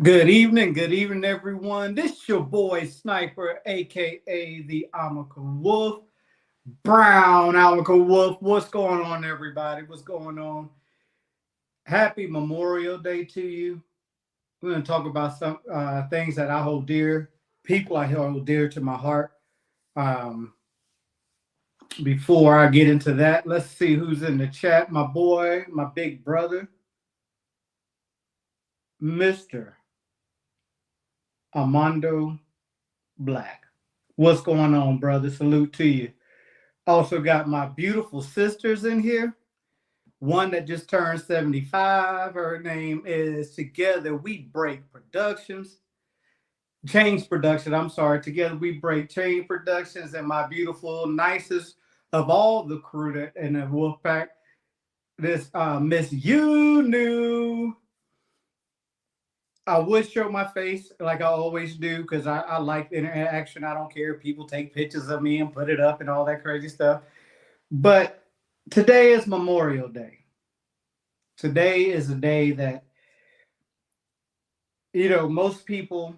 Good evening, everyone. This is your boy Sniper, aka the Amaka Wolf, Brown Amaka Wolf. What's going on, everybody? What's going on? Happy Memorial Day to you. We're going to talk about some things that I hold dear, people I hold dear to my heart. Um, Before I get into that, let's see who's in the chat. My boy, my big brother, Mr. Armando Black. What's going on, brother? Salute to you. Also got my beautiful sisters in here. One that just turned 75. Her name is Together We Break Productions. Change Production, I'm sorry. Together We Break Change Productions. And my beautiful, nicest of all the crew that in the Wolfpack, this Miss You New. I would show my face like I always do because I like the interaction. I don't care if people take pictures of me and put it up and all that crazy stuff. But today is Memorial Day. Today is a day that, most people,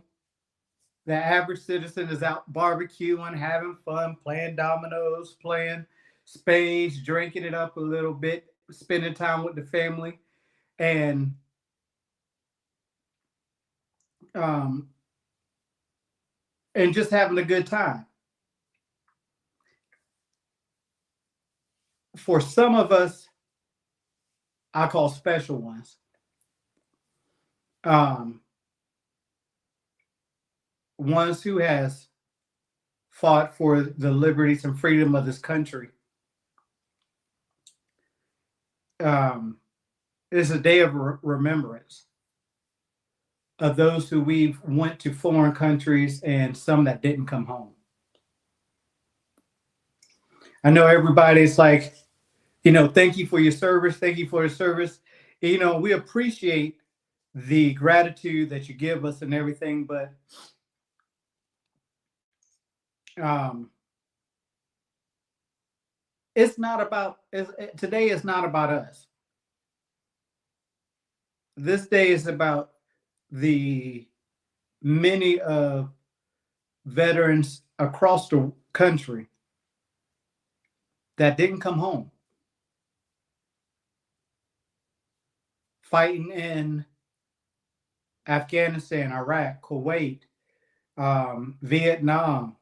the average citizen is out barbecuing, having fun, playing dominoes, playing spades, drinking it up a little bit, spending time with the family, and um, and just having a good time. For some of us, I call special ones. Um, Ones who has fought for the liberties and freedom of this country. Um, it's a day of remembrance of those who we've went to foreign countries and some that didn't come home. I know everybody's like, thank you for your service. Thank you for your service. We appreciate the gratitude that you give us and everything, but um, it's not about, today is not about us. This day is about the many of veterans across the country that didn't come home, fighting in Afghanistan, Iraq, Kuwait, Vietnam,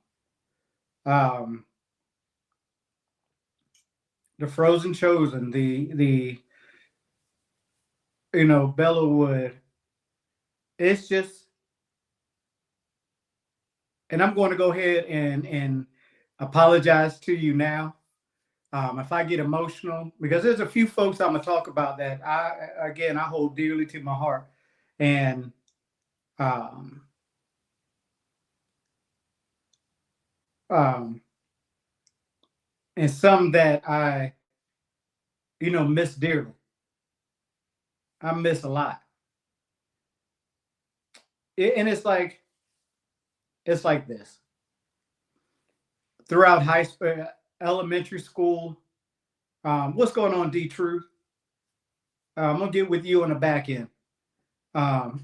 um, the Frozen Chosen, the Bellawood. It's just, and I'm going to go ahead and apologize to you now. If I get emotional, because there's a few folks I'm gonna talk about that I hold dearly to my heart, and um, um, and some that I miss dearly. I miss a lot, and it's like this throughout high school, elementary school. What's going on, D Truth? I'm gonna get with you on the back end. Um,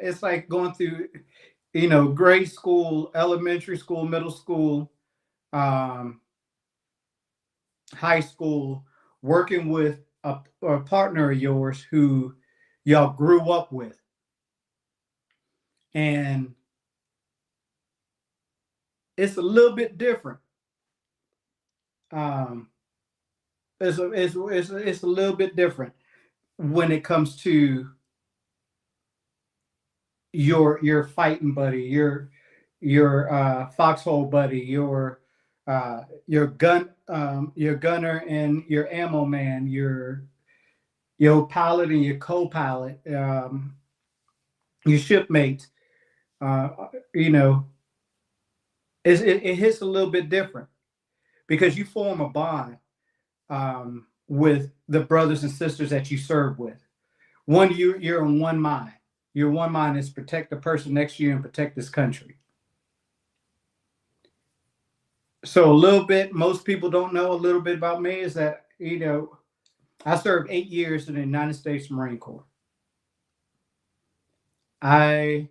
it's like going through, grade school, elementary school, middle school, um, high school, working with a partner of yours who y'all grew up with, and it's a little bit different. Um, it's a little bit different when it comes to your fighting buddy, your foxhole buddy, your your gunner and your ammo man, your pilot and your co-pilot, your shipmates. Uh, you know, it hits a little bit different because you form a bond with the brothers and sisters that you serve with. One, you're in one mind. Your one mind is protect the person next to you and protect this country. So a little bit, most people don't know a little bit about me is that I served 8 years in the United States Marine Corps. I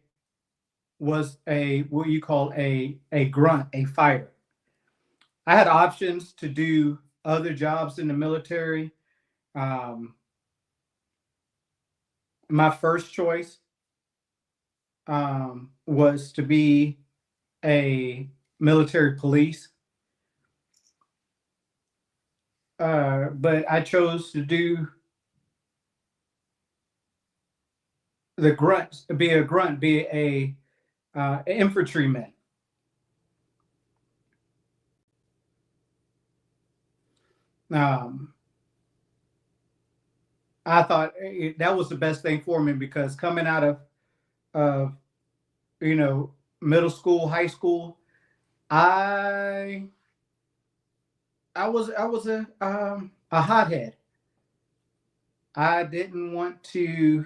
was a what you call a grunt, a fighter. I had options to do other jobs in the military. Um, my first choice was to be a military police, but I chose to do the grunt, be a grunt, be a infantryman. Um, I thought that was the best thing for me because coming out of you know middle school, high school, I I was a hothead. I didn't want to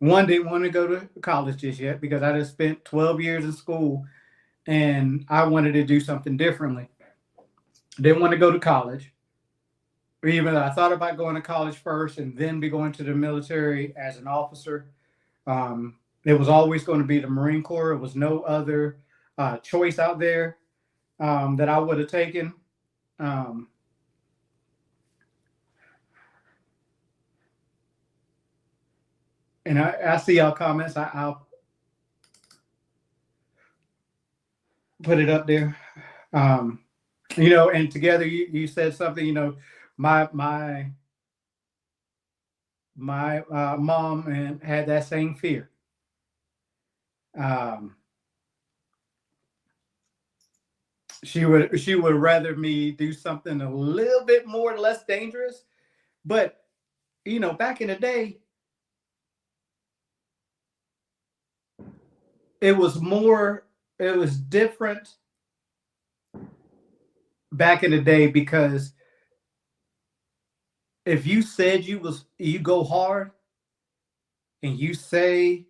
didn't want to go to college just yet because I just spent 12 years in school and I wanted to do something differently. Didn't want to go to college. Or even I thought about going to college first and then be going to the military as an officer. It was always going to be the Marine Corps. It was no other choice out there that I would have taken. Um, and I see y'all comments. I'll put it up there. Um, and together you said something. My my my mom and had that same fear. Um, she would rather me do something a little bit more less dangerous. But back in the day, it was different back in the day because if you said you go hard and you say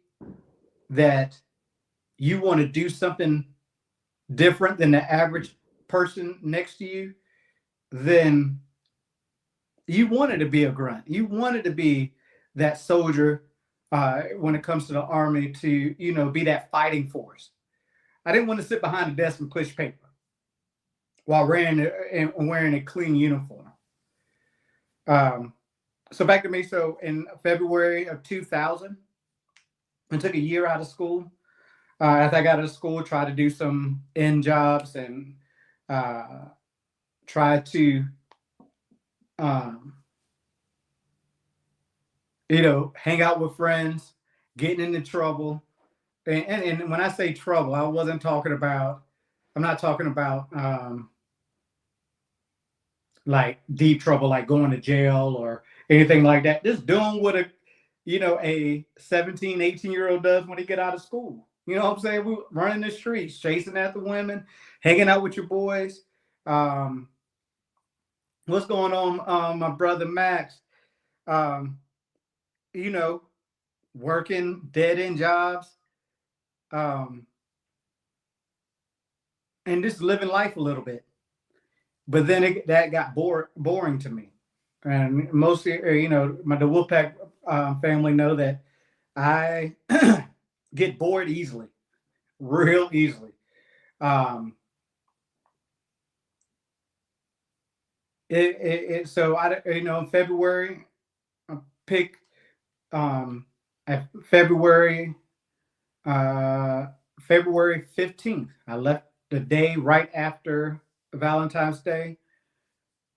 that you want to do something different than the average person next to you, then you wanted to be a grunt. You wanted to be that soldier when it comes to the army to be that fighting force. I didn't want to sit behind a desk and push paper while wearing a clean uniform. Um, so back to me. So in February of 2000, I took a year out of school. After I got out of school, tried to do some end jobs and uh, tried to, um, hang out with friends, getting into trouble. And when I say trouble, I'm not talking about like deep trouble, like going to jail or anything like that. Just doing what a 17, 18-year-old does when he get out of school. You know what I'm saying? We running the streets, chasing after women, hanging out with your boys. Um, what's going on, my brother Max? Um, you know, working dead end jobs, um, and just living life a little bit. But then that got boring to me. And mostly, the Wolfpack family know that I get bored easily, real easily. Um, so in February, I pick at uh, February 15th. I left the day right after Valentine's Day.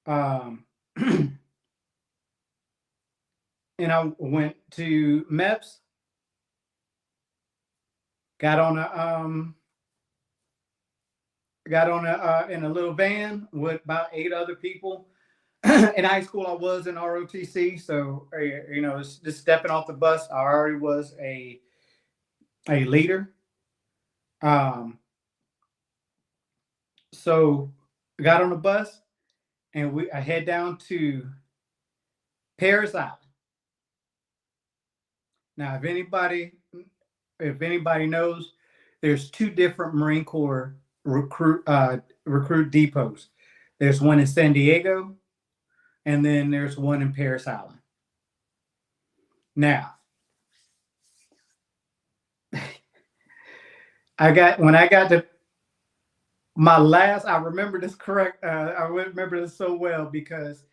Um, and I went to MEPS, got on in a little van with about 8 other people. In high school, I was in ROTC, so just stepping off the bus, I already was a leader. Um, so I got on the bus and I head down to Parris Island. Now, if anybody knows, there's 2 different Marine Corps recruit depots. There's one in San Diego, and then there's one in Parris Island. Now, when I got to my last, I remember this correct. I remember this so well because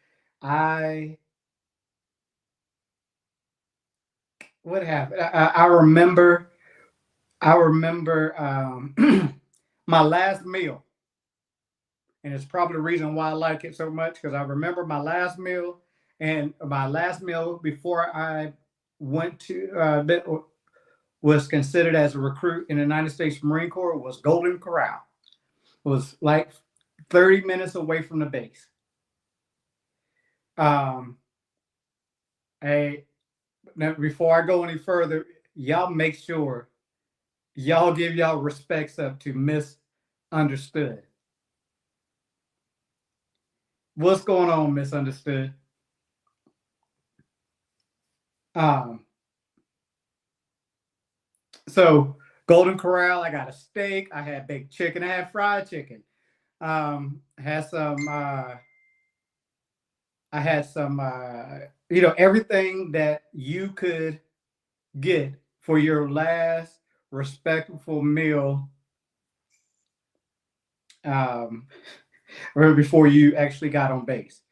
what happened? I remember my last meal, and it's probably the reason why I like it so much because I remember my last meal, and my last meal before I went to was considered as a recruit in the United States Marine Corps was Golden Corral. It was like 30 minutes away from the base. Now, before I go any further, y'all make sure y'all give y'all respects up to Misunderstood. What's going on, Misunderstood? So Golden Corral, I got a steak, I had baked chicken, I had fried chicken. Had some I had some everything that you could get for your last respectful meal or before you actually got on base.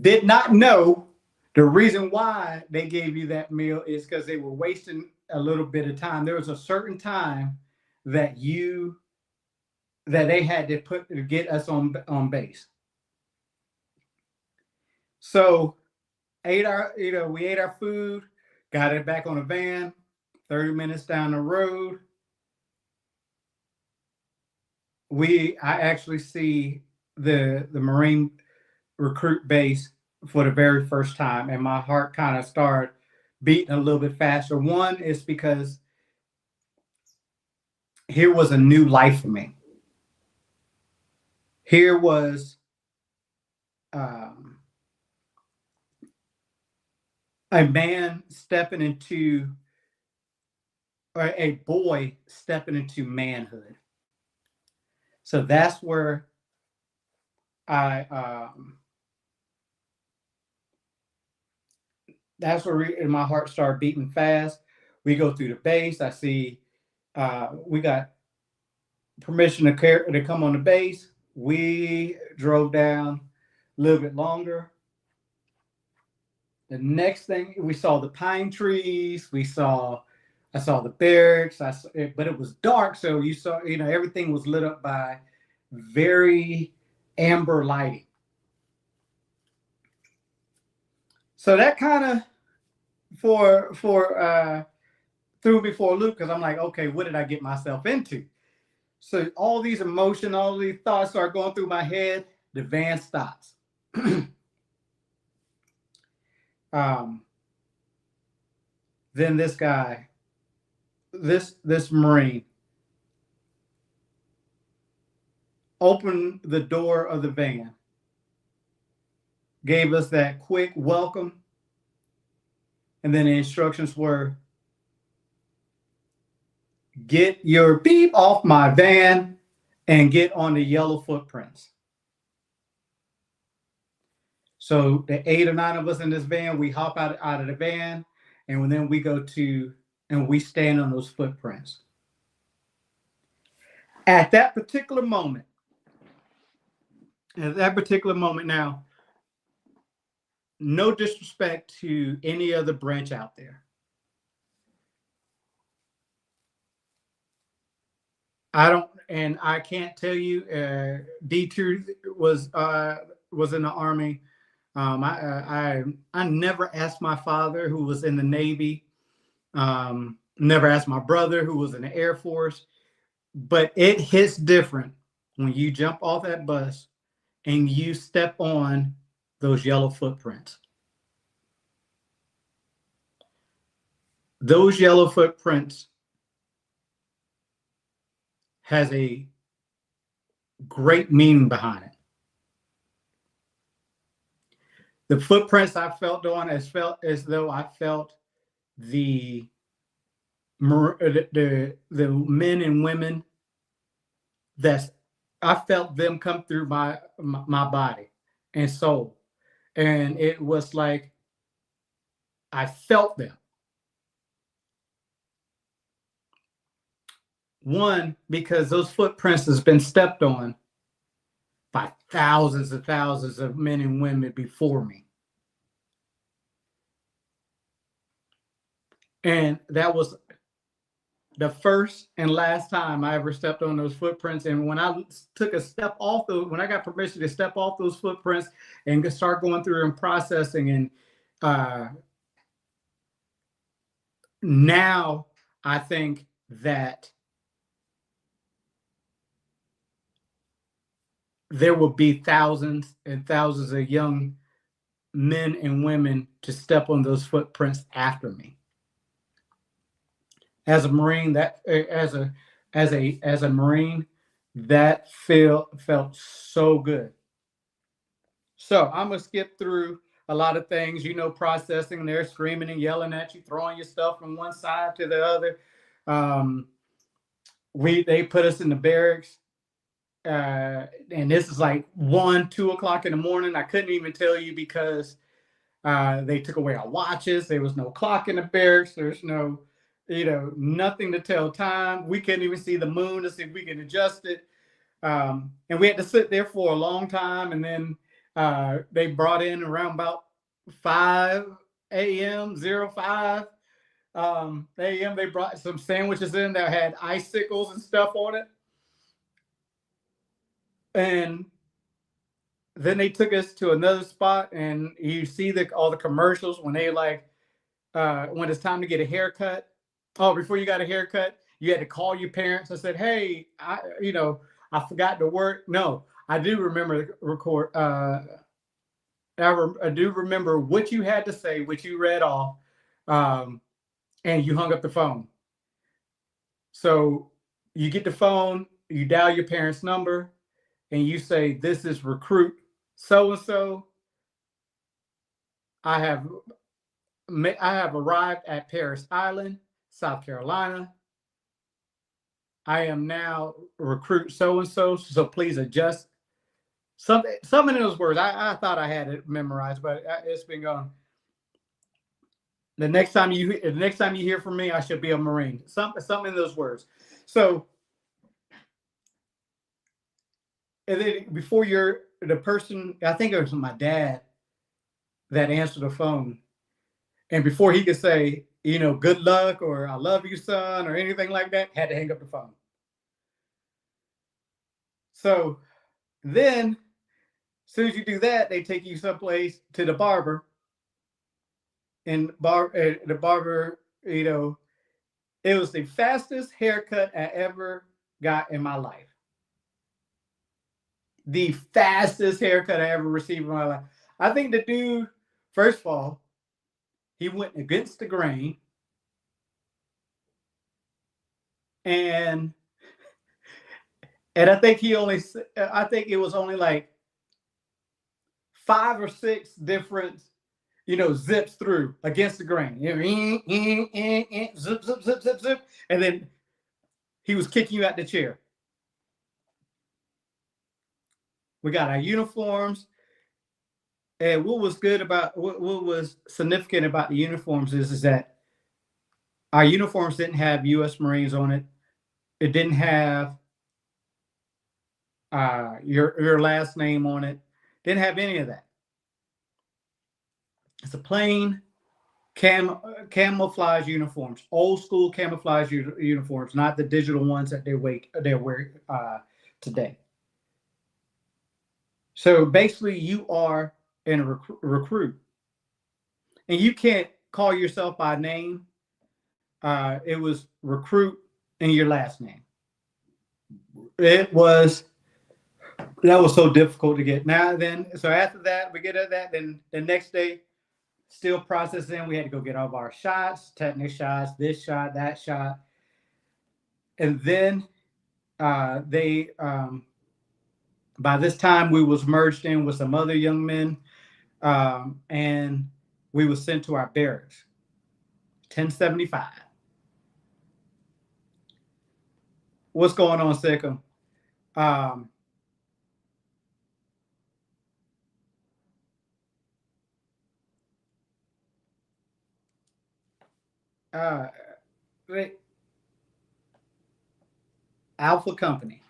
Did not know the reason why they gave you that meal is because they were wasting a little bit of time. There was a certain time that they had to put to get us on base. So we ate our food, got it back on a van, 30 minutes down the road. I actually see the Marine recruit base for the very first time, and my heart kind of started beating a little bit faster. One is because here was a new life for me. Here was a man stepping into, or a boy stepping into manhood. So that's where my heart started beating fast. We go through the base. I see we got permission to come on the base. We drove down a little bit longer. The next thing, we saw the pine trees. I saw the barracks. But it was dark, so you saw, everything was lit up by very amber lighting. So that kind of threw me for a loop because I'm like, okay, what did I get myself into? So all these emotions, all these thoughts are going through my head. The van stops. Then this guy, this Marine, opened the door of the van, gave us that quick welcome, and then the instructions were, get your beep off my van and get on the yellow footprints. So the 8 or 9 of us in this van, we hop out of the van, and then we go and we stand on those footprints. At that particular moment now, no disrespect to any other branch out there, I can't tell you. D2 was in the Army. I never asked my father, who was in the Navy. Never asked my brother, who was in the Air Force. But it hits different when you jump off that bus and you step on those yellow footprints. Those yellow footprints has a great meaning behind it. The footprints I felt on as though I felt the men and women I felt them come through my body. and soul. And it was like I felt them. One, because those footprints has been stepped on by thousands and thousands of men and women before me. And that was the first and last time I ever stepped on those footprints. And when I took a step off those, when I got permission to step off those footprints and start going through and processing, and now I think that there will be thousands and thousands of young men and women to step on those footprints after me. As a Marine, that as a Marine, that felt so good. So I'm gonna skip through a lot of things, processing. They're screaming and yelling at you, throwing your stuff from one side to the other. They put us in the barracks, and this is like 1, 2 o'clock in the morning. I couldn't even tell you because they took away our watches. There was no clock in the barracks. There's no, nothing to tell time. We couldn't even see the moon to see if we can adjust it. And we had to sit there for a long time. And then they brought in around about 5 a.m., 05 a.m. They brought some sandwiches in that had icicles and stuff on it. And then they took us to another spot, and you see all the commercials when they when it's time to get a haircut. Oh, before you got a haircut, you had to call your parents and said, "Hey, I forgot to work." No, I do remember record. I do remember what you had to say, which you read off, and you hung up the phone. So you get the phone, you dial your parents' number, and you say, "This is recruit so and so. I have arrived at Parris Island, South Carolina. I am now recruit so and so. So please adjust." Some of those words. I thought I had it memorized, but it's been gone. The next time you hear from me, I should be a Marine. Some in those words. So, and then before the person, I think it was my dad that answered the phone, and before he could say, "Good luck" or "I love you, son" or anything like that, had to hang up the phone. So then, as soon as you do that, they take you someplace to the barber. And the barber, it was the fastest haircut I ever got in my life. The fastest haircut I ever received in my life. I think the dude, first of all, he went against the grain. And I think I think it was only like 5 or 6 different, zips through against the grain. Zip, zip, zip, zip, zip. And then he was kicking you out the chair. We got our uniforms. And what was significant about the uniforms is that our uniforms didn't have U.S. Marines on it. It didn't have your last name on it. Didn't have any of that. It's a plain camouflage uniforms, old school camouflage uniforms, not the digital ones that they wear today. So basically, you are in a recruit, and you can't call yourself by name. It was recruit and your last name. That was so difficult to get. So after that, we get at that. Then the next day, still processing. We had to go get all of our shots, tetanus shots, this shot, that shot, and then they. By this time, we was merged in with some other young men, and we were sent to our barracks. 1075. What's going on, Sikkim? uh, Alpha Company.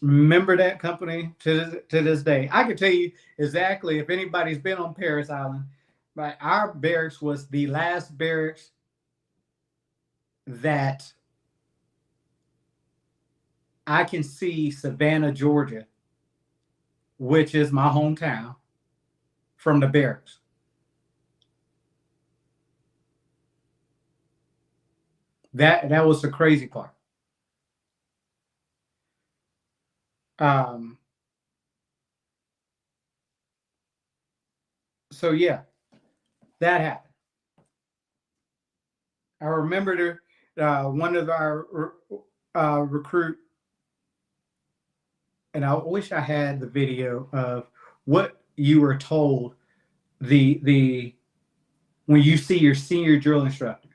Remember that company to this day. I can tell you exactly if anybody's been on Parris Island. Right, our barracks was the last barracks that I can see Savannah, Georgia, which is my hometown, from the barracks. That was the crazy part. So yeah, that happened. I remember one of our recruit, and I wish I had the video of what you were told the when you see your senior drill instructor.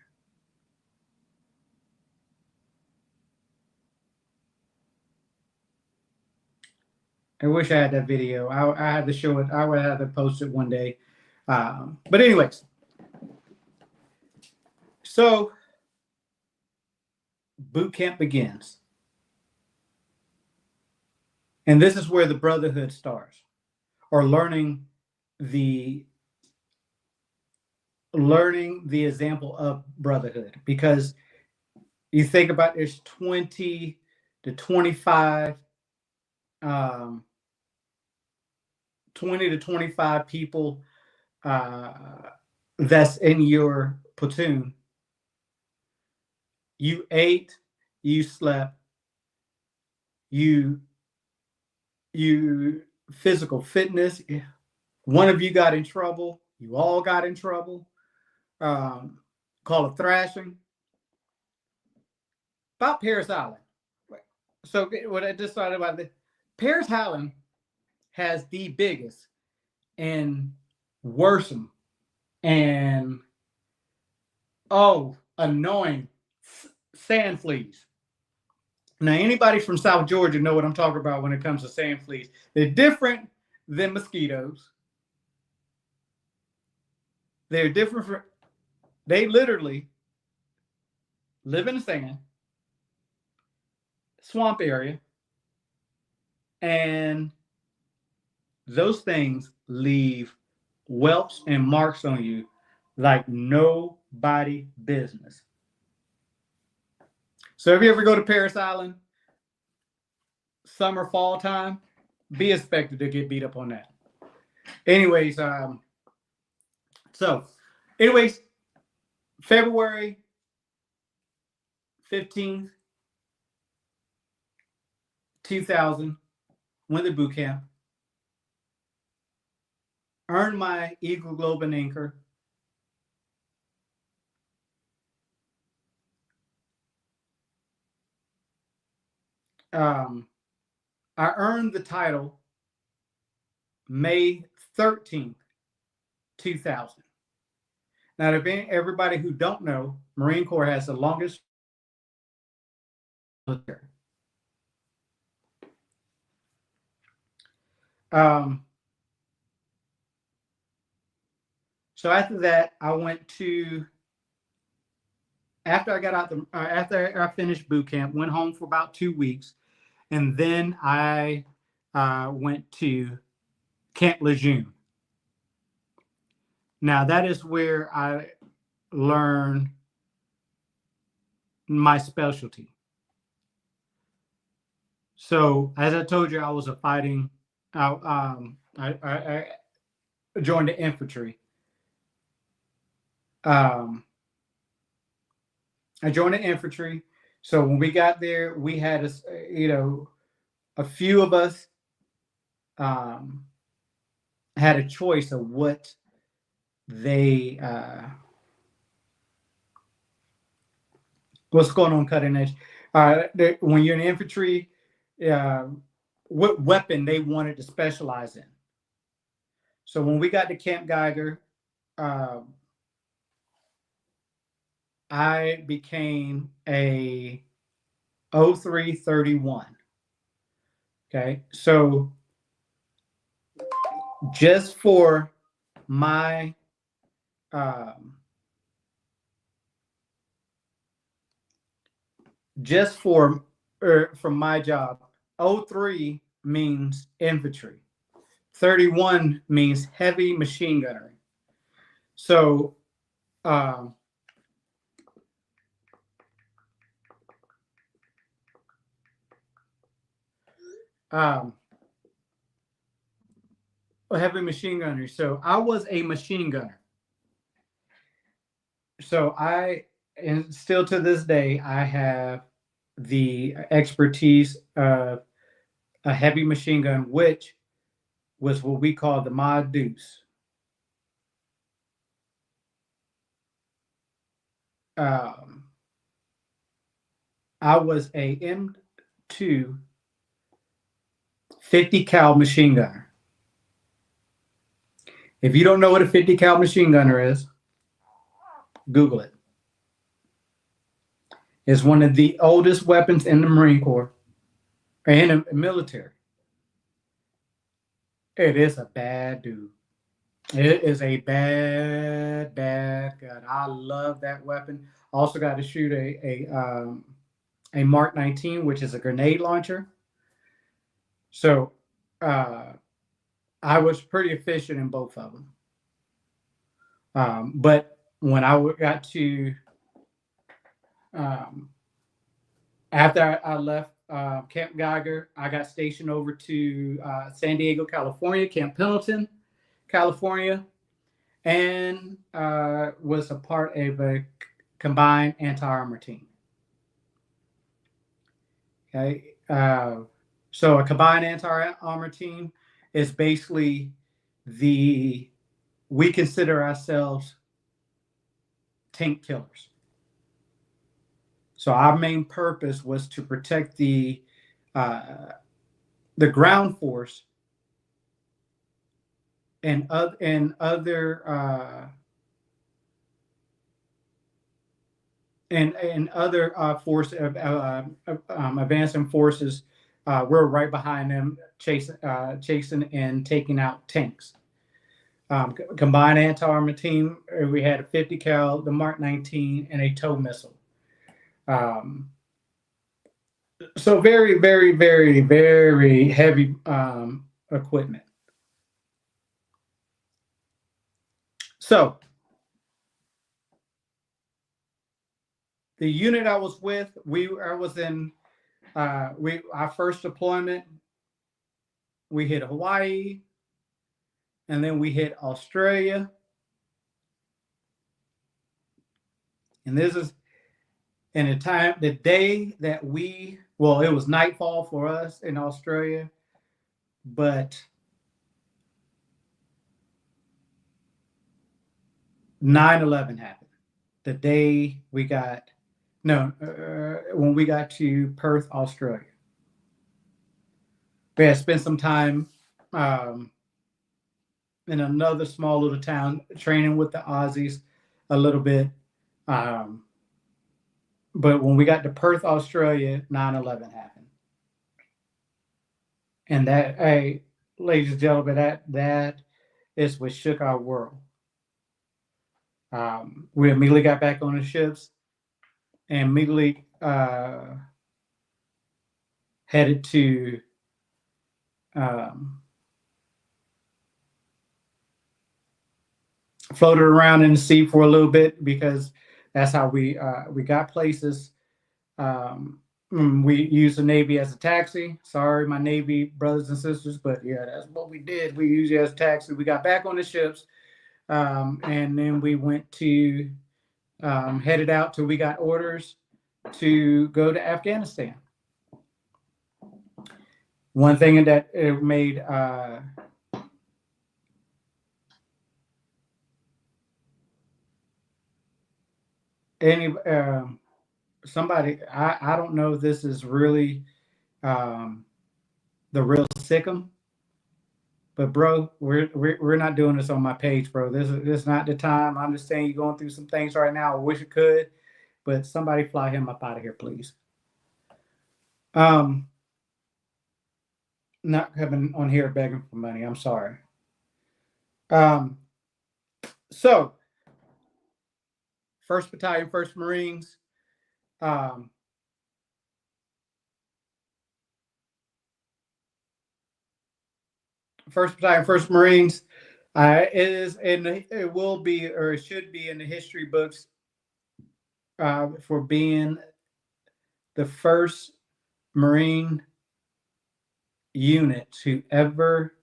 I wish I had that video. I had to show it. I would have to post it one day. But anyways, so boot camp begins. And this is where the brotherhood starts, or learning the example of brotherhood. Because you think about there's 20 to 25 20 to 25 people that's in your platoon. You ate, you slept, you physical fitness. One of you got in trouble, you all got in trouble. Call it thrashing. About Parris Island. So what I just thought about this, Parris Island has the biggest and worrisome and annoying sand fleas. Now, anybody from South Georgia know what I'm talking about when it comes to sand fleas. They're different than mosquitoes. They're different. They literally live in the sand, swamp area, and those things leave whelps and marks on you like nobody business. So if you ever go to Parris Island, summer, fall time, be expected to get beat up on that. Anyways, February 15th, 2000, went to boot camp, earned my Eagle Globe and Anchor. I earned the title May 13th, 2000. Now, to everybody who don't know, Marine Corps has the longest military. So after that, I went to, after I got out, after I finished boot camp, went home for about 2 weeks. And then I went to Camp Lejeune. Now, that is where I learned my specialty. So, as I told you, I was a fighting, I joined the infantry. I joined the infantry. So when we got there, we had a few of us had a choice of what they what's going on cutting edge. When you're in infantry, what weapon they wanted to specialize in. So when we got to Camp Geiger, I became a 0331. Okay, so just for my um, just from my job, O3 means infantry. 31 means heavy machine gunnery. So um, um, heavy machine gunnery. So I was a machine gunner. So and still to this day, I have the expertise of a heavy machine gun, which was what we call the Mod Deuce. Um, I was a M2 50 cal machine gunner. If you don't know what a 50 cal machine gunner is, Google it. It's one of the oldest weapons in the Marine Corps and in the military. It is a bad dude. It is a bad gun. I love that weapon. Also got to shoot a Mark 19, which is a grenade launcher. So I was pretty efficient in both of them. But when I got to after I left Camp Geiger, I got stationed over to San Diego, California, Camp Pendleton, California, and was a part of a combined anti-armor team. Okay, so a combined anti-armor team is basically we consider ourselves tank killers. So our main purpose was to protect the ground force and other force advancing forces. We're right behind them, chasing and taking out tanks. Combined anti-armor team, we had a 50 cal, the Mark 19, and a tow missile. So very, very, very, very heavy equipment. So the unit I was with, I was in our first deployment. We hit Hawaii, and then we hit Australia. And this is in the day that it was nightfall for us in Australia, but 9/11 happened. The day when we got to Perth, Australia. We had spent some time in another small little town training with the Aussies a little bit. But when we got to Perth, Australia, 9/11 happened. And that, hey, ladies and gentlemen, that is what shook our world. We immediately got back on the ships and immediately headed to floated around in the sea for a little bit because that's how we got places. We used the Navy as a taxi. Sorry, my Navy brothers and sisters, but yeah, that's what we did. We used it as a taxi. We got back on the ships, and then we went to headed out till we got orders to go to Afghanistan. One thing that it made somebody, I don't know if this is really the real Sikkim, but bro, we're not doing this on my page, bro. This is not the time. I understand you're going through some things right now. I wish it could, but somebody fly him up out of here, please. Not coming on here begging for money. I'm sorry. So 1st Battalion, 1st Marines. 1st Battalion, 1st Marines. It will be, or it should be, in the history books for being the first Marine unit to ever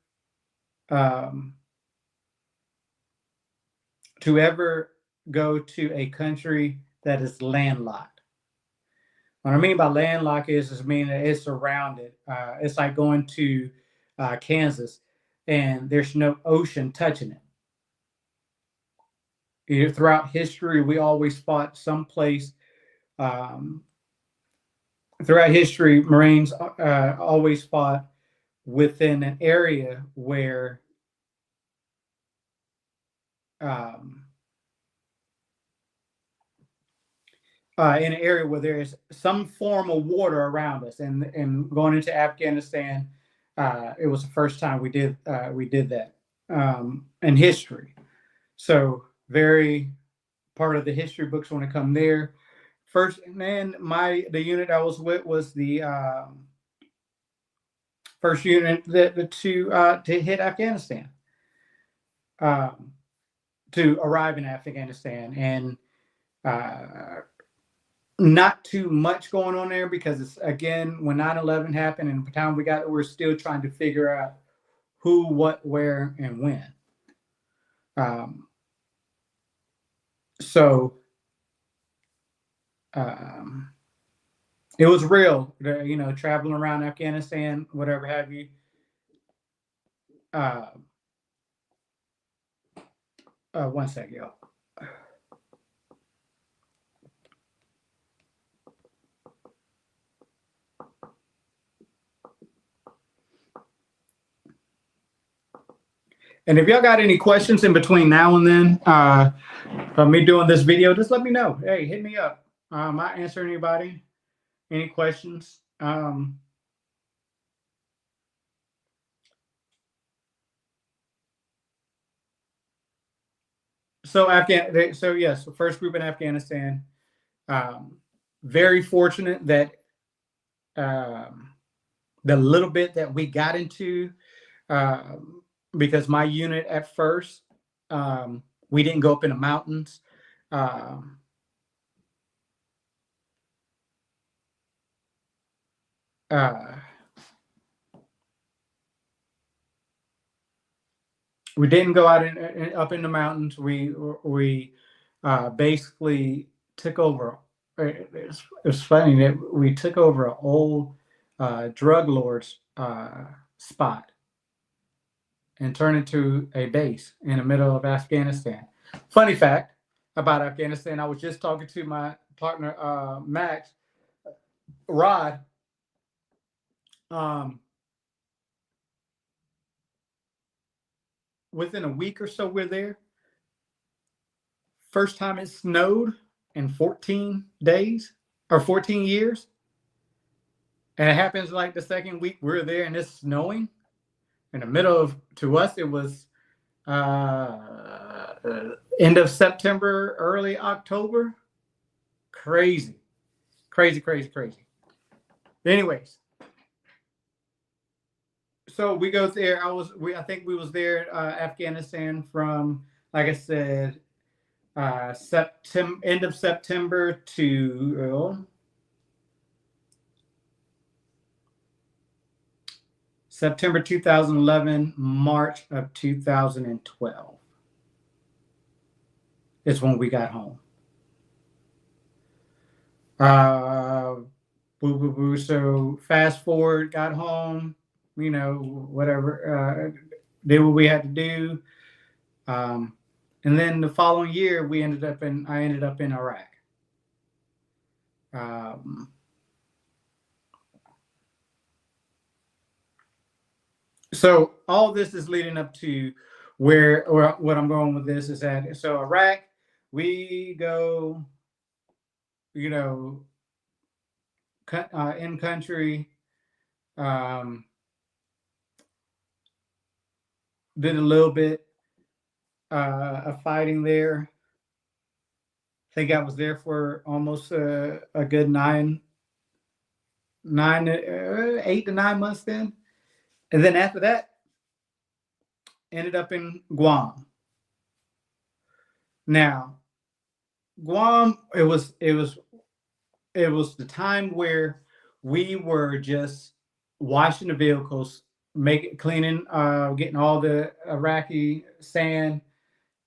go to a country that is landlocked. What I mean by landlocked is meaning that it's surrounded. It's like going to Kansas and there's no ocean touching it. Throughout history, we always fought someplace. Throughout history, Marines always fought within an area where in an area where there is some form of water around us. And going into Afghanistan, it was the first time we did that in history. So very part of the history books when it come there. First, and then the unit I was with was the first unit to hit Afghanistan, to arrive in Afghanistan, and not too much going on there because it's, again, when 9/11 happened and the time we got, we're still trying to figure out who, what, where, and when. So it was real, traveling around Afghanistan, whatever have you. One sec, y'all. And if y'all got any questions in between now and then of me doing this video, just let me know. Hey, hit me up. I answer anybody, any questions. So yes, the first group in Afghanistan. Very fortunate that the little bit that we got into, because my unit at first, we didn't go up in the mountains. We didn't go out up in the mountains. We basically took over. It's funny that we took over an old drug lord's spot and turned it into a base in the middle of Afghanistan. Funny fact about Afghanistan, I was just talking to my partner, Max, Rod. Within a week or so, we're there. First time it snowed in 14 days or 14 years. And it happens like the second week we're there and it's snowing. In the middle of, to us, it was end of September, early October. Crazy. Anyways, so we go there. I think we was there, Afghanistan from, like I said, end of September to September 2011, March of 2012 is when we got home. So fast forward, got home, whatever, did what we had to do. And then the following year, I ended up in Iraq. So all this is leading up to what I'm going with this is that, so Iraq, we go, in country, did a little bit of fighting there. think I was there for almost a good 8 to 9 months then. And then after that, ended up in Guam. Now, Guam, it was the time where we were just washing the vehicles, cleaning, getting all the Iraqi sand,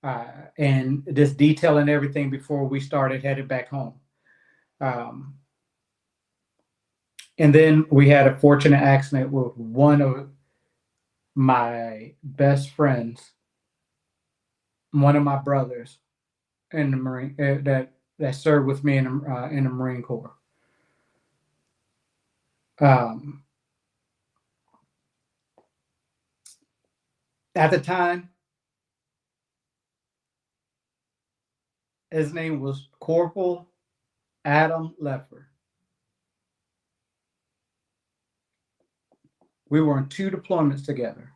and just detailing everything before we started headed back home. Um, and then we had a fortunate accident with one of my best friends, one of my brothers in the Marine that served with me in the Marine Corps. Um, at the time, his name was Corporal Adam Leffer. We were on 2 deployments together.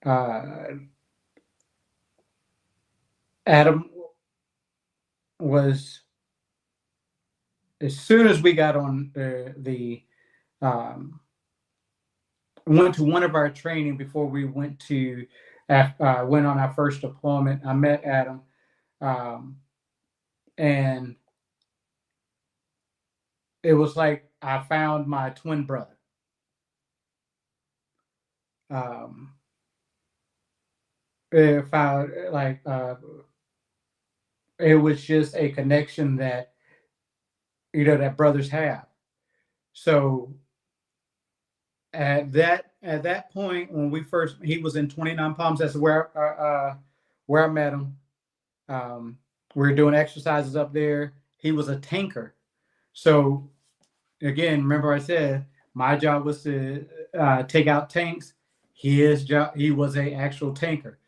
Adam was, as soon as we got on went to one of our training before we went on our first deployment. I met Adam, and it was like I found my twin brother. If I like, it was just a connection that that brothers have. So at that point, when he was in 29 Palms. That's where I met him. We were doing exercises up there. He was a tanker. So again, remember I said my job was to take out tanks. He was a actual tanker.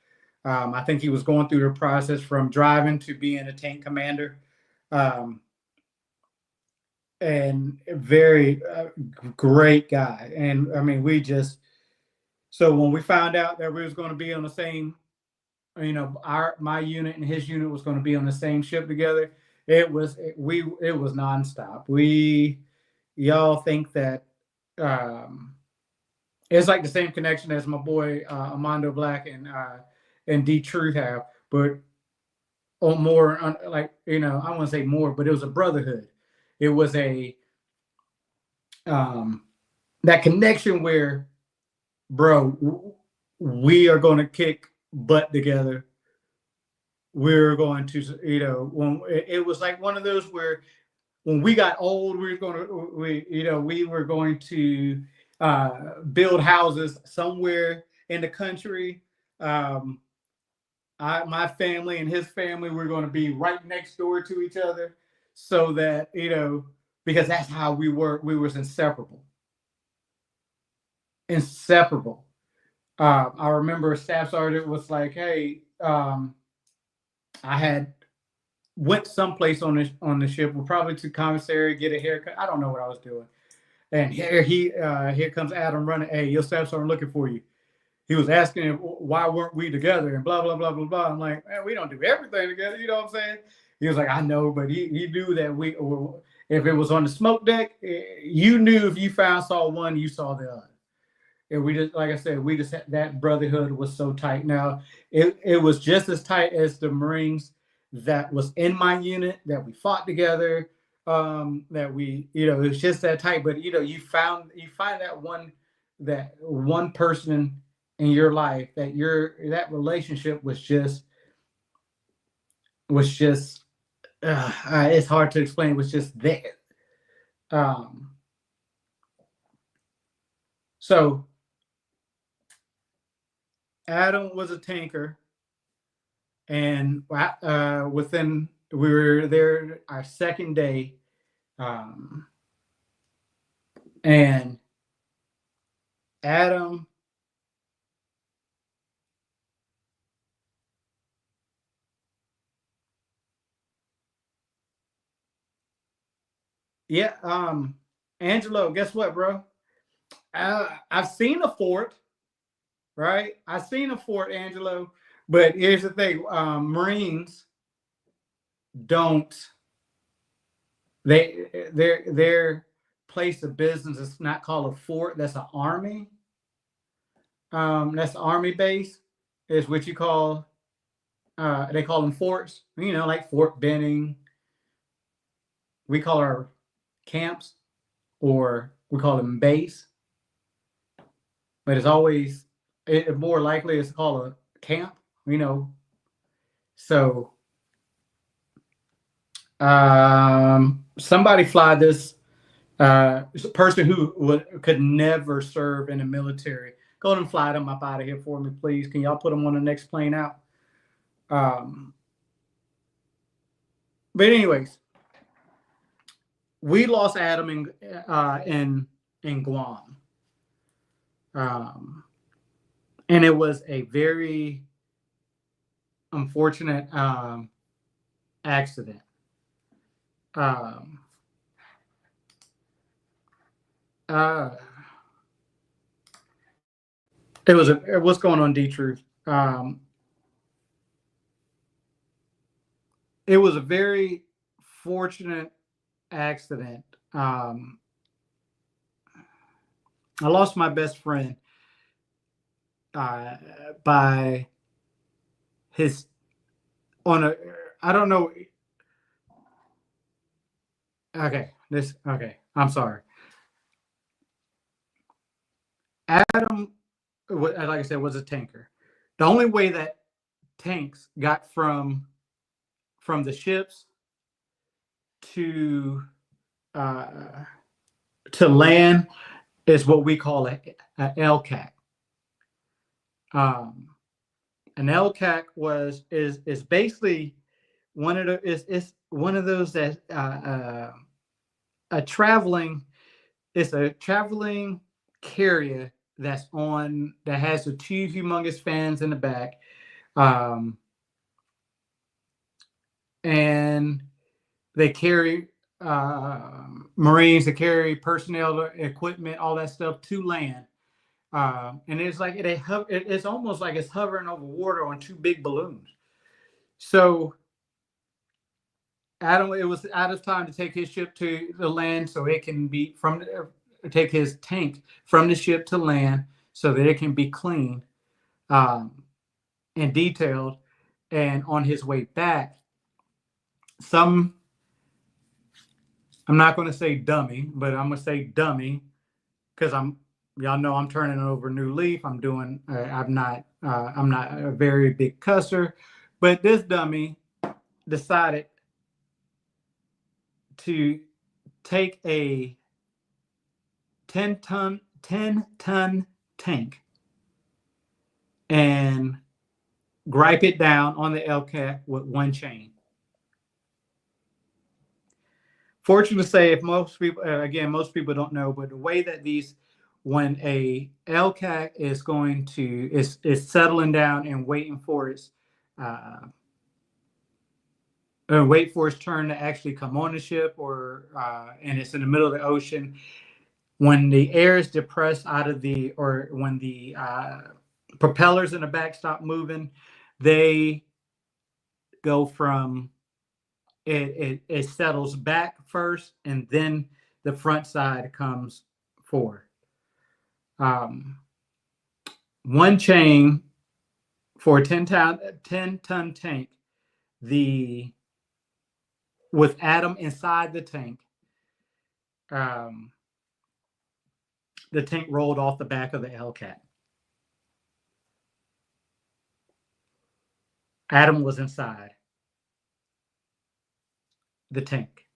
I think he was going through the process from driving to being a tank commander. And very great guy. And I mean, so when we found out that we was going to be on the same, my unit and his unit was going to be on the same ship together, it was nonstop. Y'all think that it's like the same connection as my boy Armando Black and D Truth have, but more like, I want to say more, but it was a brotherhood. It was that connection where, bro, we are going to kick butt together. We're going to, when it was like one of those where when we got old, we were going to build houses somewhere in the country. My family and his family were going to be right next door to each other, so that because that's how we were. We was inseparable. I remember a staff sergeant was like, "Hey, I had went someplace on the ship, probably to commissary, get a haircut. I don't know what I was doing, and here comes Adam running. Hey, your staff sergeant looking for you." He was asking why weren't we together and blah blah blah blah blah. I'm like, man, we don't do everything together. You know what I'm saying? He was like, I know, but he knew that if it was on the smoke deck, you knew if you saw one, you saw the other. And we just, like I said, that brotherhood was so tight. Now it was just as tight as the Marines that was in my unit, that we fought together, that we, it was just that tight. But you find that one person in your life that relationship was just it's hard to explain. It was just there. So Adam was a tanker, and we were there our second day, and Adam Angelo, guess what, bro? I've seen a fort, right? I've seen a fort, Angelo, But here's the thing: Marines don't their place of business is not called a fort. That's an army. That's the army base. Is what you call. They call them forts. You know, like Fort Benning. We call our camps, or we call them base. But it's always more likely it's called a camp. You know, so somebody fly this person who could never serve in the military. Go ahead and fly them up out of here for me, please. Can y'all put them on the next plane out? But anyways, we lost Adam in Guam, and it was a very unfortunate accident. What's going on, D-Truth? It was a very fortunate accident. I lost my best friend by his on a. I don't know. Okay, I'm sorry. Adam, like I said, was a tanker. The only way that tanks got from the ships to land is what we call a LCAC. An LCAC is basically one of those that a traveling carrier that has the two humongous fans in the back, and they carry Marines, they carry personnel, equipment, all that stuff to land. And it's like it's almost like it's hovering over water on two big balloons. So Adam, it was out of time to take his ship to the land, so it can be take his tank from the ship to land, so that it can be cleaned and detailed. And on his way back, I'm not going to say dummy, but I'm going to say dummy because y'all know I'm turning over a new leaf. I'm not a very big cusser, but this dummy decided to take a 10-ton tank and gripe it down on the LCAC with one chain. Fortunate to say, if most people don't know, but the way that when a LCAC is settling down and waiting for its turn to actually come on the ship, and it's in the middle of the ocean, when the air is depressed when the propellers in the back stop moving, they go from it settles back first, and then the front side comes forward. One chain for a 10-ton tank, with Adam inside the tank, the tank rolled off the back of the LCAC. Adam was inside the tank.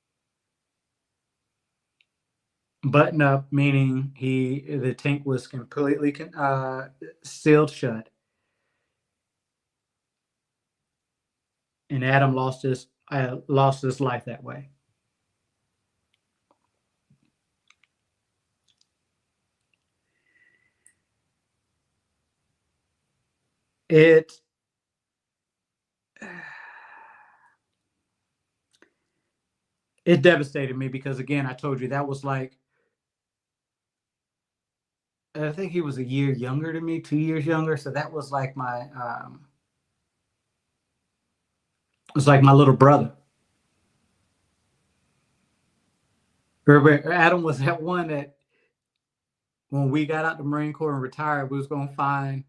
Button up, meaning the tank was completely sealed shut. And Adam lost his life that way. It devastated me because, again, I told you that was like, I think he was a year younger than me, 2 years younger. So that was like my was like my little brother. Adam was that one that when we got out the Marine Corps and retired, we was going to find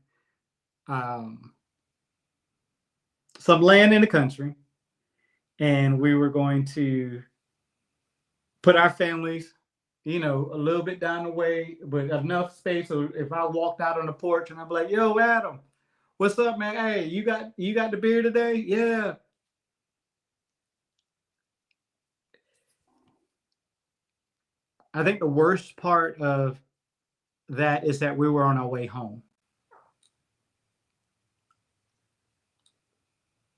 some land in the country, and we were going to put our families, a little bit down the way, but enough space so if I walked out on the porch and I'm like, "Yo, Adam, what's up, man? Hey, you got the beer today?" Yeah. I think the worst part of that is that we were on our way home.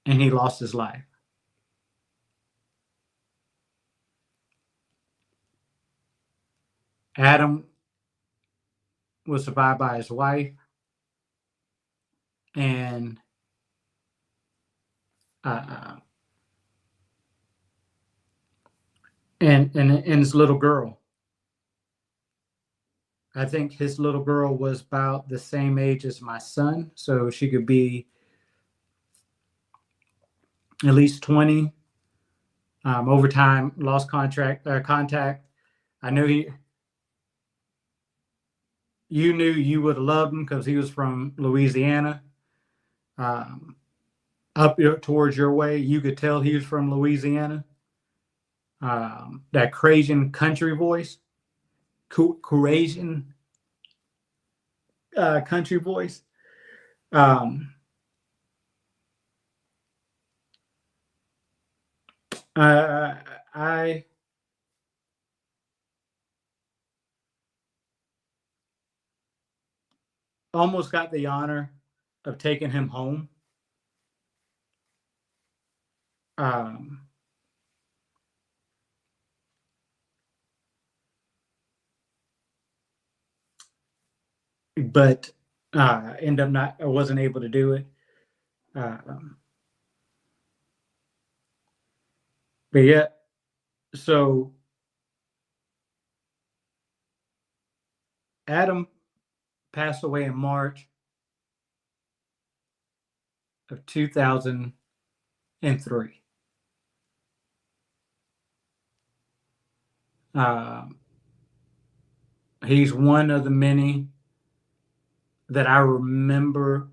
And he lost his life. Adam was survived by his wife and his little girl. I think his little girl was about the same age as my son, so she could be at least 20. Over time, lost contact. I know you knew you would have loved him because he was from Louisiana. Up towards your way, you could tell he was from Louisiana. That Cajun country voice, Cajun country voice. I almost got the honor of taking him home. But I wasn't able to do it. But yeah, so Adam passed away in March of 2003. He's one of the many that I remember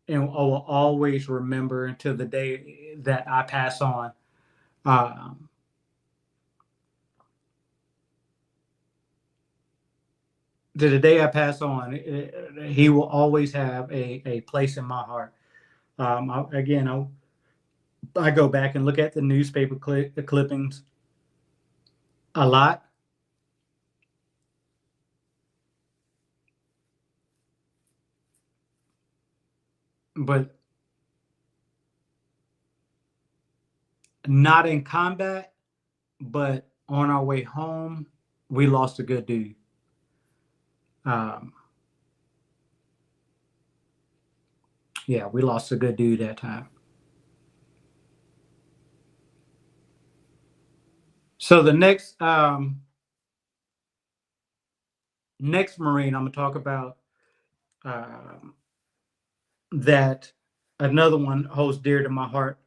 and will always remember until the day that I pass on. To the day I pass on, he will always have a place in my heart. I go back and look at the newspaper clippings a lot. But not in combat, but on our way home, we lost a good dude. Yeah, we lost a good dude that time. So the next Marine I'm gonna talk about, that another one holds dear to my heart.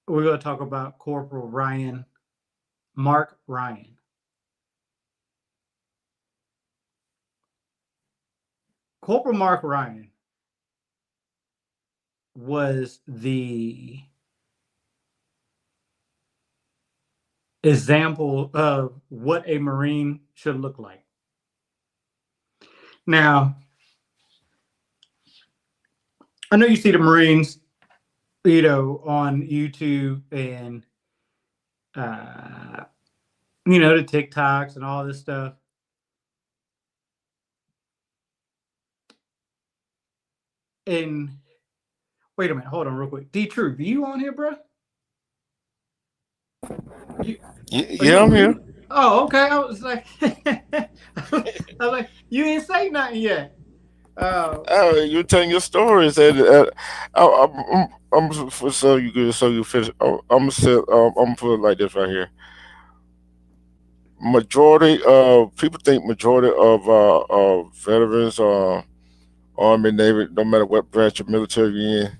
We're gonna talk about Corporal Mark Ryan. Corporal Mark Ryan was the example of what a Marine should look like. Now, I know you see the Marines, on YouTube and, the TikToks and all this stuff. And wait a minute, hold on real quick. D-Truth, are you on here, bro? Yeah, I'm here. Oh, okay. I was like, you didn't say nothing yet. You're telling your stories, and I'm so you good, so you finish. I'm put it like this right here. Majority of people think majority of veterans are Army, Navy, no matter what branch of military you're in,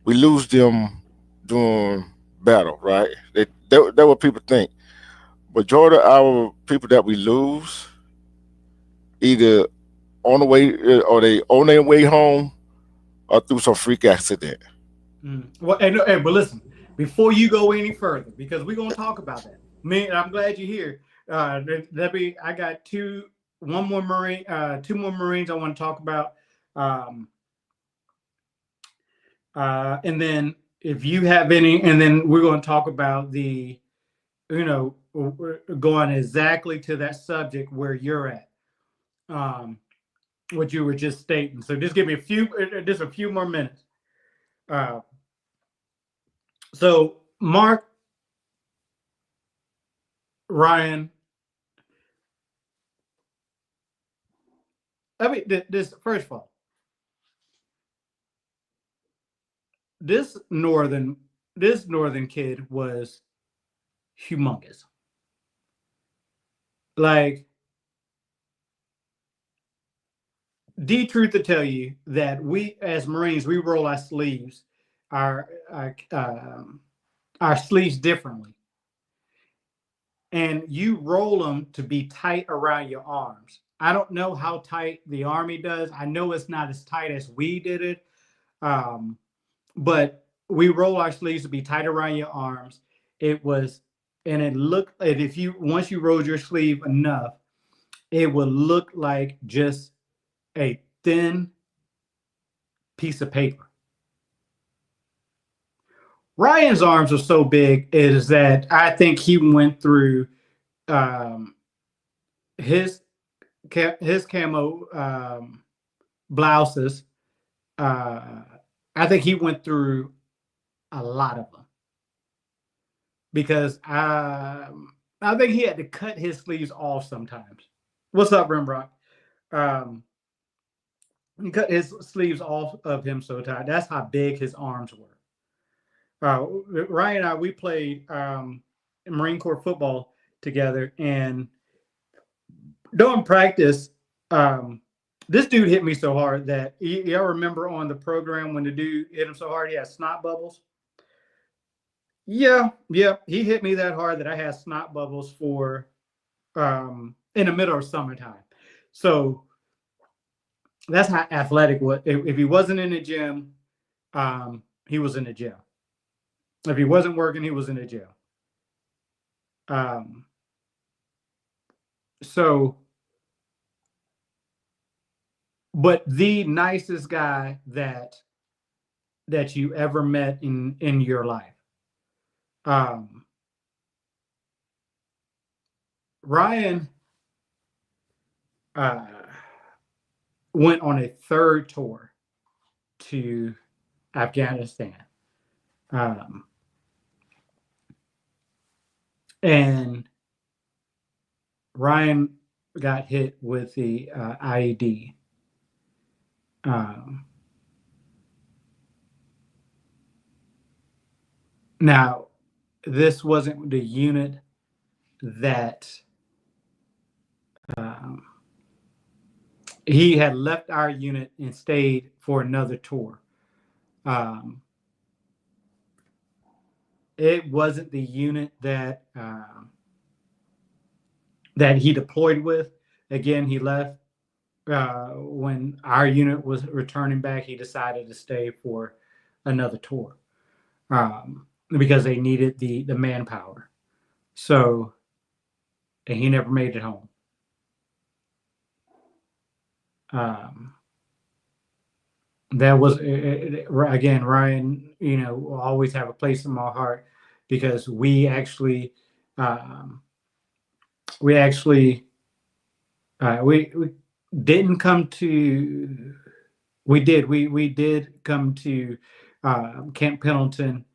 we lose them during battle, right? That what people think. Majority of our people that we lose either on the way or they on their way home or through some freak accident. Well, but listen, before you go any further, because we're gonna talk about that. Me, I'm glad you're here. I got two more Marines I want to talk about, um, and then if you have any, and then we're going to talk about you know, going exactly to that subject where you're at, um, what you were just stating. So just give me just a few more minutes. Uh, so Mark, Ryan, I mean, this first of all, this northern kid was humongous. Like, the truth to tell you that we as Marines, we roll our our, um, our sleeves differently, and you roll them to be tight around your arms. I don't know how tight the Army does. I know it's not as tight as we did it, um, but we roll our sleeves to be tight around your arms. It was, and it looked. And if you once you rolled your sleeve enough, it would look like just a thin piece of paper. Ryan's arms are so big is that I think he went through um, his his camo blouses. Uh, I think he went through a lot of them because I think he had to cut his sleeves off sometimes. What's up, Rembrandt? Um, he cut his sleeves off of him so tight. That's how big his arms were. Ryan and I, we played Marine Corps football together, and during practice, um, this dude hit me so hard that y'all remember on the program when the dude hit him so hard he had snot bubbles. Yeah, he hit me that hard that I had snot bubbles for in the middle of summertime. So that's how athletic was. If he wasn't in the gym, he was in the gym. If he wasn't working, he was in the gym. Um, so, but the nicest guy that you ever met in your life, um, Ryan uh, went on a third tour to Afghanistan. Um, and Ryan got hit with the IED. Um, now, this wasn't the unit that um, he had left our unit and stayed for another tour. It wasn't the unit that he deployed with. Again, he left when our unit was returning back. He decided to stay for another tour because they needed the manpower. So, and he never made it home. That was again, Ryan. You know, will always have a place in my heart because um, we actually we didn't come to we did come to Camp Pendleton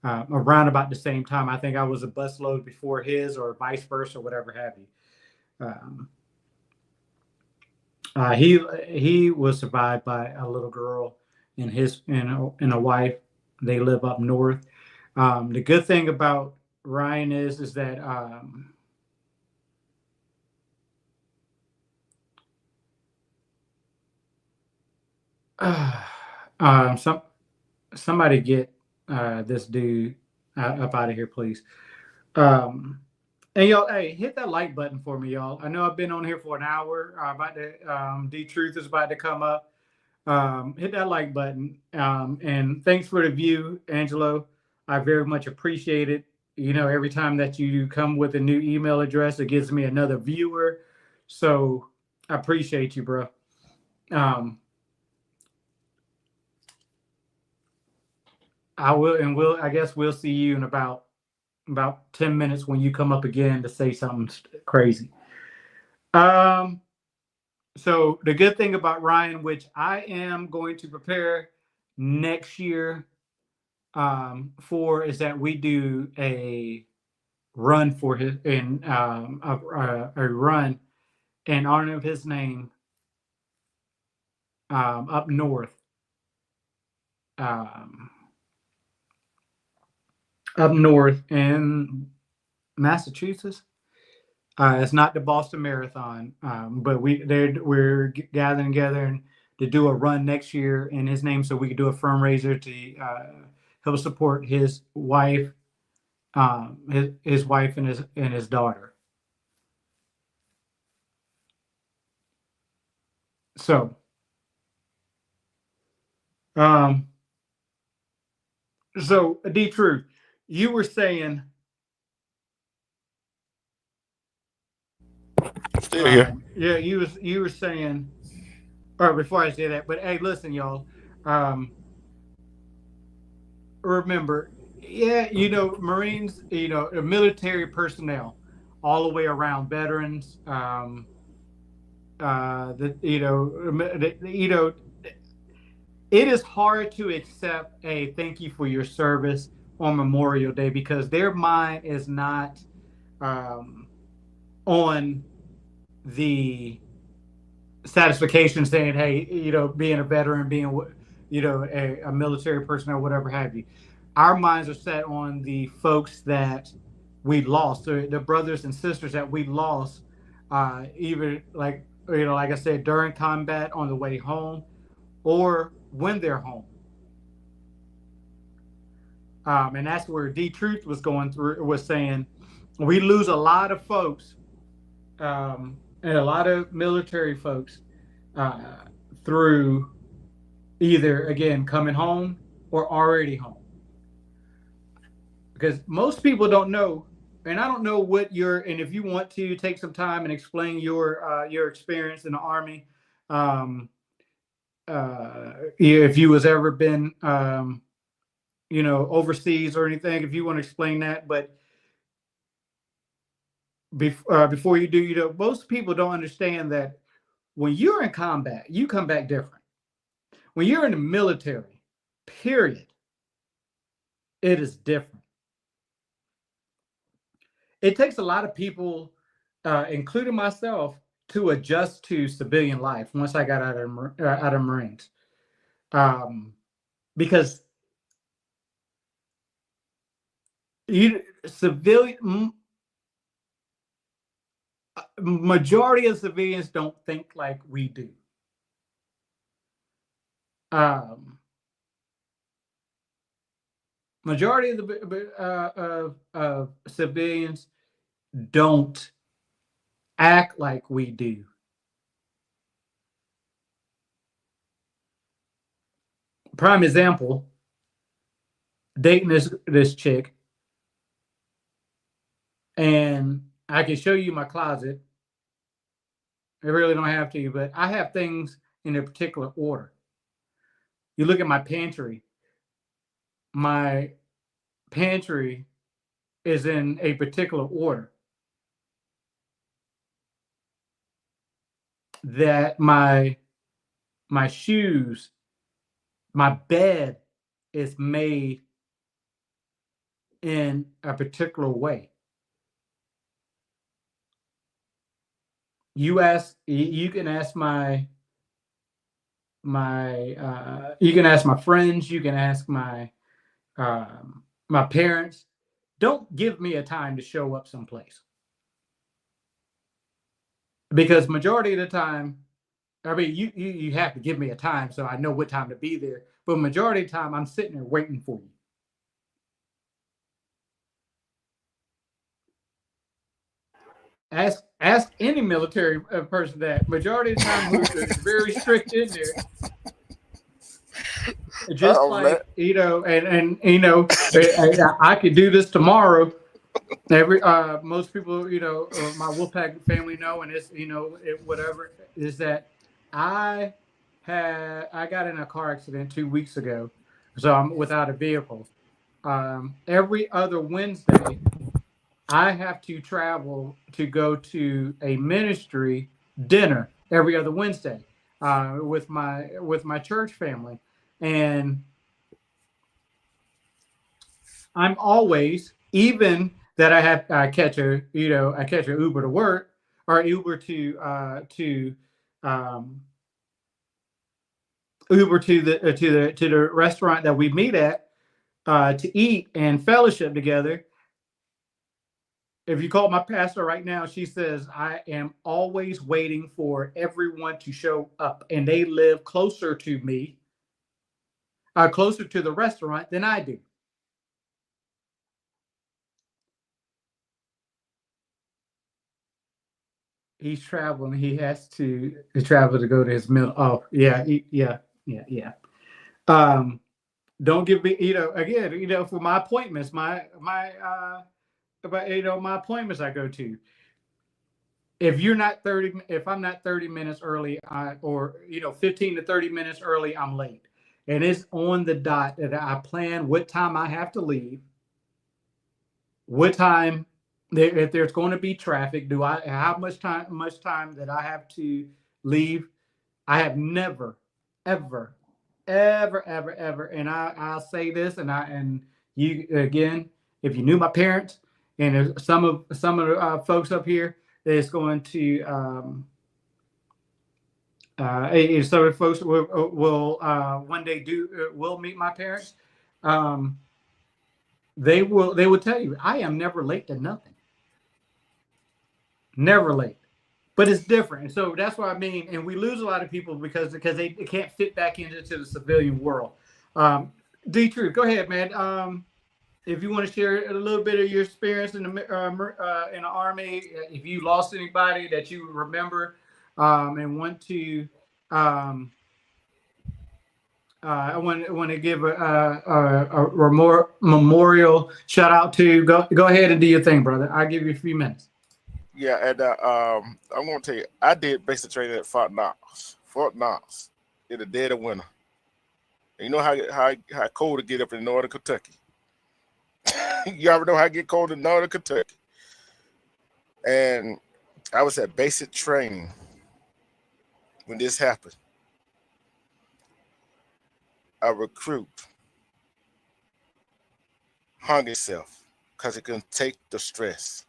around about the same time. I think I was a busload before his, or vice versa, or whatever have you. He was survived by a little girl and and a wife. They live up north. The good thing about Ryan is that Some somebody get this dude up out of here, please. Um, and y'all, hey, hit that like button for me, y'all. I know I've been on here for an hour. About to D Truth is about to come up. Hit that like button. And thanks for the view, Angelo. I very much appreciate it. You know, every time that you come with a new email address, it gives me another viewer. So I appreciate you, bro. I will, and I guess we'll see you in about 10 minutes when you come up again to say something crazy. Um, so the good thing about Ryan, which I am going to prepare next year for, is that we do a run for his in a run in honor of his name up north. Um, Up north in Massachusetts. It's not the Boston Marathon, but we're gathering together to do a run next year in his name, so we could do a fundraiser to help support his wife, his wife and his daughter. So, so D Truth, you were saying, Still here. yeah, you were saying, or before I say that, but hey, listen, y'all. Remember, yeah, you know, Marines, you know, military personnel, all the way around, veterans, you know, it is hard to accept a thank you for your service on Memorial Day because their mind is not on the satisfaction saying, hey, you know, being a veteran, being, you know, a military person or whatever have you. Our minds are set on the folks that we lost, the brothers and sisters that we lost, either like, you know, like I said, during combat, on the way home, or when they're home. And that's where D Truth was saying, we lose a lot of folks, and a lot of military folks through either, again, coming home or already home. Because most people don't know, and I don't know what and if you want to take some time and explain your experience in the Army, if you was ever been, you know, overseas or anything, if you want to explain that. But before you do, you know, most people don't understand that when you're in combat, you come back different. When you're in the military, period, it is different. It takes a lot of people, including myself, to adjust to civilian life once I got out of Marines, because majority of civilians don't think like we do. Majority of of civilians don't act like we do. Prime example, dating this chick, and I can show you my closet. I really don't have to, but I have things in a particular order. You look at my pantry. My pantry is in a particular order. That my shoes, my bed is made in a particular way. You can ask you can ask my friends, you can ask my parents. Don't give me a time to show up someplace, because majority of the time I mean, you have to give me a time so I know what time to be there. But majority of the time, I'm sitting there waiting for you. Ask any military person that. Majority of the time, who is very strict in there. Just Oh man. like and I could do this tomorrow. Every most people, my Wolfpack family know, and it's whatever is that I I got in a car accident 2 weeks ago, so I'm without a vehicle. Every other Wednesday, I have to travel to go to a ministry dinner every other Wednesday with my church family, and I'm always, even that I catch I catch an Uber to work or Uber um, Uber to the restaurant that we meet at to eat and fellowship together. If you call my pastor right now, she says I am always waiting for everyone to show up, and they live closer to me, closer to the restaurant than I do. He's traveling. He has to travel to go to his middle. Oh, yeah, yeah. Um, don't give me, again, for my appointments, my appointments I go to. If I'm not 30 minutes early, or 15 to 30 minutes early, I'm late, and it's on the dot that I plan what time I have to leave, what time, if there's going to be traffic, do I how much time that I have to leave. I have never, ever, ever, and I'll say this, and you again, if you knew my parents, and some of the folks up here, that's going to some of the folks will one day will meet my parents. Um, they will tell you I am never late to nothing, never late. But it's different. And so that's what I mean. And we lose a lot of people because they can't fit back into the civilian world. D Truth, go ahead, man. If you want to share a little bit of your experience in the army, if you lost anybody that you remember, and want to, I want to give a more memorial shout out to. Go ahead and do your thing, brother. I'll give you a few minutes. Yeah, and I'm gonna tell you, I did basic training at Fort Knox, in the dead of winter. And you know how cold it get up in northern Kentucky. You already know how it get cold in northern Kentucky. And I was at basic training when this happened. A recruit hung himself because he couldn't take the stress.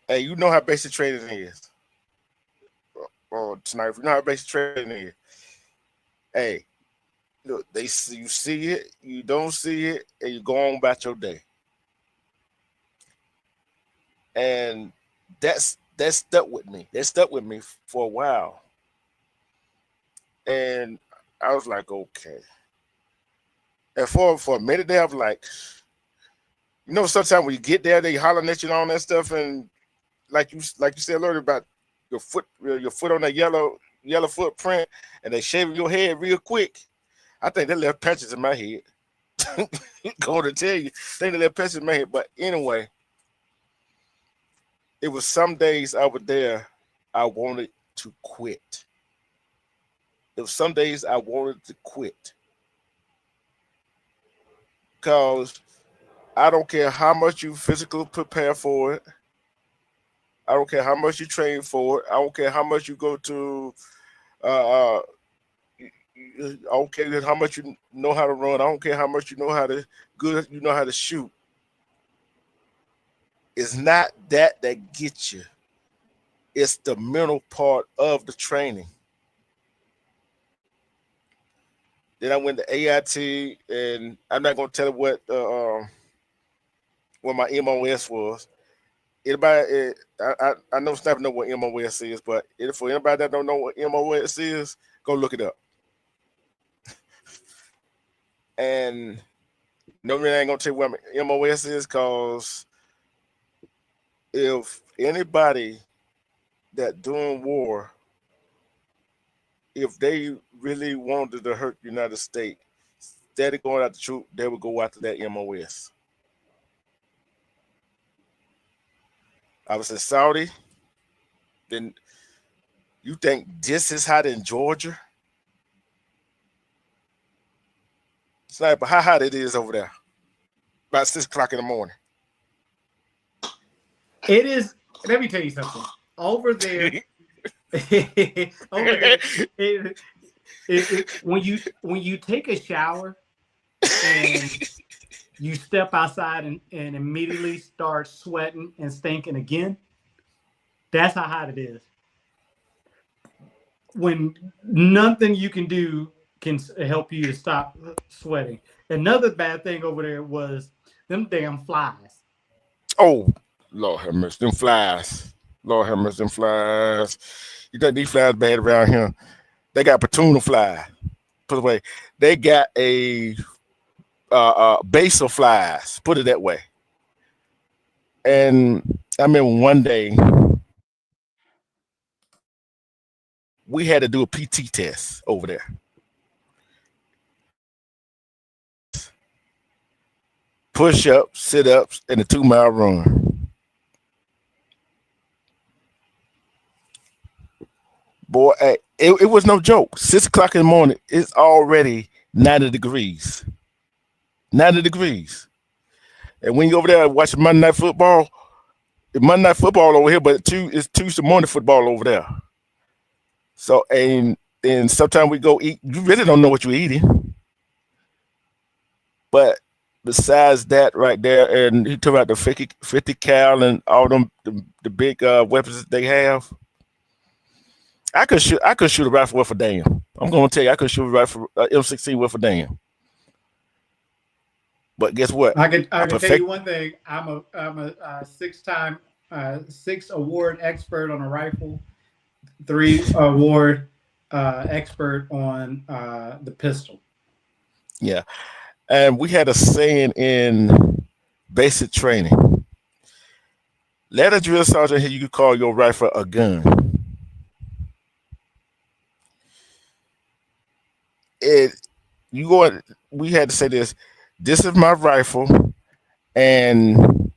Hey, you know how basic training is. Or tonight, you know how basic training is. Hey, look, you see it, you don't see it, and you go on about your day. And that stuck with me. That stuck with me for a while. And I was like, okay. And for a minute there, I was like, sometimes when you get there, they hollering at you and all that stuff, and like you said earlier about your foot on that yellow footprint, and they shaving your head real quick. I think they left patches in my head. Going to tell you, I think they left patches in my head. But anyway, it was some days I was there, I wanted to quit. There was some days I wanted to quit. Because I don't care how much you physically prepare for it. I don't care how much you train for it. I don't care how much you go to. I don't care how much you know how to run. I don't care how much you know how to shoot. It's not that gets you. It's the mental part of the training. Then I went to AIT, and I'm not gonna tell you what my MOS was, anybody, I know Snapper know what MOS is, but for anybody that don't know what MOS is, go look it up. And nobody ain't gonna tell you what MOS is, cause if anybody that doing war, if they really wanted to hurt the United States, instead of going after the troop, they would go after that MOS. I was in Saudi. Then you think this is hot in Georgia? Sniper, how hot it is over there? About 6 o'clock in the morning. It is. Let me tell you something. Over there, when you take a shower and you step outside and immediately start sweating and stinking again, that's how hot it is. When nothing you can do can help you to stop sweating. Another bad thing over there was them damn flies. Oh, Lord have mercy, them flies. Lord have mercy, them flies. You think these flies bad around here? They got Petuna fly. Put away. They got a base of flies. Put it that way. And I remember one day we had to do a PT test over there. Push-ups, sit-ups, and a 2-mile run. Boy, it was no joke. 6 o'clock in the morning, it's already 90 degrees. 90 degrees. And when you over there watching Monday Night Football, it's Monday Night Football over here, but it's Tuesday morning football over there. So, and sometimes we go eat. You really don't know what you're eating. But besides that right there, and he talked about the 50 cal and all them the big weapons that they have. I could shoot a rifle worth a damn. I'm gonna tell you, I could shoot a rifle M16 worth a damn. But guess what? I can tell you one thing. I'm a 6-time 6 award expert on a rifle, 3 award expert on the pistol. Yeah. And we had a saying in basic training. Let a drill sergeant hear you call your rifle a gun. We had to say this. This is my rifle, and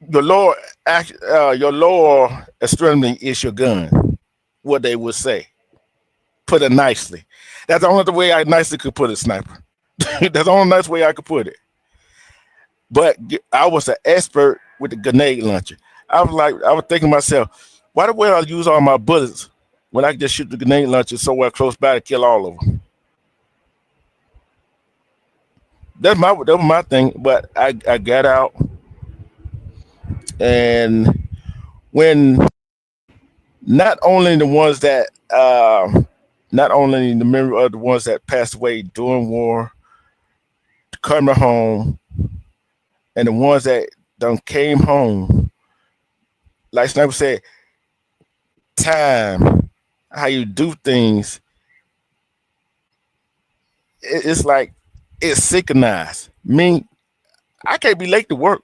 your lower extremity is your gun. What they would say. Put it nicely. That's the only way I nicely could put it, Sniper. That's the only nice way I could put it. But I was an expert with the grenade launcher. I was thinking to myself, why the way I use all my bullets when I can just shoot the grenade launcher somewhere close by to kill all of them? That was my thing. But I got out, and when not only the ones that not only the memory of the ones that passed away during war, coming home, and the ones that done came home, like Sniper said, time, how you do things, it's like it's synchronized. I can't be late to work.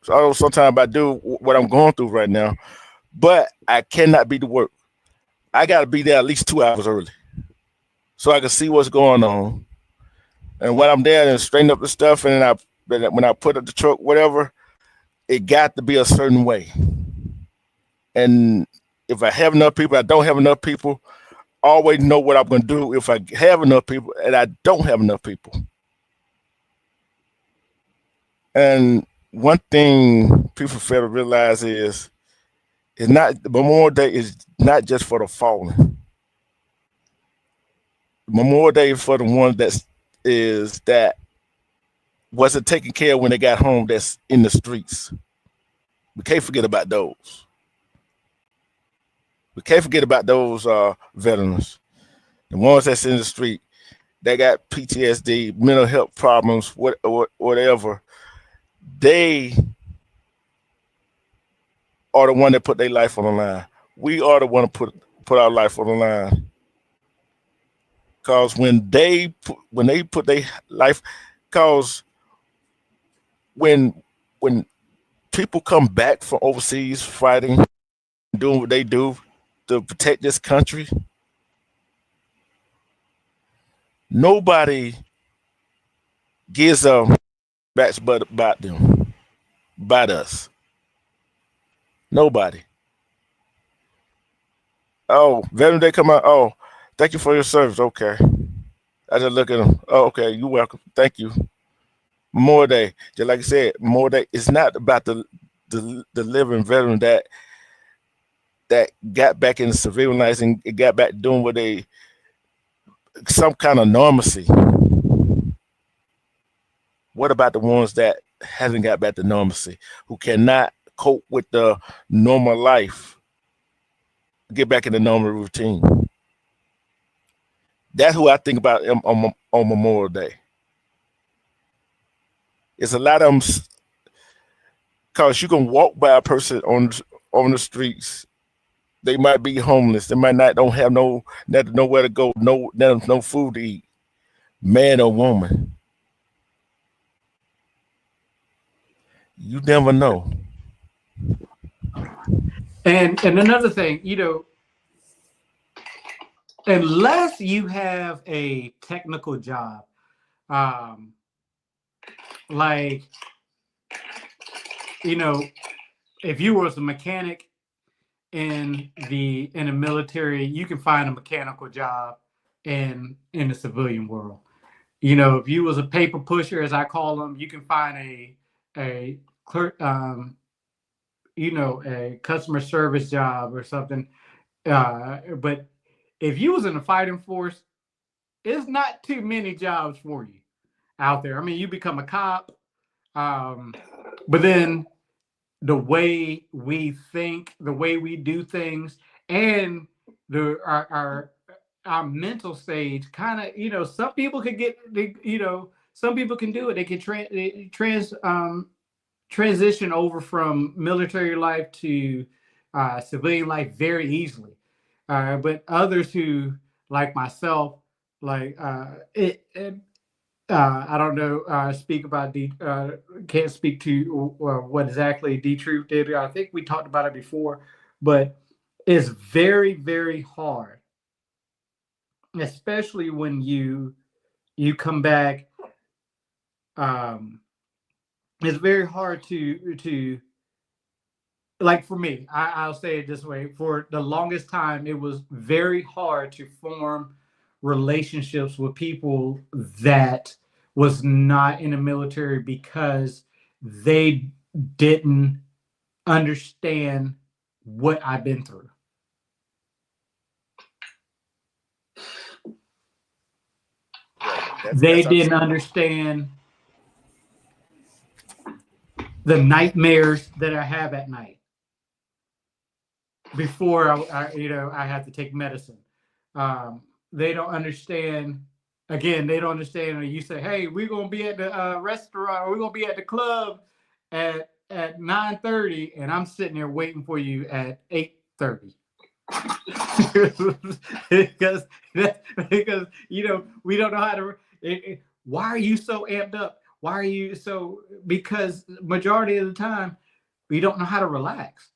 So sometimes I do what I'm going through right now, but I cannot be to work. I got to be there at least 2 hours early so I can see what's going on. And when I'm there and straighten up the stuff, and when I put up the truck, whatever, it got to be a certain way. And if I have enough people, I don't have enough people, I always know what I'm going to do if I have enough people and I don't have enough people. And one thing people fail to realize is Memorial Day is not just for the fallen. Memorial Day is for the ones that wasn't taken care of when they got home, that's in the streets. We can't forget about those. We can't forget about those veterans, the ones that's in the street. They got PTSD, mental health problems, whatever. They are the one that put their life on the line. We are the one to put our life on the line. Cause when they put their life, cause when when people come back from overseas fighting, doing what they do to protect this country, nobody gives a bats but about them, about us. Nobody. Oh, Veteran Day come out. Oh, thank you for your service. Okay. I just look at them. Oh, okay. You're welcome. Thank you. Memorial Day, just like I said, Memorial Day. It's not about the living veteran that got back in the civilian life and got back doing what they some kind of normalcy. What about the ones that hasn't got back to normalcy, who cannot cope with the normal life, get back in the normal routine? That's who I think about on Memorial Day. It's a lot of them, cause you can walk by a person on the streets. They might be homeless. They might not don't have nowhere to go, no food to eat, man or woman. You never know. And another thing, unless you have a technical job, um, like if you was a mechanic in the military, you can find a mechanical job in the civilian world. If you was a paper pusher, as I call them, you can find a clerk, a customer service job or something. But if you was in the fighting force, it's not too many jobs for you out there. I mean, you become a cop, but then the way we think, the way we do things, and our mental stage kind of, some people can some people can do it. They can transition over from military life to civilian life very easily. But others who, like myself, like I don't know. Speak about can't speak to what exactly D Truth did. I think we talked about it before, but it's very, very hard, especially when you come back. Um, it's very hard to like for me. I'll say it this way: for the longest time, it was very hard to form relationships with people that was not in the military because they didn't understand what I've been through. They didn't understand the nightmares that I have at night before I have to take medicine. They don't understand. Again, they don't understand. When you say, "Hey, we're gonna be at the restaurant, or we're gonna be at the club at 9:30," and I'm sitting there waiting for you at 8:30. because because we don't know how to. Why are you so amped up? Why are you so? Because majority of the time, we don't know how to relax.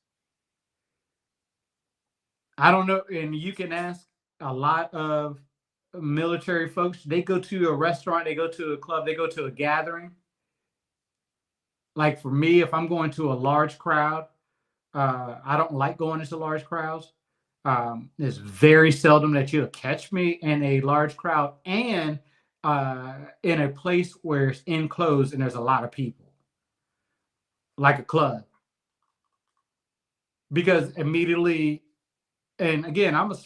I don't know, and you can ask a lot of military folks. They go to a restaurant, they go to a club, they go to a gathering. Like for me, if I'm going to a large crowd, I don't like going into large crowds. It's very seldom that you'll catch me in a large crowd and in a place where it's enclosed and there's a lot of people, like a club. Because immediately, and again, I'm a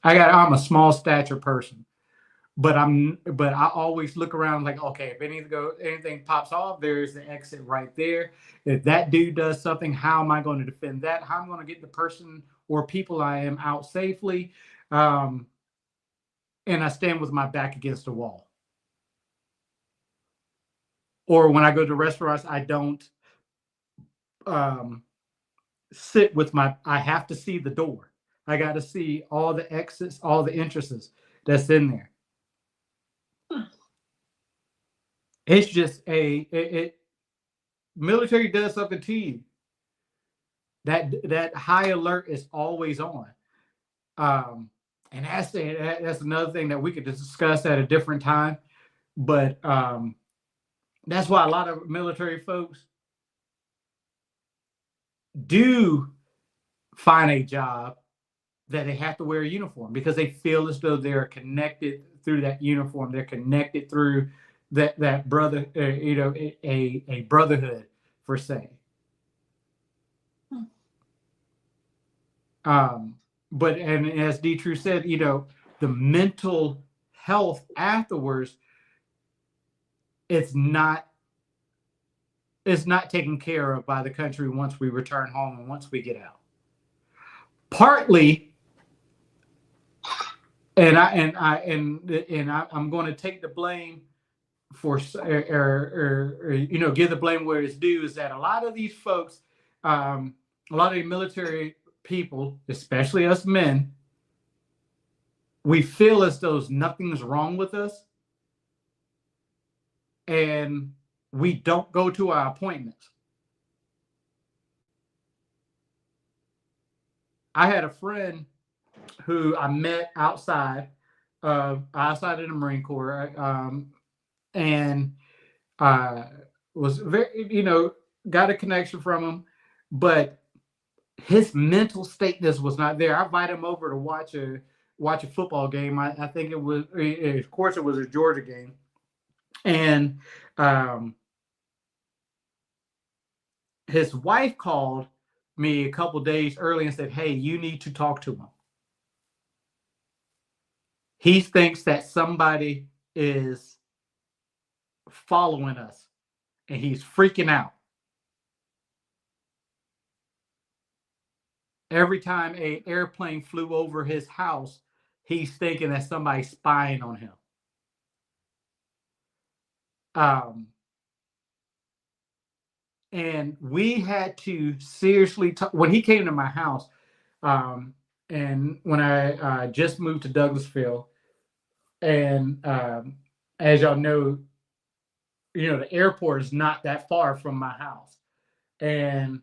I'm a small stature person, but I always look around like, okay, if anything pops off, there's the exit right there. If that dude does something, how am I going to defend that? How am I going to get the person or people I am out safely? Um, and I stand with my back against the wall. or when I go to restaurants, I don't sit with I have to see the door. I got to see all the exits, all the entrances that's in there. It's just military does something to you. That high alert is always on. And that's another thing that we could discuss at a different time. But that's why a lot of military folks do find a job that they have to wear a uniform, because they feel as though they're connected through that uniform. They're connected through that brother, a brotherhood, per se. But as D. True said, the mental health afterwards, it's not taken care of by the country once we return home and once we get out. Partly, and I'm going to take the blame for, or give the blame where it's due, is that a lot of these folks, a lot of the military people, especially us men, we feel as though nothing's wrong with us, and we don't go to our appointments. I had a friend who I met outside of the Marine Corps, and was very, got a connection from him, but his mental stateness was not there. I invited him over to watch a football game. I think it was, of course, it was a Georgia game, and his wife called me a couple days early and said, "Hey, you need to talk to him. He thinks that somebody is following us, and he's freaking out. Every time an airplane flew over his house, he's thinking that somebody's spying on him." And we had to seriously talk when he came to my house. And when I just moved to Douglasville, and as y'all know, the airport is not that far from my house, and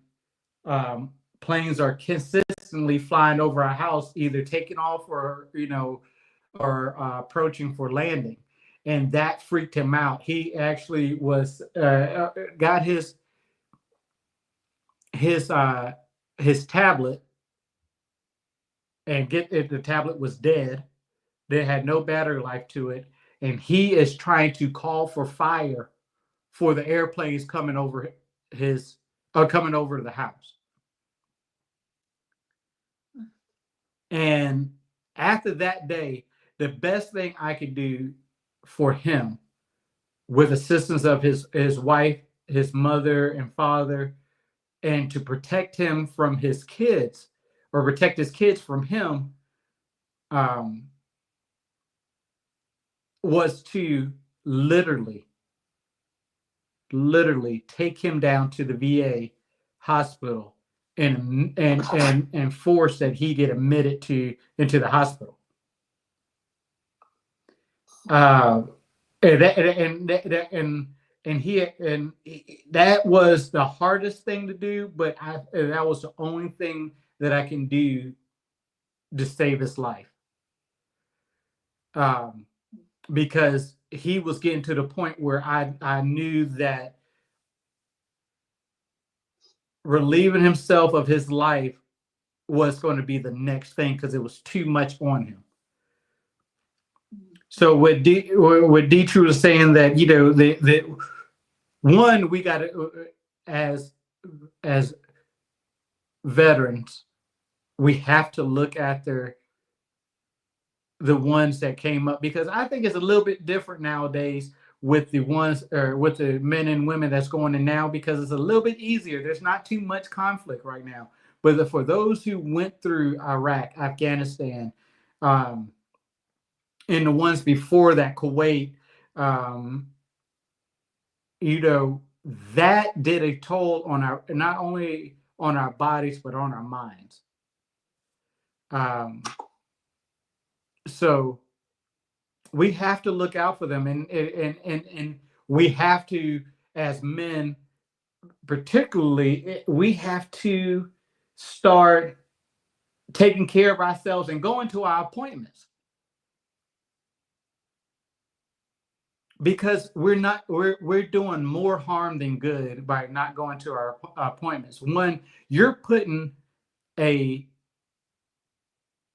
planes are consistently flying over our house, either taking off or approaching for landing, and that freaked him out. He actually was got his tablet, and the tablet was dead. They had no battery life to it, and he is trying to call for fire for the airplanes coming over to the house. And after that day, the best thing I could do for him, with assistance of his wife, his mother and father, and to protect him from his kids, or protect his kids from him, was to literally take him down to the VA hospital and force that he get admitted into the hospital. That was the hardest thing to do, but that was the only thing that I can do to save his life. Because he was getting to the point where I knew that relieving himself of his life was going to be the next thing, because it was too much on him. So what D. True was saying, that the one, we got to, as veterans, we have to look at the ones that came up, because I think it's a little bit different nowadays with the ones, or with the men and women that's going in now, because it's a little bit easier. There's not too much conflict right now. But for those who went through Iraq, Afghanistan, and the ones before that, Kuwait, you know, that did a toll on our, not only on our bodies, but on our minds. So we have to look out for them, and we have to, as men, particularly, we have to start taking care of ourselves and going to our appointments, because we're doing more harm than good by not going to our appointments. One, you're putting a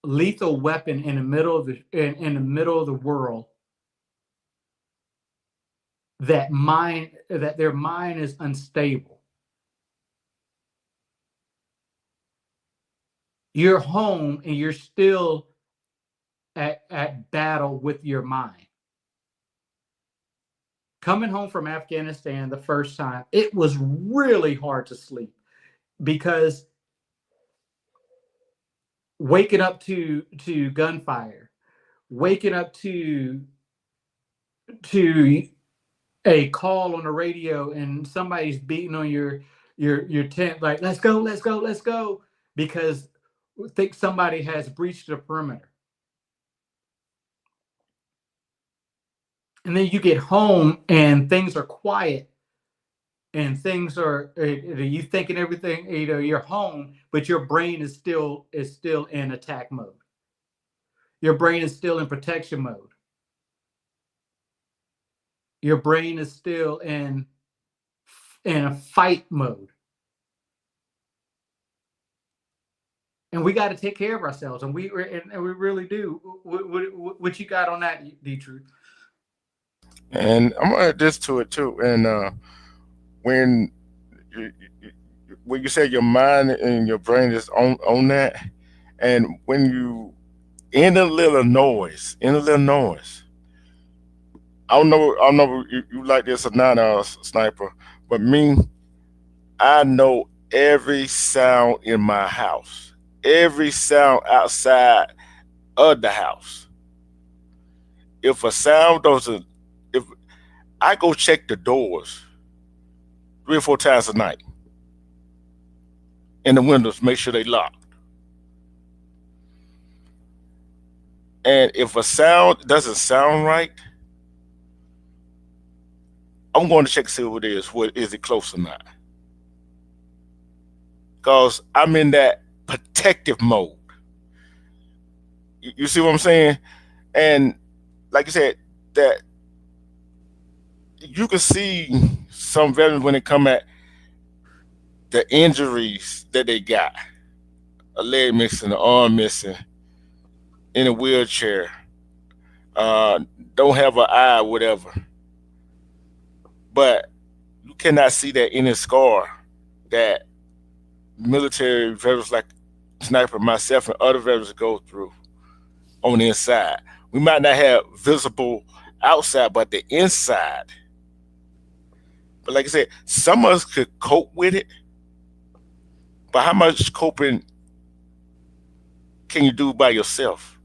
lethal weapon in the middle of in the middle of the world, that their mind is unstable. You're home and you're still at battle with your mind. Coming home from Afghanistan the first time, it was really hard to sleep, because waking up to gunfire, waking up to a call on the radio, and somebody's beating on your tent, like, let's go, let's go, let's go, because think somebody has breached the perimeter. And then you get home and things are quiet, and things are, you thinking everything, you're home, but your brain is still in attack mode. Your brain is still in protection mode. Your brain is still in a fight mode. And we got to take care of ourselves, and we really do. What you got on that, Dietrich? And I'm gonna add this to it too. And when you, when you say your mind and your brain is on that, and when you in a little noise, I don't know you like this or not, Sniper, but me, I know every sound in my house, every sound outside of the house. If a sound doesn't, if I go check the doors 3 or 4 times a night, and the windows, make sure they locked. And if a sound doesn't sound right, I'm going to check to see what it is. What is it, close or not? Because I'm in that protective mode. You see what I'm saying? And like you said, that you can see some veterans when they come at the injuries that they got, a leg missing, an arm missing, in a wheelchair, don't have an eye, whatever. But you cannot see that any scar that military veterans like Sniper, myself, and other veterans go through on the inside. We might not have visible outside, but the inside. But like I said, some of us could cope with it, but how much coping can you do by yourself?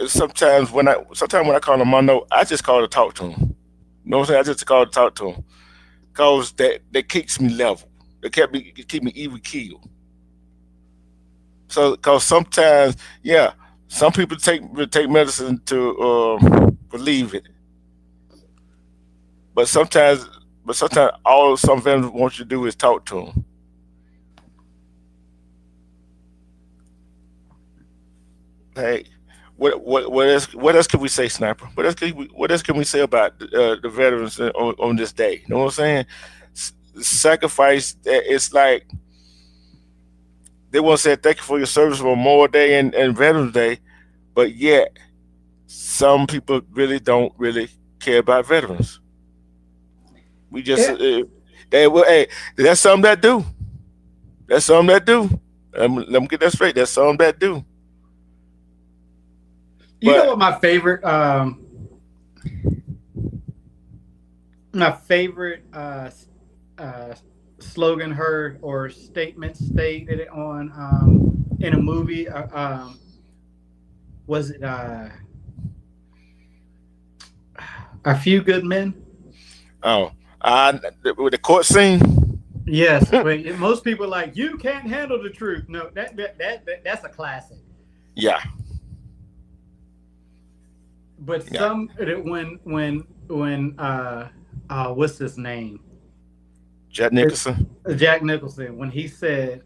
Sometimes when I call him Mondo, I just call to talk to him. You know what I'm saying? I just call to talk to him, cause that keeps me level. It keep me even keel. So, cause sometimes, yeah, some people take medicine to relieve it, but sometimes all some veterans want you to do is talk to them. Hey, what else can we say, Sniper? What else can we say about the veterans on this day? You know what I'm saying? Sacrifice. It's like they want to say thank you for your service on Memorial Day and Veterans Day, but yet some people really don't really care about veterans. We just hey, that's some that do. That's some that do. Let me get that straight. That's some that do. You know But what my favorite uh, slogan heard or statement stated on in a movie, was it A Few Good Men. Oh, with the court scene. Yes, but most people are like, you can't handle the truth. No, that's a classic. Yeah, But yeah. some when what's his name? Jack Nicholson. Jack Nicholson, when he said,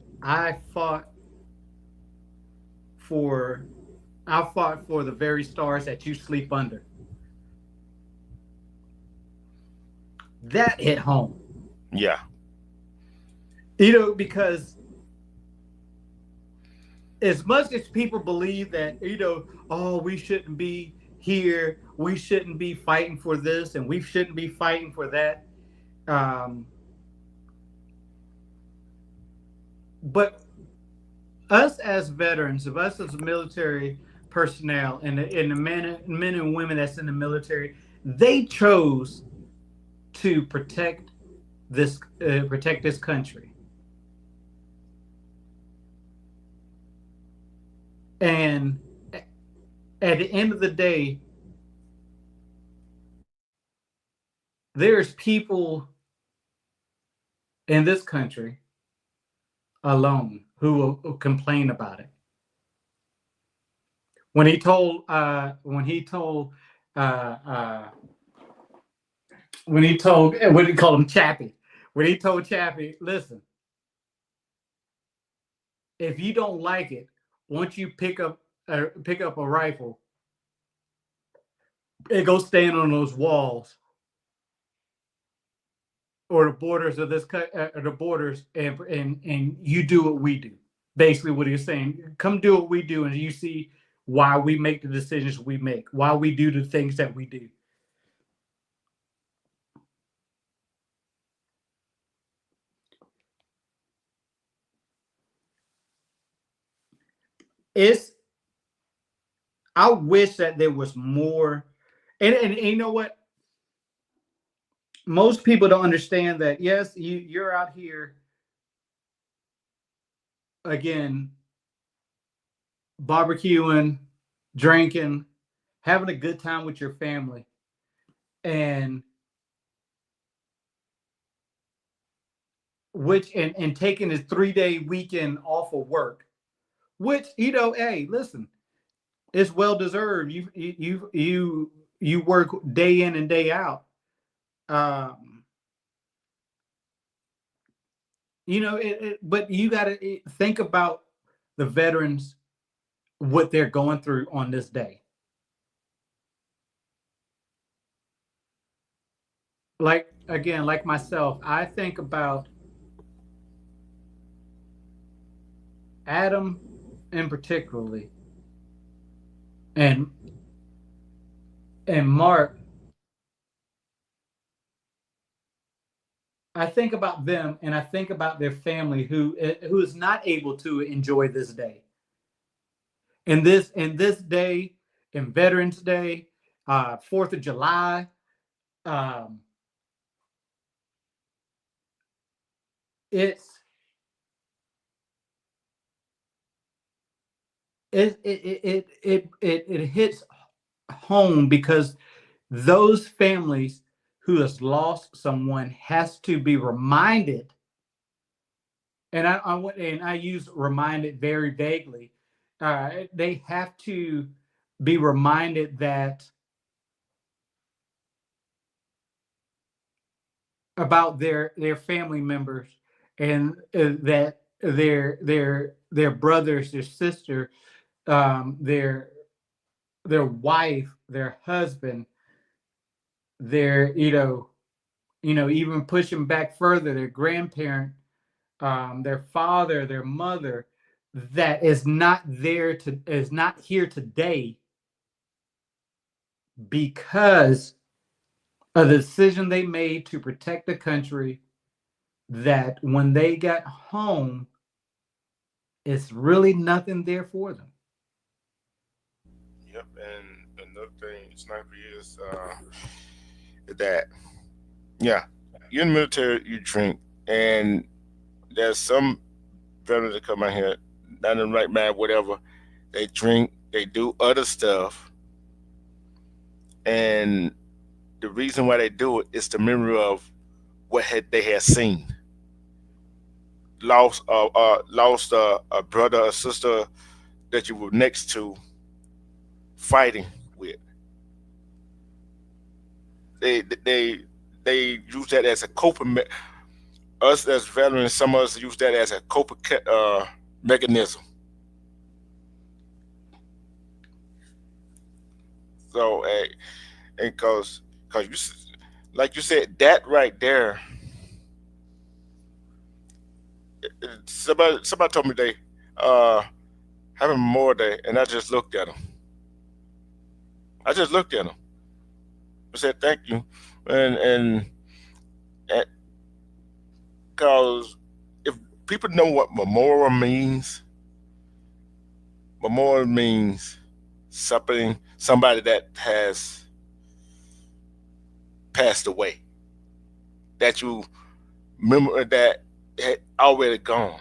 fought for I fought for the very stars that you sleep under." That hit home. Yeah, Because as much as people believe that, oh, we shouldn't be here, we shouldn't be fighting for this, and we shouldn't be fighting for that. Um, but us as veterans, of us as military personnel, and the men and women that's in the military, they chose to protect this country. And at the end of the day, there's people in this country alone who will complain about it. When he told uh, when he told uh, uh, what did he call him, Chappie? When he told Chappie, listen, if you don't like it, once you pick up a rifle, it go stand on those walls or the borders of the borders, and you do what we do. Basically, what he's saying, come do what we do, and you see why we make the decisions we make, why we do the things that we do. It's I wish that there was more, and you know what? Most people don't understand that. Yes, you're out here again, barbecuing, drinking, having a good time with your family, and and taking a 3-day weekend off of work, which, hey, listen, it's well deserved. You work day in and day out. Um, but you got to think about the veterans, what they're going through on this day. Like, again, like myself, I think about Adam in particularly, and Mark. I think about them, and I think about their family who is not able to enjoy this day. And this day, in Veterans Day, 4th of July, um, it's it hits home because those families who has lost someone has to be reminded, and I use reminded very vaguely. They have to be reminded that about their family members, and that their brothers, their sister, their wife, their husband, their even pushing back further, their grandparent, their father, their mother, that is not here today because of the decision they made to protect the country, that when they got home, it's really nothing there for them. Yep. And another thing, sniper, is that yeah, you're in the military, you drink, and there's some veterans that come out here, not in the right mind, whatever. They drink, they do other stuff, and the reason why they do it is the memory of they had seen. Lost a brother or sister that you were next to fighting with. They they use that as a coping. Us as veterans, some of us use that as a coping mechanism. So, and cause like you said, that right there. Somebody told me they uh having Memorial Day, and I just looked at them. I just looked at them. I said thank you, and cause if people know what memorial means somebody that has passed away, that you remember that had already gone.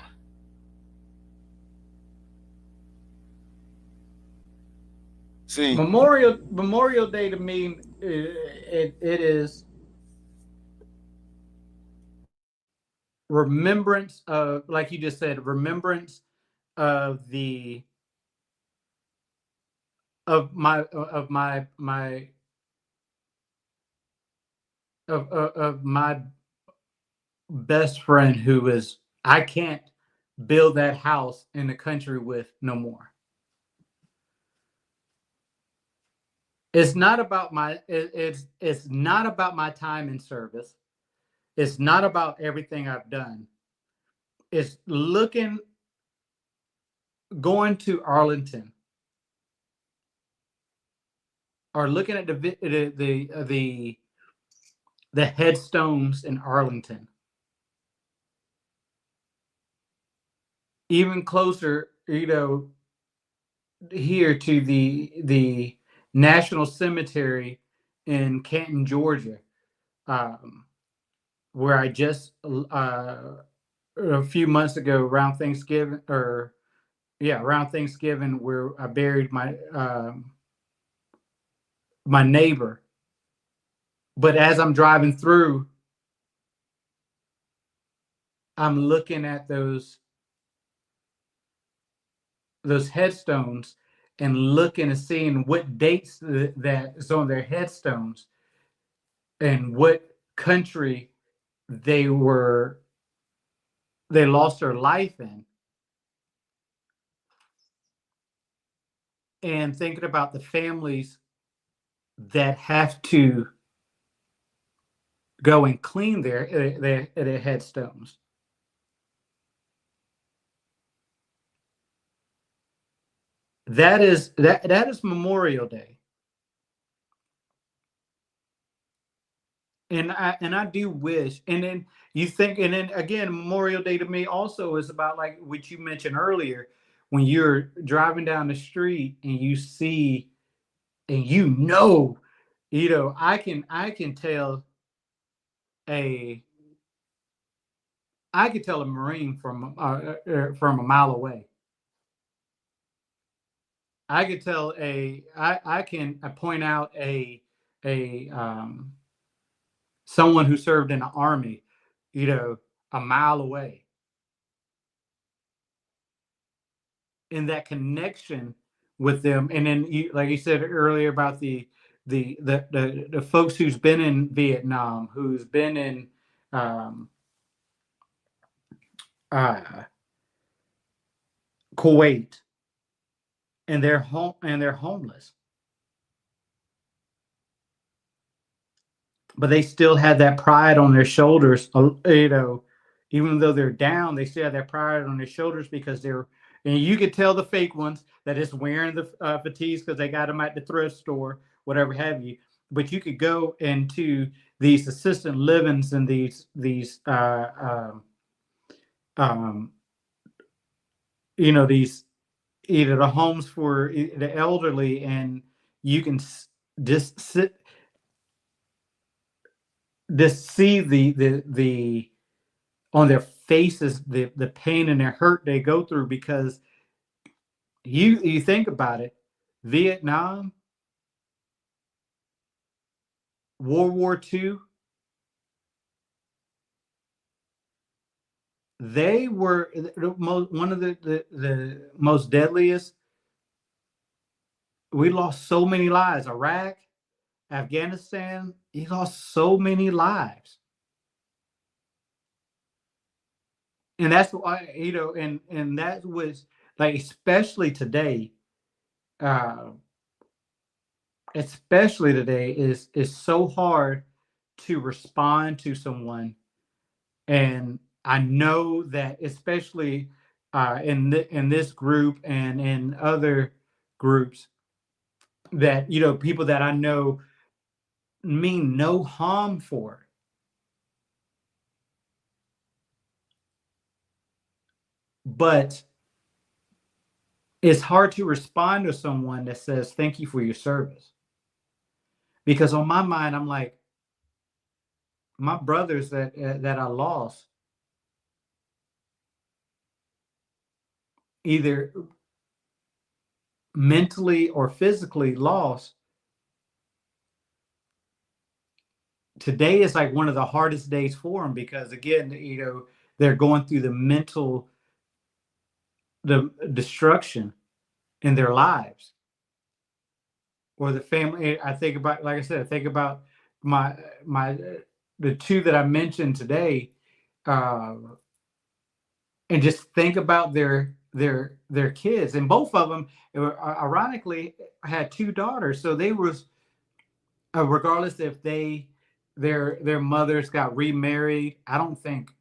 See, Memorial Day to me, it is remembrance of, like you just said, remembrance of the of my of my best friend who is I can't build that house in the country with no more. It's not about it's not about my time in service. It's not about everything I've done. It's going to Arlington or looking at the headstones in Arlington. Even closer, here to the National Cemetery in Canton, Georgia, where I just a few months ago around Thanksgiving, around Thanksgiving, where I buried my neighbor. But as I'm driving through, I'm looking at those headstones and looking and seeing what dates that is on their headstones and what country they lost their life in, and thinking about the families that have to go and clean their headstones. That is Memorial Day. And I do wish, and then you think, and then again, Memorial Day to me also is about, like what you mentioned earlier, when you're driving down the street and you see, and I can tell a Marine from a mile away. I could tell I can point out a someone who served in the army, a mile away. And that connection with them, and then like you said earlier about the folks who's been in Vietnam, who's been in uh, Kuwait, and they're homeless, but they still had that pride on their shoulders. Even though they're down, they still have that pride on their shoulders because and you could tell the fake ones that it's wearing the fatigues because they got them at the thrift store, whatever have you. But you could go into these assisted livings and these these either the homes for the elderly, and you can just see the on their faces the pain and the hurt they go through, because you think about it, Vietnam, World War II, they were one of the most deadliest. We lost so many lives. Iraq, Afghanistan, he lost so many lives. And that's why, and that was like, uh, especially today is so hard to respond to someone. And I know that, especially in this group and in other groups, that people that I know mean no harm for, but it's hard to respond to someone that says thank you for your service. Because on my mind, I'm like, my brothers that I lost, either mentally or physically lost, today is like one of the hardest days for them, because again, they're going through the destruction in their lives, or the family. I think about, like I said, I think about my the two that I mentioned today, uh, and just think about their kids, and both of them, ironically, had two daughters. So they was, regardless if their mothers got remarried. I don't think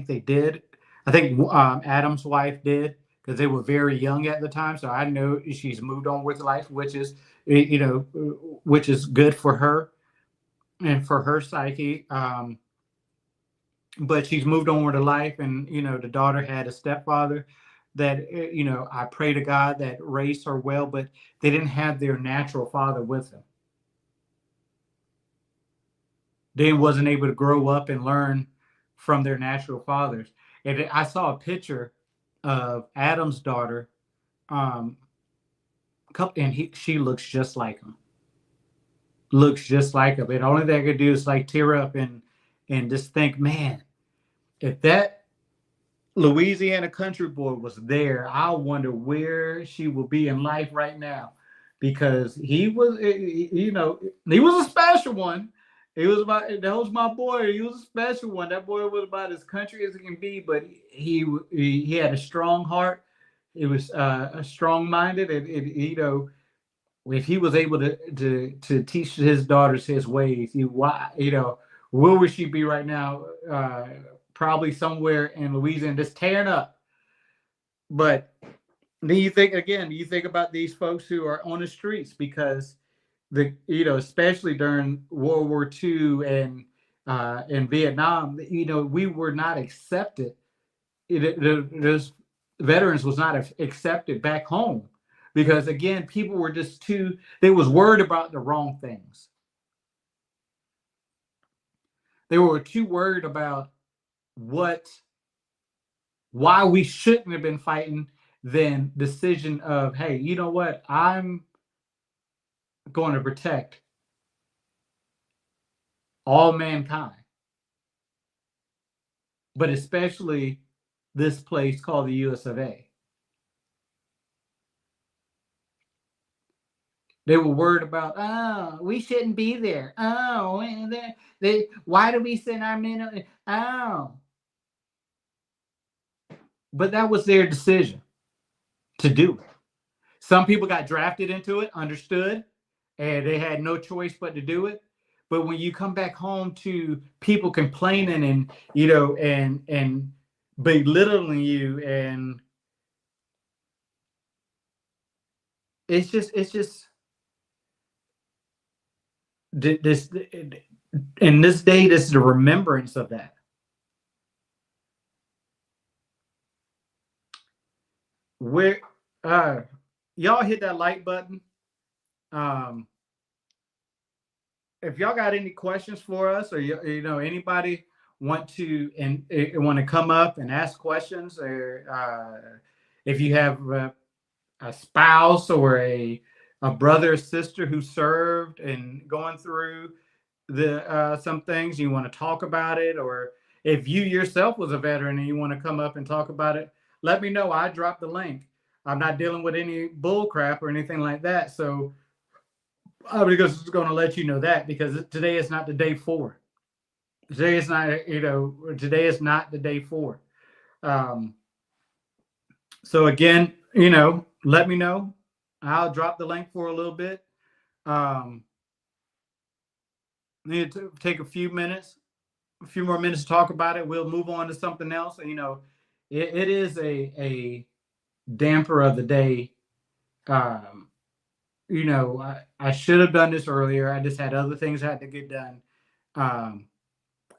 they did. I think Adam's wife did, because they were very young at the time. So I know she's moved on with life, which is, which is good for her and for her psyche. But she's moved on with her life, and the daughter had a stepfather that, I pray to God that raised her well, but they didn't have their natural father with them. They wasn't able to grow up and learn from their natural fathers. And I saw a picture of Adam's daughter, and she looks just like him. Looks just like him. And the only thing I could do is like tear up and just think, man, if that Louisiana country boy was there, I wonder where she will be in life right now, because he was, he was a special one. That was my boy. He was a special one. That boy was about as country as it can be, but he had a strong heart. It was a strong minded, and if he was able to teach his daughters his ways, where would she be right now? Probably somewhere in Louisiana, just tearing up. But then you think about these folks who are on the streets, because especially during World War II and in Vietnam, we were not accepted. Those veterans was not accepted back home, because again, people were just they was worried about the wrong things. They were too worried about why we shouldn't have been fighting, than decision of, hey, you know what, I'm going to protect all mankind, but especially this place called the US of A. They were worried about, oh, we shouldn't be there. Oh, why do we send our men? Oh. But that was their decision to do it. Some people got drafted into it, understood, and they had no choice but to do it. But when you come back home to people complaining and belittling you, and it's just this, in this day, this is the remembrance of that. Where y'all hit that like button. If y'all got any questions for us, or anybody want to come up and ask questions, or if you have a spouse or a a brother or sister who served and going through the some things, you want to talk about it, or if you yourself was a veteran and you want to come up and talk about it, let me know. I dropped the link. I'm not dealing with any bull crap or anything like that. So I'm just going to let you know that, because today is not the day for it. Today is not, today is not the day for it. So again, let me know. I'll drop the link for a little bit. Need to take a few more minutes to talk about it. We'll move on to something else. It is a damper of the day. I should have done this earlier. I just had other things I had to get done.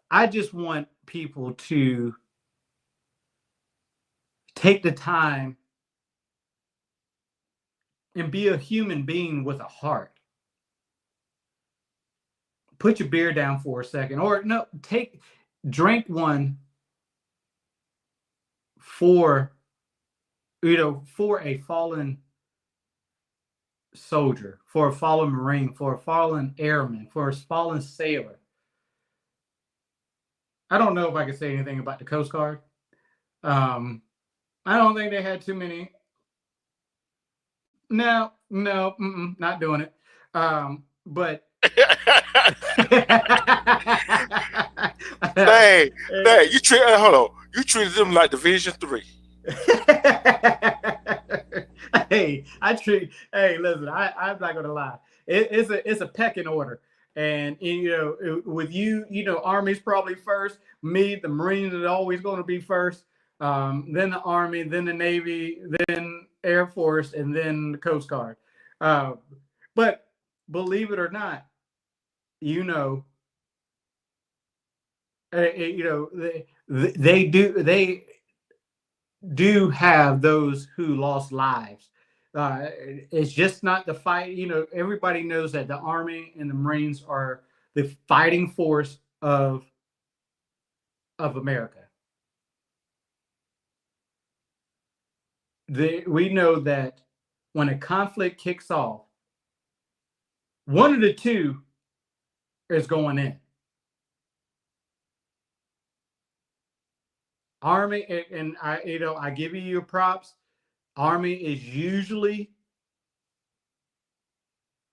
I just want people to take the time and be a human being with a heart. Put your beer down for a second, or no, drink one for a fallen soldier, for a fallen Marine, for a fallen airman, for a fallen sailor. I don't know if I can say anything about the Coast Guard. I don't think they had too many. No, not doing it. But Hey, hold on. You treated them like Division 3. Hey, listen, I'm not gonna lie. It's a pecking order. And with you, Army's probably first. Me, the Marines is always going to be first. Then the Army, then the Navy, then Air Force, and then the Coast Guard. But believe it or not, they do have those who lost lives. It's just not the fight. Everybody knows that the Army and the Marines are the fighting force of America. We know that when a conflict kicks off, one of the two is going in. Army, and I give you your props. Army is usually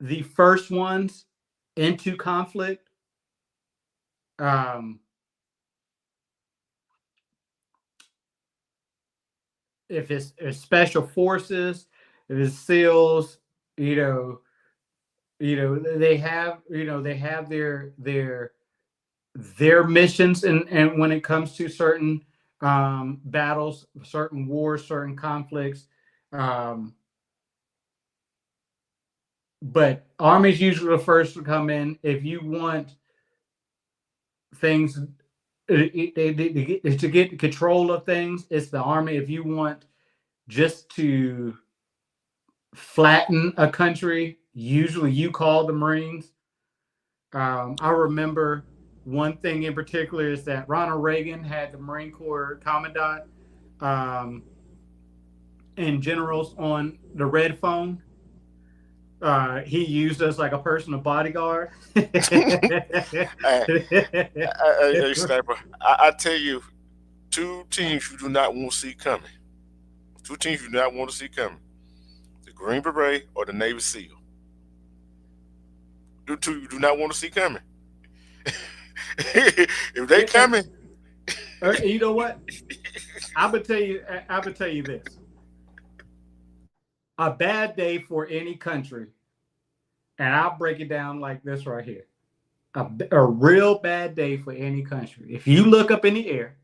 the first ones into conflict. If it's special forces, if it's SEALs, they have their missions, and when it comes to certain battles, certain wars, certain conflicts. But Army's usually the first to come in. If you want things to get control of things, it's the Army. If you want just to flatten a country, usually you call the Marines. I remember one thing in particular is that Ronald Reagan had the Marine Corps commandant and generals on the red phone. He used us like a personal bodyguard. Hey, Sniper, I tell you, two teams you do not want to see coming. Two teams you do not want to see coming. The Green Beret or the Navy SEAL. The two you do not want to see coming. If they coming. You know what? I would tell you this. A bad day for any country, and I'll break it down like this right here. A real bad day for any country. If you look up in the air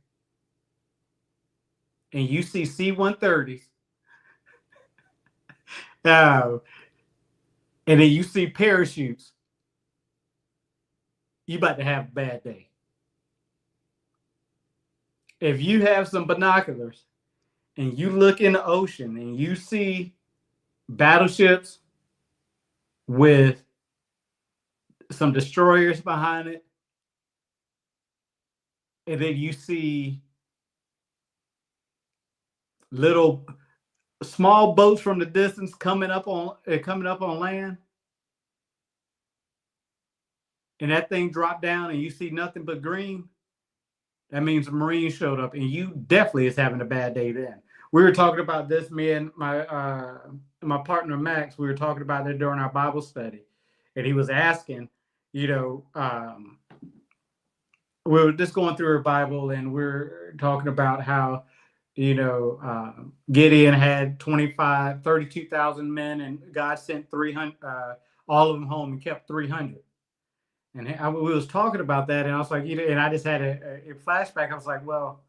and you see C-130s, and then you see parachutes, you about to have a bad day. If you have some binoculars and you look in the ocean and you see battleships with some destroyers behind it, and then you see little small boats from the distance coming up on land, and that thing dropped down and you see nothing but green, that means a Marine showed up, and you definitely is having a bad day then. We were talking about this, me and my partner Max, we were talking about it during our Bible study, and he was asking, we were just going through our Bible, and we're talking about how, Gideon had 32,000 men, and God sent 300, all of them home, and kept 300. And we was talking about that, and I was like, and I just had a flashback. I was like, well,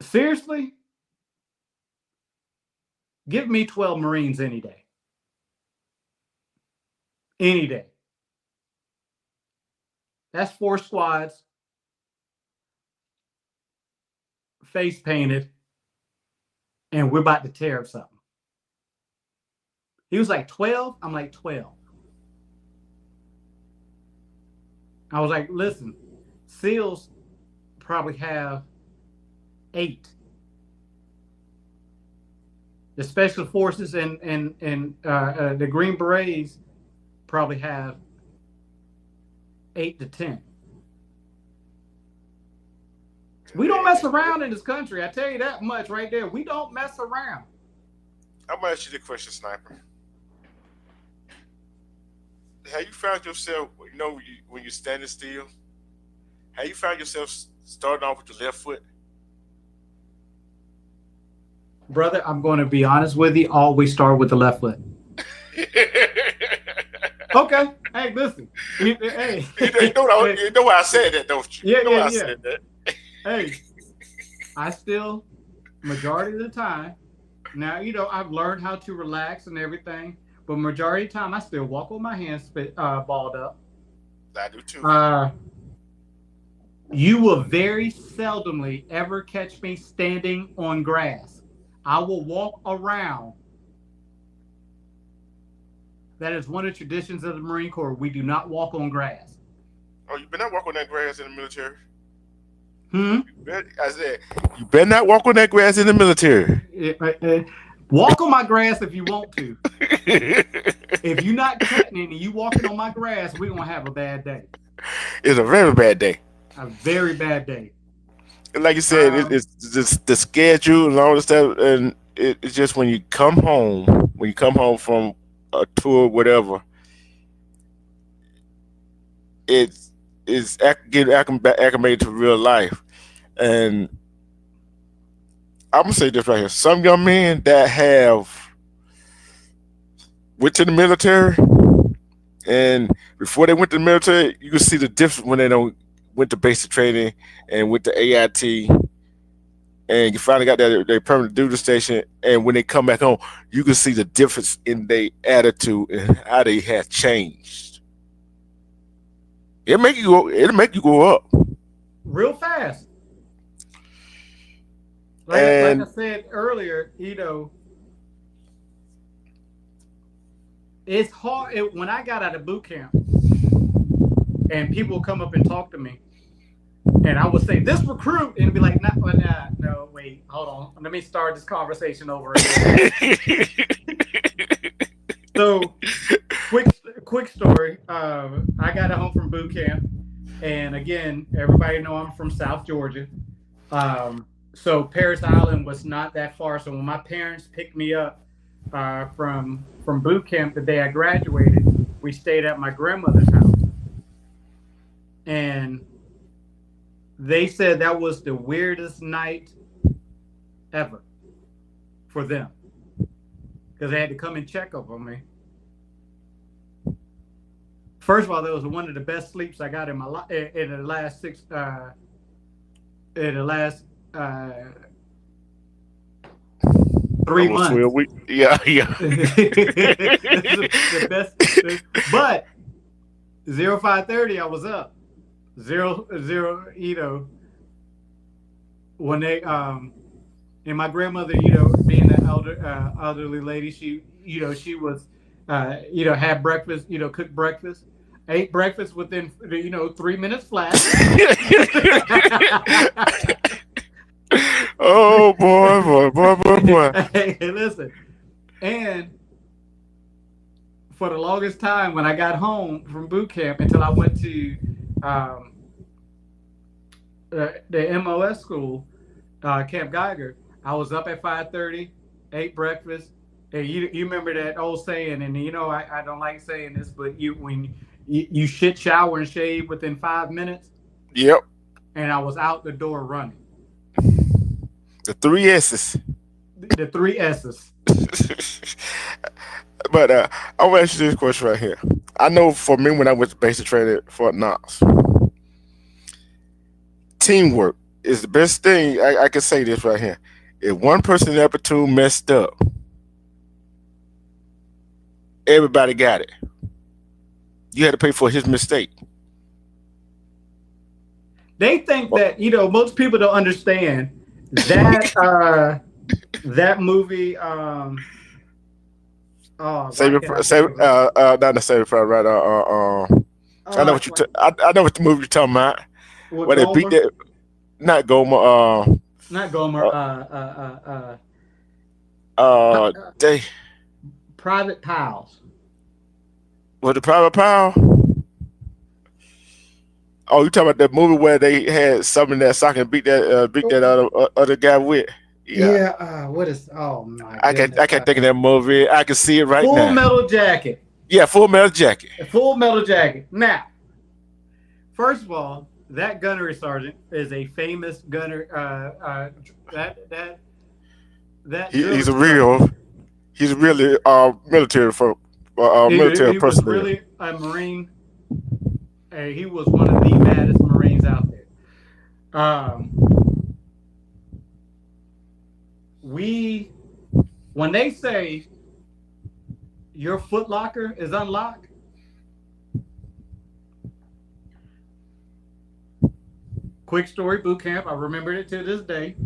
seriously? Give me 12 Marines any day. Any day. That's 4 squads, face painted, and we're about to tear up something. He was like, 12? I'm like, 12. I was like, listen, SEALs probably have 8. The Special Forces and the Green Berets probably have 8 to 10. We don't mess around in this country. I tell you that much right there. We don't mess around. I'm gonna ask you the question, Sniper. Have you found yourself, when you're standing still, have you found yourself starting off with your left foot? Brother, I'm going to be honest with you. Always start with the left foot. Okay. Hey, listen. Hey. You know why I said that, don't you? Yeah, I said that. Hey, I still, majority of the time, now, I've learned how to relax and everything, but majority of the time, I still walk with my hands balled up. I do too. You will very seldomly ever catch me standing on grass. I will walk around. That is one of the traditions of the Marine Corps. We do not walk on grass. Oh, you better not walk on that grass in the military. I said, you better not walk on that grass in the military. Walk on my grass if you want to. If you're not cutting it and you walking on my grass, we're going to have a bad day. It's a very bad day. A very bad day. And like you said, it's just the schedule and all this stuff. And it's just when you come home from a tour, whatever, it's getting acclimated to real life. And I'm gonna say this right here: some young men that have went to the military, and before they went to the military, you can see the difference when they went to basic training and went to AIT, and you finally got their permanent duty station. And when they come back home, you can see the difference in their attitude and how they have changed. It'll make you go up real fast. Like I said earlier, it's hard. When I got out of boot camp and people would come up and talk to me, and I would say, this recruit, and be like, no, wait, hold on. Let me start this conversation over again. So, quick story. I got home from boot camp, and again, everybody know I'm from South Georgia. So Parris Island was not that far. So when my parents picked me up from boot camp the day I graduated, we stayed at my grandmother's house. And they said that was the weirdest night ever for them, because they had to come and check up on me. First of all, that was one of the best sleeps I got in my life in the last 3 months. 12 weeks. Yeah. the best. But 0530, I was up. 00, when they and my grandmother, being an elderly lady, she was had breakfast, cooked breakfast. Ate breakfast within 3 minutes flat. Oh boy. Hey, listen. And for the longest time, when I got home from boot camp until I went to um, the MOS school, Camp Geiger, I was up at 5:30, ate breakfast. And you remember that old saying, and I don't like saying this, but you shit, shower, and shave within 5 minutes, Yep. and I was out the door running. The 3 S's. The 3 S's. But I want to ask you this question right here. I know for me, when I went to basic training at Fort Knox, teamwork is the best thing. I can say this right here. If one person in that platoon messed up, everybody got it. You had to pay for his mistake. They think that most people don't understand that that movie. Not the Saving Private Ryan. I know what I know what the movie you're talking about. Where they beat that, not Gomer. Not Gomer. They Private Pals. Was the Private Pal? Oh, you talking about that movie where they had something that sock and beat that other guy with? Yeah. What is? Oh my! I can't think of that movie. I can see it right now. Full Metal Jacket. Yeah, Full Metal Jacket. Full Metal Jacket. Now, first of all, that gunnery sergeant is a famous gunner. He's really military military person. He was really a Marine. He was one of the baddest Marines out there. When they say your Foot Locker is unlocked, quick story, boot camp. I remember it to this day.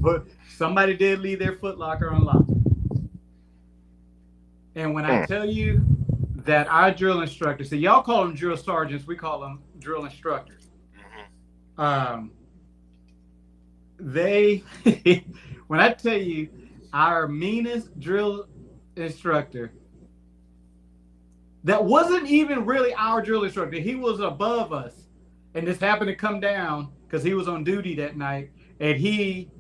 But somebody did leave their Foot Locker unlocked. And when I tell you that our drill instructors, so y'all call them drill sergeants, we call them drill instructors. They, when I tell you our meanest drill instructor, that wasn't even really our drill instructor. He was above us. And this happened to come down because he was on duty that night. And he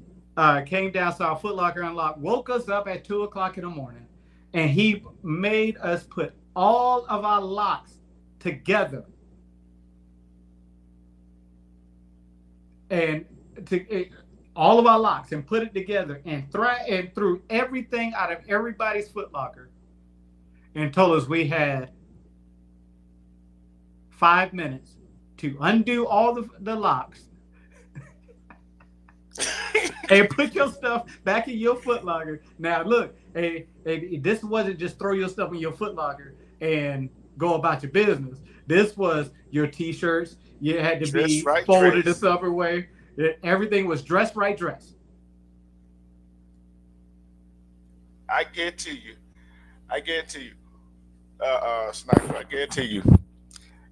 came down, saw Foot Locker unlocked, woke us up at 2:00 in the morning. And he made us put all of our locks together. And all of our locks and put it together and threw everything out of everybody's Foot Locker and told us we had 5 minutes to undo all the locks and put your stuff back in your Foot Locker. Now, look, this wasn't just throw your stuff in your Foot Locker and go about your business. This was your T-shirts. You had to be folded a certain way. Everything was dressed right. I guarantee you, Sniper, I guarantee you,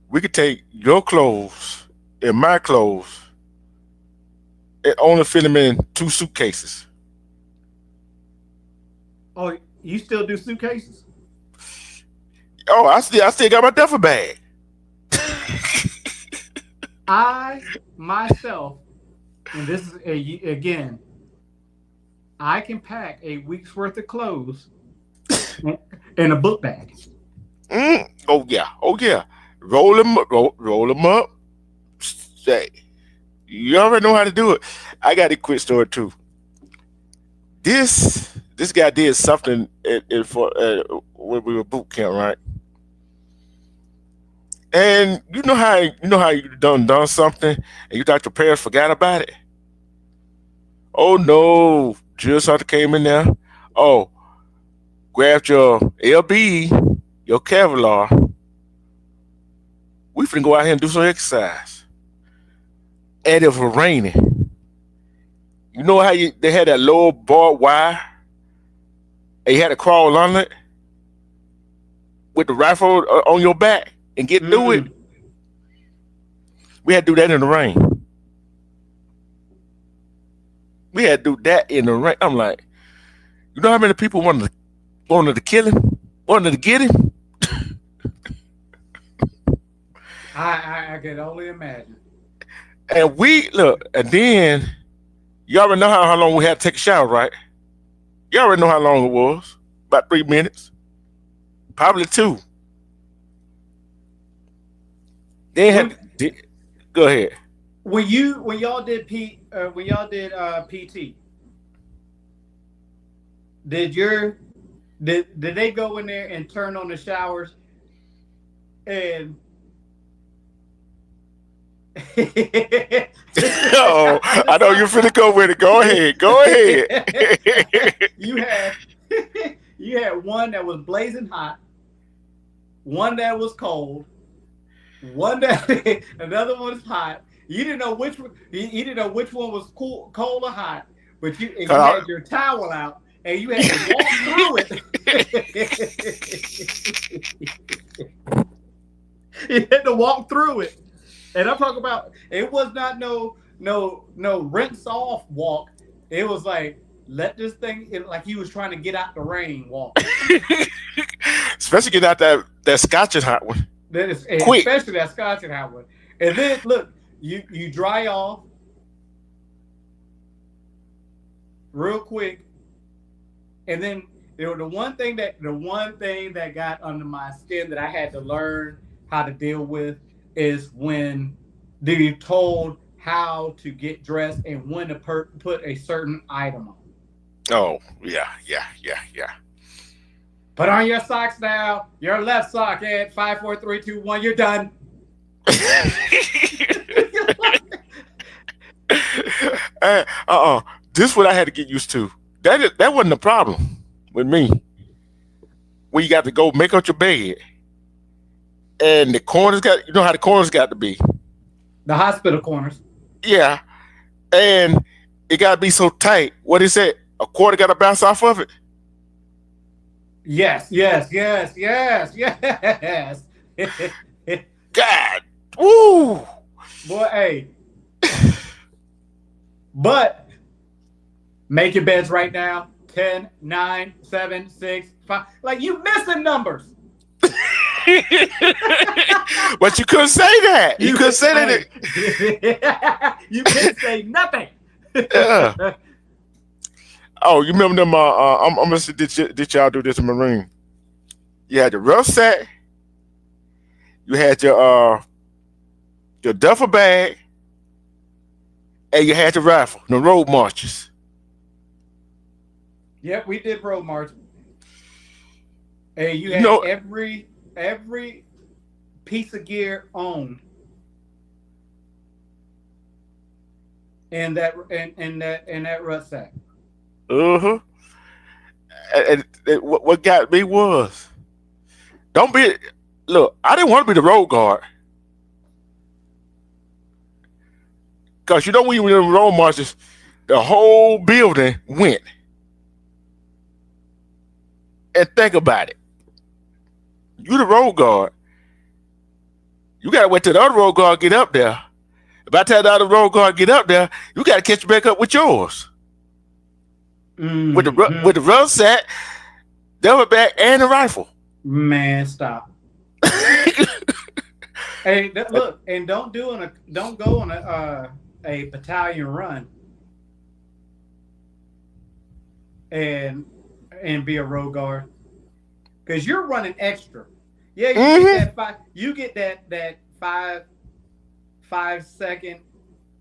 we could take your clothes and my clothes and only fit them in 2 suitcases. Oh, you still do suitcases? Oh, I still got my duffel bag. I myself, and this is again, I can pack a week's worth of clothes in a book bag. Oh yeah. Roll them up. Say, you already know how to do it. I got a quick story too. This guy did something when we were boot camp, right? And you know how you done something and you thought your parents forgot about it? Oh no, drill sergeant came in there. Oh, grabbed your LB, your Kevlar. We finna go out here and do some exercise. And it was raining. You know how they had that low barbed wire? And you had to crawl on it with the rifle on your back and get through it. We had to do that in the rain. We had to do that in the ring. I'm like, you know how many people wanted to kill him, wanted to get him. I can only imagine. And we look, and then you already know how long we had to take a shower, right? You already know how long it was. About 3 minutes, probably 2. Then go ahead. When y'all did PT, did they go in there and turn on the showers and Oh, I know you're finna go with it. Go ahead. Go ahead. you had you had one that was blazing hot, one that was cold, one that another one was hot. You didn't know which one. You didn't know which one was cold or hot. But you had your towel out and you had to walk through it. You had to walk through it. And I'm talking about it was not no rinse off walk. It was like let this thing like he was trying to get out the rain walk. Especially get out that Scotch and hot one. That is Quick. Especially that Scotch and hot one. And then look, you dry off real quick, and then the one thing that got under my skin that I had to learn how to deal with is when they're told how to get dressed and when to put a certain item on. Oh, yeah. Put on your socks now. Your left sock at 5, 4, 3, 2, 1. You're done. This is what I had to get used to. That wasn't a problem with me. When you got to go make up your bed, and the corners got how the corners got to be. The hospital corners. Yeah, and it got to be so tight. What is it? A quarter got to bounce off of it. Yes. God, woo, boy, hey. But make your beds right now. 10, 9, 7, 6, 5. Like you missing numbers. But you couldn't say that. You couldn't say that. You couldn't say nothing. Yeah. Oh, you remember them? I'm gonna say, did y'all do this in Marine? You had the rough set. You had your duffel bag, and you had the rifle, the road marches. Yep, we did road march. And you had every piece of gear owned in that rucksack. Uh-huh. And what got me was, I didn't want to be the road guard. Because when you were in road marches, the whole building went. And think about it. You the road guard. You got to wait till the other road guard get up there. By the time the other road guard get up there, you got to catch back up with yours. Mm-hmm. With the rucksack, double back, and the rifle. Man, stop. Hey, look, and don't go on a battalion run and be a road guard because you're running extra. Yeah, you get that 5 second,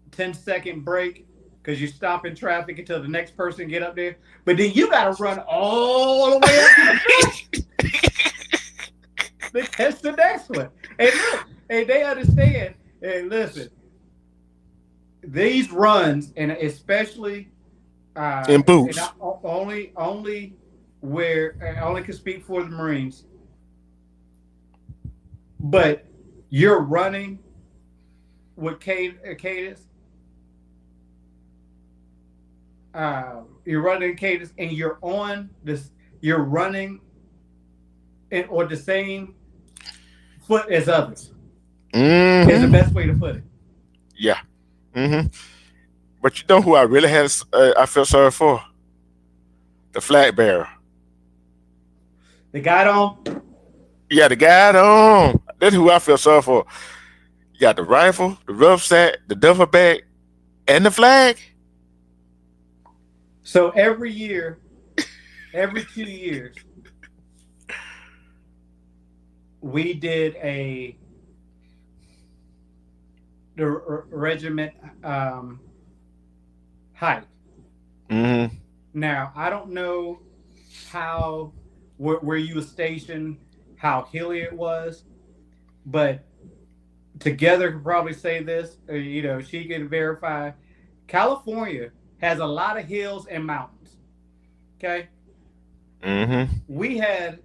10-second break because you stop in traffic until the next person get up there. But then you got to run all the way up to the front. That's the next one. And look, and they understand. And listen, these runs, and especially in boots, and only can speak for the Marines. But you're running with cadence. You're running cadence, and you're on this. You're running, or the same foot as others. Mm-hmm. Is the best way to put it. Yeah. Mm-hmm. But you know who I really had? I felt sorry for the flag bearer. The guy on. Yeah, the guy on. That's who I feel sorry for. You got the rifle, the rucksack, the duffel bag, and the flag. So every year, every 2 years, we did the regiment hike. Mm-hmm. Now I don't know how where you were stationed, how hilly it was, but together could probably say this. She can verify. California has a lot of hills and mountains. Okay, Mm-hmm. we had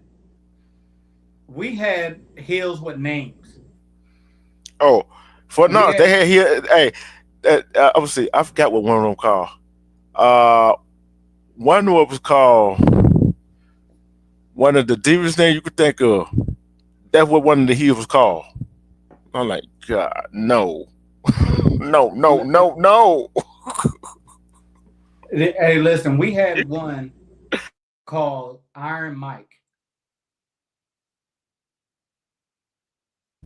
we had hills with names. Oh, Fort We Knox, had they had here. Hey, obviously, I forgot what one of them called. Uh, one was called one of the deepest names you could think of. That's what one of the hills was called. I'm like, God, no, no, no, no, no. Hey, listen, we had one called Iron Mike.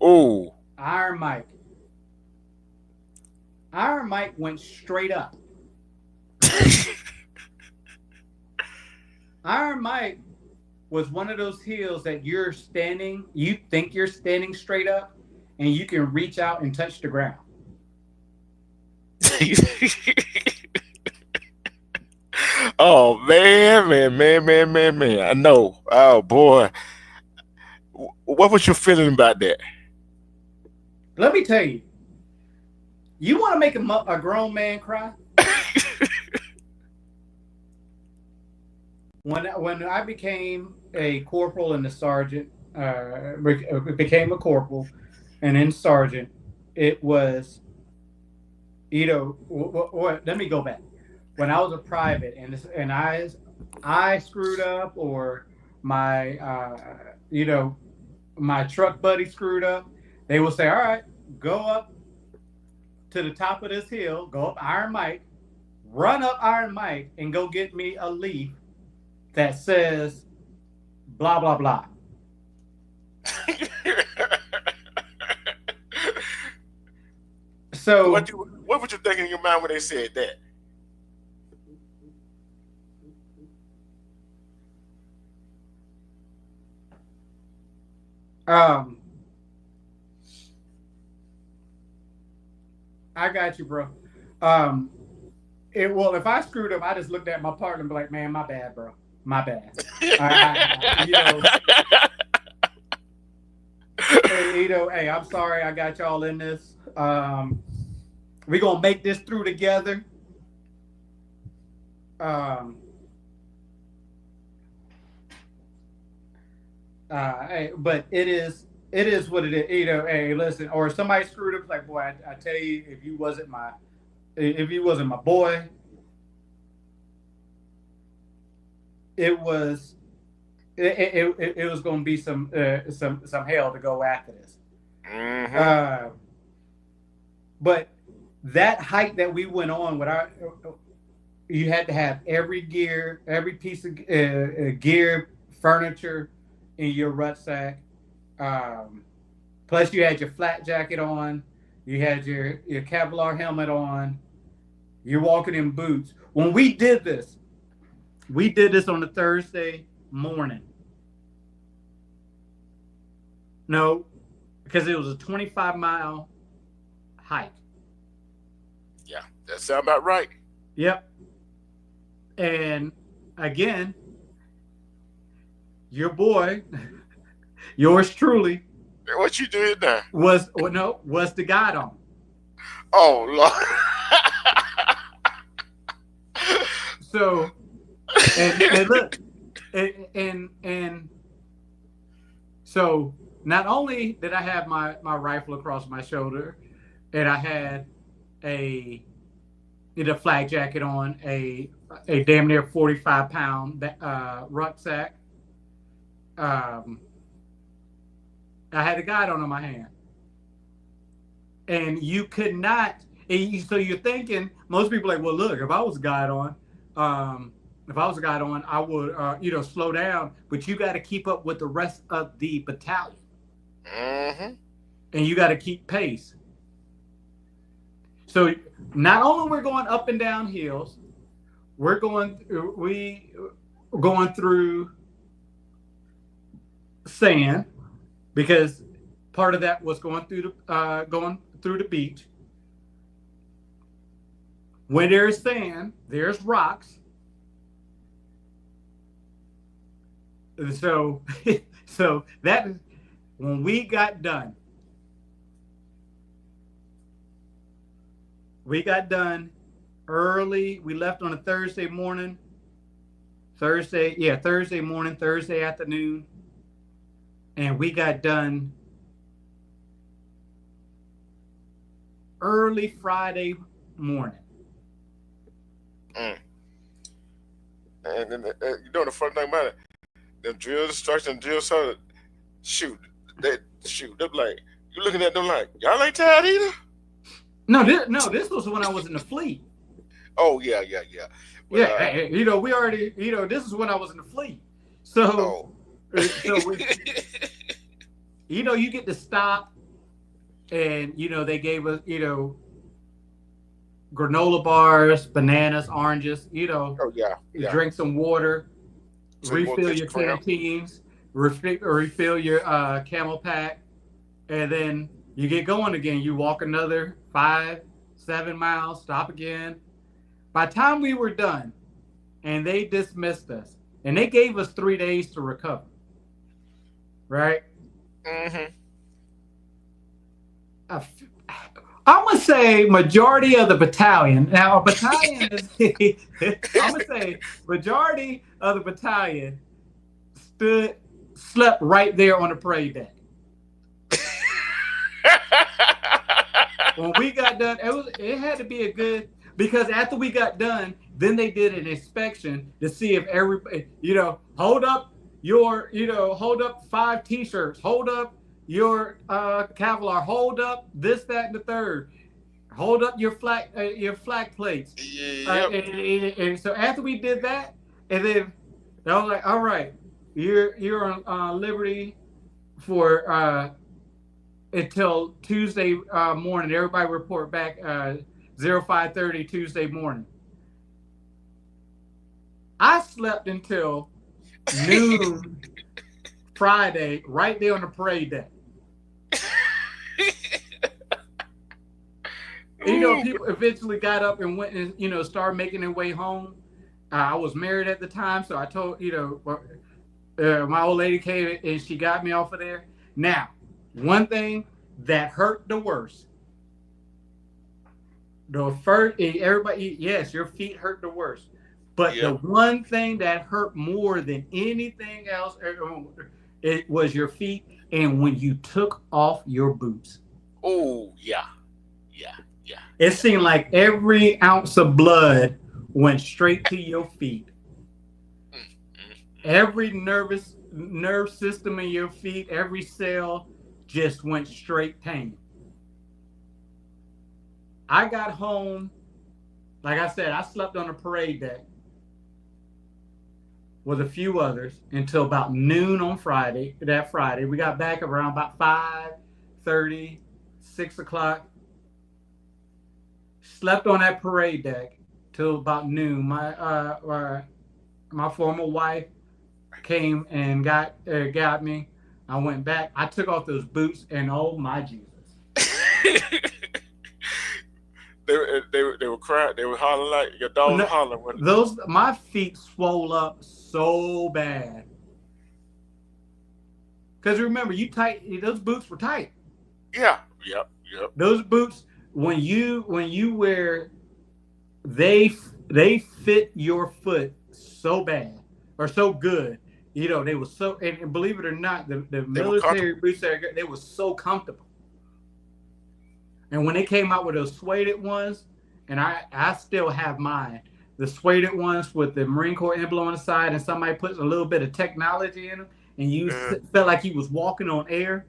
Oh, Iron Mike. Iron Mike went straight up. Iron Mike was one of those hills that you think you're standing straight up, and you can reach out and touch the ground. oh man, man, man, man, man, man. I know. Oh boy, what was your feeling about that? Let me tell you, you want to make a grown man cry? When I became a corporal and a sergeant, became a corporal and then sergeant, it was, let me go back. When I was a private and I screwed up, or my my truck buddy screwed up, they will say, "All right, go up to the top of this hill, go up Iron Mike, run up Iron Mike, and go get me a leaf that says blah blah blah." So what were you thinking in your mind when they said that? um I got you, bro. Um if I screwed up, I just looked at my partner and be like, "Man, my bad, bro. My bad." I, you know, hey, I'm sorry I got y'all in this. We're gonna make this through together. But it is what it is. Hey, listen, or if somebody screwed up, like, boy, I tell you, if you wasn't my boy, it was it was gonna be some hell to go after this. Mm-hmm. But that hike that we went on with you had to have every gear, every piece of gear, furniture in your rucksack. Plus, you had your flat jacket on. You had your Kevlar helmet on. You're walking in boots. When we did this on a Thursday morning. No, because it was a 25-mile hike. Yeah, that sound about right. Yep. And again, your boy, yours truly, What you doing now? was the guide on. Oh Lord. So and look, and so not only did I have my rifle across my shoulder, and I had a flag jacket on, a damn near 45-pound rucksack. I had a guide on my hand, and you could not. So you're thinking, most people are like, well, look, if I was a guide on, I would, slow down. But you got to keep up with the rest of the battalion, Mm-hmm. and you got to keep pace. So not only we're going up and down hills, we're going through sand, because part of that was going through the beach. When there's sand, there's rocks. So that is when we got done. We got done early. We left on a Thursday morning. Thursday morning, Thursday afternoon. And we got done early Friday morning. And you know the funny thing about it, the drill instruction, drill sergeant, they're like, you looking at them like, y'all ain't tired either? No, this was when I was in the fleet. Oh, yeah. But, we already, this is when I was in the fleet. So, you get to stop, and, they gave us, granola bars, bananas, oranges, oh, yeah. drink some water, refill your canteens, refill your Camel Pack, and then you get going again. You walk another 5-7 miles, stop again. By the time we were done, and they dismissed us, and they gave us 3 days to recover, right? Mm-hmm. I'm going to say majority of the battalion. Now, a battalion is, I'm going to say majority of the battalion slept right there on the parade deck. When we got done, it had to be a good, because after we got done, then they did an inspection to see if everybody, hold up 5 T-shirts, hold up your Kevlar, hold up this, that, and the third, hold up your flag plates. Yep. And so after we did that, and then I was like, all right, you're on liberty for until Tuesday morning. Everybody report back 05:30 Tuesday morning. I slept until noon Friday right there on the parade deck. People eventually got up and went and, started making their way home. I was married at the time, so I told, my old lady came and she got me off of there. Now, one thing that hurt the worst, everybody, yes, your feet hurt the worst. But the one thing that hurt more than anything else, it was your feet, and when you took off your boots. Oh, yeah. It seemed like every ounce of blood went straight to your feet. Every nerve system in your feet, every cell just went straight pain. I got home, like I said, I slept on the parade deck with a few others until about noon on that Friday. We got back around about 5:30, 6 o'clock. Slept on that parade deck till about noon. My former wife came and got me. I went back. I took off those boots, and oh my Jesus! They were crying. They were hollering like your dog was hollering. My feet swole up so bad. Because remember, those boots were tight. Yeah. Yep. Those boots, when you wear, they fit your foot so bad or so good. They were so, and believe it or not, the military boots, they were so comfortable. And when they came out with those suede ones, and I still have mine, the suede ones with the Marine Corps emblem on the side, and somebody puts a little bit of technology in them, and you felt like you was walking on air.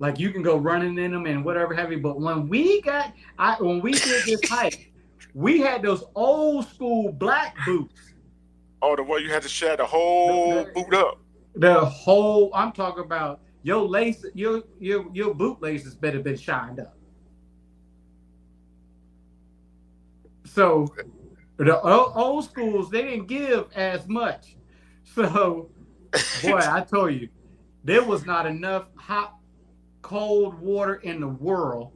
Like you can go running in them and whatever have you. But when we did this hike, we had those old school black boots. Oh, the one you had to share the whole boot up. The whole, I'm talking about your lace, your boot laces better been shined up. So the old schools, they didn't give as much. So, boy, I told you, there was not enough hot, cold water in the world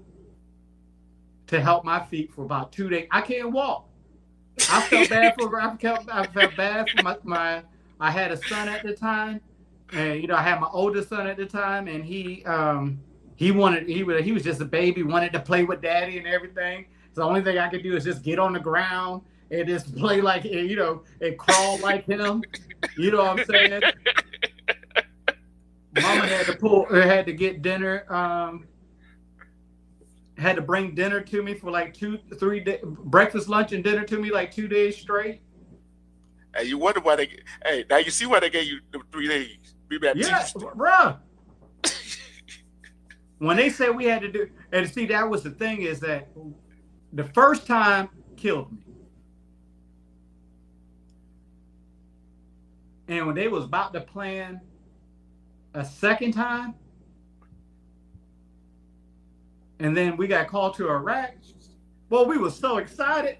to help my feet for about 2 days. I can't walk. I felt bad for my I had a son at the time, and I had my oldest son at the time, and he was just a baby, wanted to play with daddy and everything. So the only thing I could do is just get on the ground and just play like and crawl like him. You know what I'm saying? Mama had to get dinner. Had to bring dinner to me for like 2-3 days, breakfast, lunch, and dinner to me like 2 days straight. And you wonder why now you see why they gave you the 3 days. Yeah, bro. When they said we had to do, and see, that was the thing, is that the first time killed me. And when they was about to plan a second time, and then we got called to Iraq, well, we were so excited.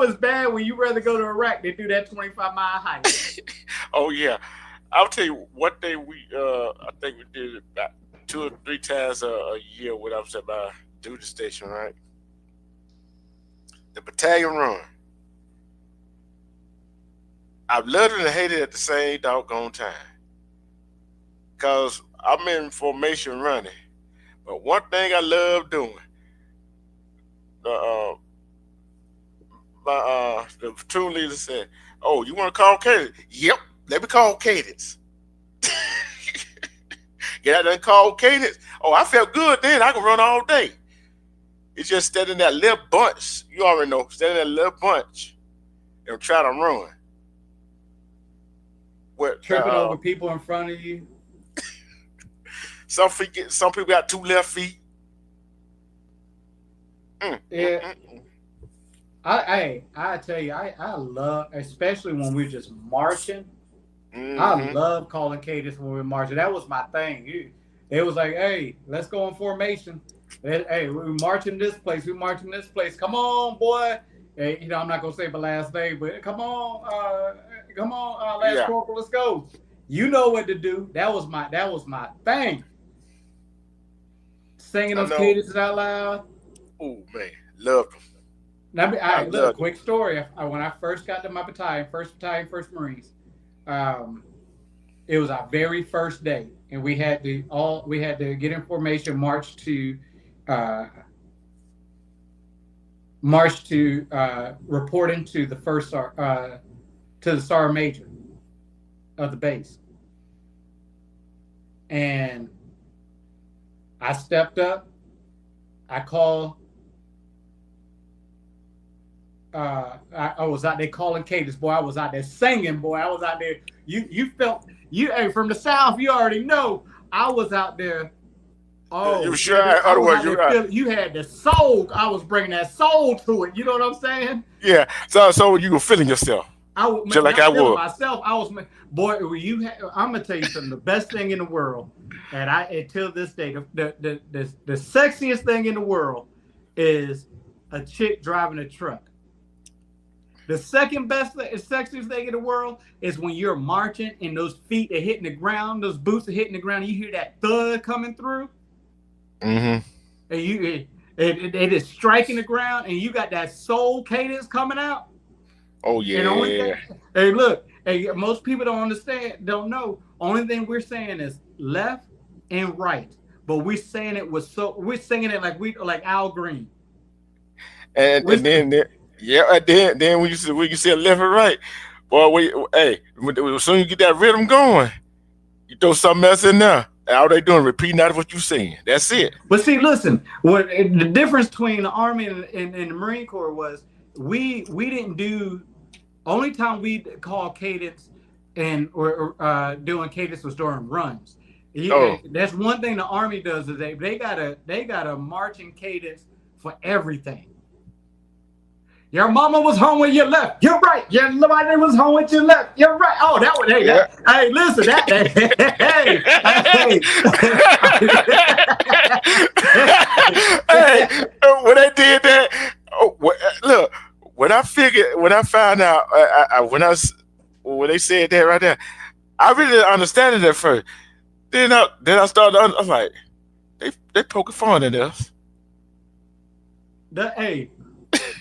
It's bad when you rather go to Iraq than do that 25-mile hike. Oh yeah, I'll tell you one thing. I think we did it about 2 or 3 times a year when I was at my duty station, right? The battalion run. I've loved it and hated it at the same doggone time. Because I'm in formation running. But one thing I love doing, the platoon leader said, "Oh, you want to call cadence?" Yep, let me call cadence. Get out there and call cadence. Oh, I felt good then. I could run all day. It's just standing that little bunch. You already know, standing that little bunch and try to run. Tripping over people in front of you. Some people got 2 left feet. Yeah. I tell you, I love, especially when we're just marching. I love calling cadence when we're marching. That was my thing. It was like, hey, let's go in formation. Hey, we're marching this place. We're marching this place. Come on, boy. Hey, I'm not gonna say my last name, but come on, last corporal, let's go. You know what to do. That was my thing. Singing those cadences out loud. Oh man, loved them. Now, look, quick story. When I first got to my battalion, 1st Battalion, 1st Marines, it was our very first day, and we had to get in formation, march to report into the first to the sergeant major of the base, and I stepped up. I called. I was out there calling cadence, boy. I was out there singing, boy. I was out there. You felt from the South. You already know I was out there. Oh, you sure? Otherwise, you had the soul. I was bringing that soul to it. You know what I'm saying? Yeah. So you were feeling yourself. I was myself. I was, boy. I'm gonna tell you something. The best thing in the world, and until this day, the sexiest thing in the world is a chick driving a truck. The second best, sexiest thing in the world is when you're marching and those feet are hitting the ground, those boots are hitting the ground, and you hear that thud coming through. And it is striking the ground, and you got that soul cadence coming out. Oh yeah. Hey, look. Hey, most people don't know. Only thing we're saying is left and right, but we're singing it like Al Green. And then when you say left and right, boy, as soon as you get that rhythm going, you throw something else in there. All they doing repeating out of what you're saying. That's it. But see, listen, what the difference between the Army and the Marine Corps was, we didn't do. Only time we call cadence and or doing cadence was during runs. Oh, That's one thing the Army does is they got a marching cadence for everything. Your mama was home when you left. You're right. Your mother was home when you left. You're right. Oh, that one. Hey, yeah. listen, Hey, when they did that, look, when I found out, when they said that right there, I really didn't understand it at first. Then I started. I'm like, they poking fun at us. hey,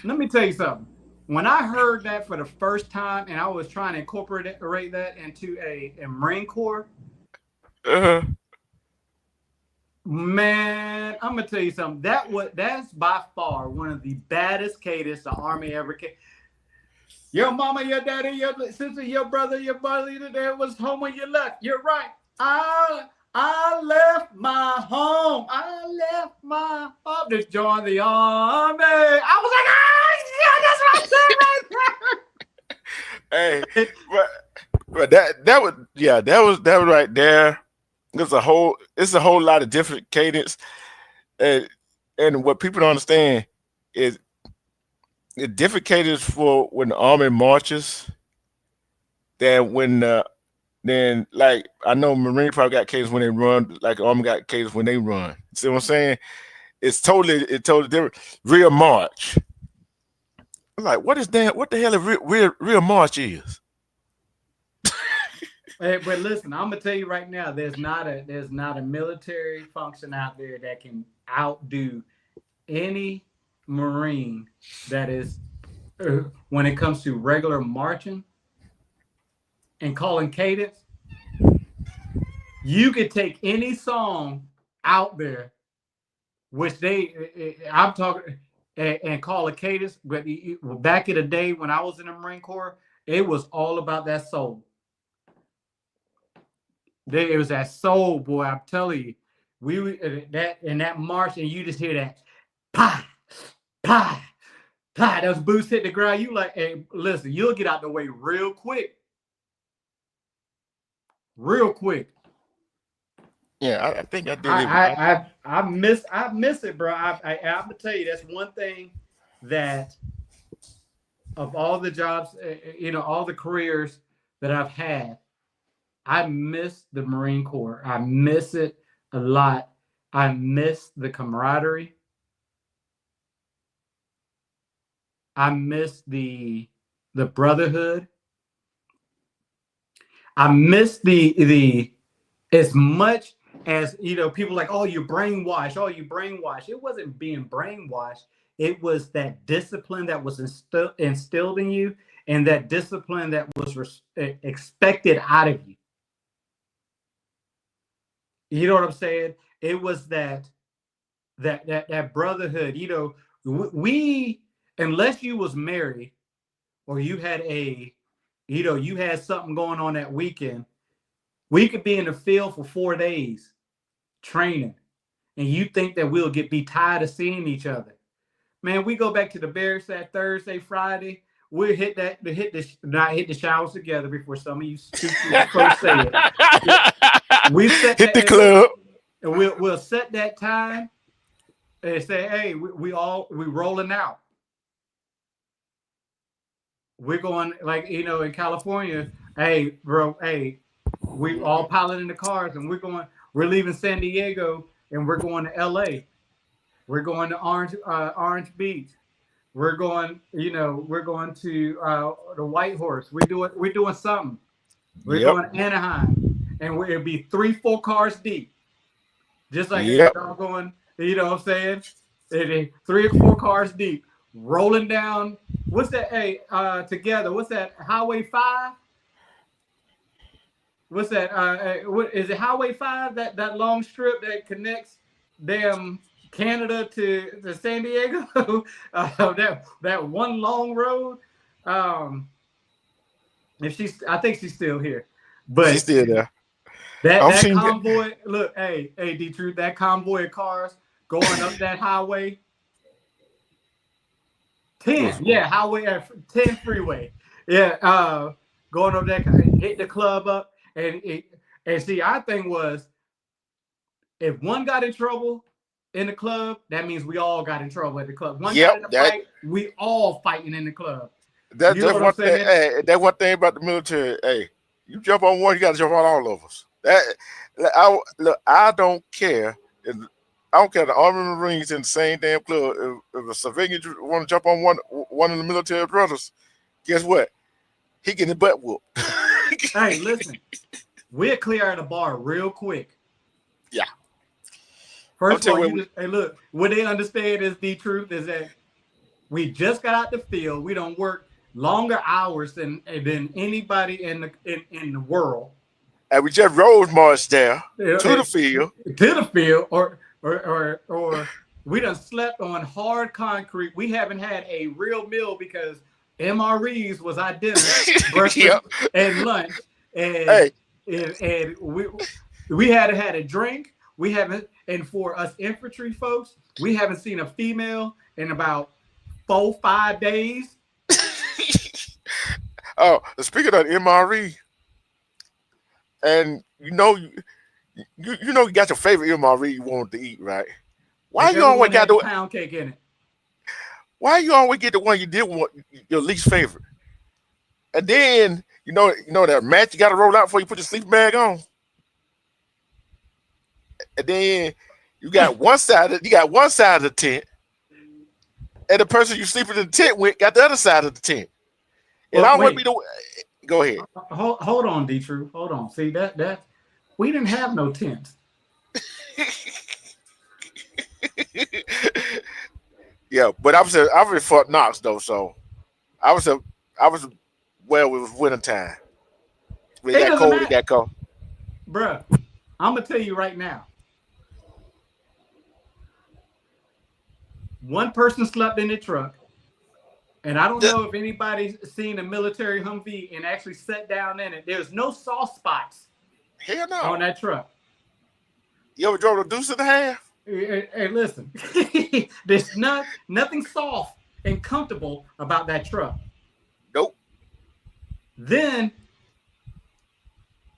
let me tell you something. When I heard that for the first time, and I was trying to incorporate that into a Marine Corps, Uh, man, I'm gonna tell you something. That's by far one of the baddest cadence the Army ever came. Your mama, your daddy, your sister, your brother, your dad was home when you left. You're right. I left my home. I left my home to join the army. I was like, hey, that's right. but that was that was right there. It's a whole lot of different cadence, and what people don't understand is the different cadence for when the army marches than then like I know Marine probably got cadence when they run, like the army got cadence when they run. See what I'm saying? It's totally different. Real march. I'm like, what the hell a real march is? But listen, I'm gonna tell you right now, there's not a military function out there that can outdo any Marine that is when it comes to regular marching and calling cadence. You could take any song out there, which I'm talking, and call a cadence. But back in the day when I was in the Marine Corps, it was all about that soul. It was that soul, boy. I'm telling you, that in that march, and you just hear that, pah, pah, pah. Those boots hit the ground. You like, hey, listen, you'll get out the way real quick, real quick. Yeah, I think I did it. I miss it, bro. I'm gonna tell you, that's one thing that of all the jobs, all the careers that I've had, I miss the Marine Corps. I miss it a lot. I miss the camaraderie. I miss the brotherhood. I miss the as much as people like, oh, you brainwashed. Oh, you brainwashed. It wasn't being brainwashed. It was that discipline that was instilled in you, and that discipline that was expected out of you. You know what I'm saying? It was that brotherhood. We unless you was married or you had you had something going on that weekend, we could be in the field for 4 days training, and you think that we'll be tired of seeing each other. Man, we go back to the barracks that Thursday, Friday. We'll hit the showers together before some of you stupid folks say it. We set hit the club. And we'll set that time and say, hey, we rolling out. We're going, like, in California, hey, bro, hey, we all piloting the cars, and we're leaving San Diego, and we're going to LA. We're going to Orange Beach. We're going to the White Horse. We're doing something. We're going to Anaheim, and it'll be 3-4 cars deep. Just like going, you know what I'm saying? 3 or 4 cars deep, rolling down. What's that? Hey, together. What's that? Highway 5. What's that? What is it? Highway 5? That long strip that connects Canada to San Diego. That one long road. I think she's still here, but she's still there. That convoy, look, hey, D-Truth, that convoy of cars going up that highway 10, highway 10 freeway. Yeah, going over there, hit the club up, and see, our thing was, if one got in trouble in the club, that means we all got in trouble at the club. One got in a Yep, that fight, we all fighting in the club. that You know that's what I'm one thing. saying? Hey, that one thing about the military. Hey, you jump on one, you got to jump on all of us. I don't care. I don't care. The Army and Marines in the same damn club. If a civilian want to jump on one of the military brothers, guess what? He getting his butt whooped. Hey, listen, we'll clear out the bar real quick. Yeah. First of all, hey, look, what they understand is the truth is that we just got out the field. We don't work longer hours than anybody in the world. And we just road marched there to the field. Or we done slept on hard concrete. We haven't had a real meal because MREs was our dinner, breakfast, and lunch, and we had a drink. We haven't, and for us infantry folks, we haven't seen a female in about 4-5 days. Oh, speaking of MRE, and you got your favorite MRE you wanted to eat, right? Why you always got the pound cake in it? Why you always get the one you did want your least favorite? And then you know that mat you got to roll out before you put your sleeping bag on. And then you got one side of the tent, and the person you sleeping in the tent with got the other side of the tent. And I want to be the. Go ahead. Hold on, D-True. Hold on. See that we didn't have no tents. Yeah, but I was in Fort Knox though, so I was well, it was winter time. When it got cold. Bruh, I'm gonna tell you right now. One person slept in the truck, and I don't know if anybody's seen a military Humvee and actually sat down in it. There's no soft spots. Hell no. On that truck. You ever drove a deuce and a half? Hey, listen. There's nothing soft and comfortable about that truck. Nope. Then,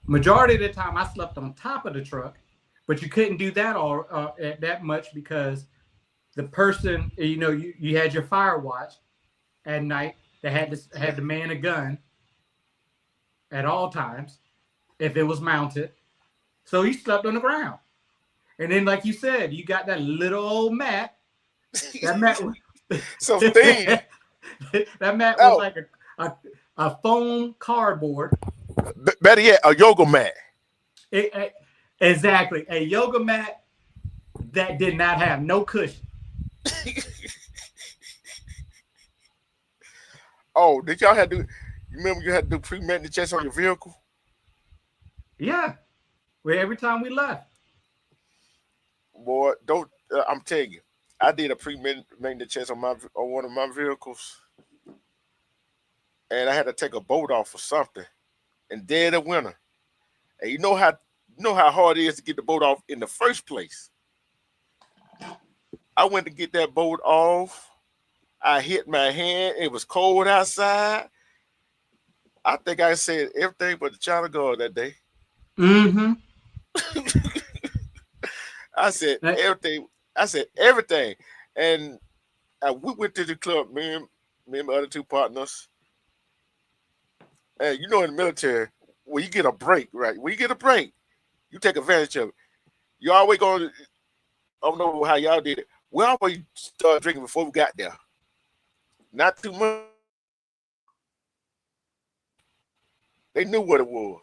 majority of the time, I slept on top of the truck, but you couldn't do that that much because the person, you had your fire watch at night that had to man a gun at all times if it was mounted. So he slept on the ground. And then, like you said, you got that little old mat. That mat was so thin. That mat was like a foam cardboard. Better yet, a yoga mat. Exactly. A yoga mat that did not have no cushion. Oh, did y'all have to? You remember you had to do pre-maintenance checks on your vehicle? Yeah. Well, every time we left. Boy, don't I'm telling you, I did a pre-maintenance check on one of my vehicles, and I had to take a bolt off for something, in dead of winter. And you know how hard it is to get the bolt off in the first place. I went to get that bolt off. I hit my hand. It was cold outside. I think I said everything but the child of God that day. Mm-hmm. I said everything. And we went to the club, me and my other two partners. And in the military, when you get a break, right? When you get a break, you take advantage of it. You always going to, I don't know how y'all did it. We always started drinking before we got there. Not too much. They knew what it was.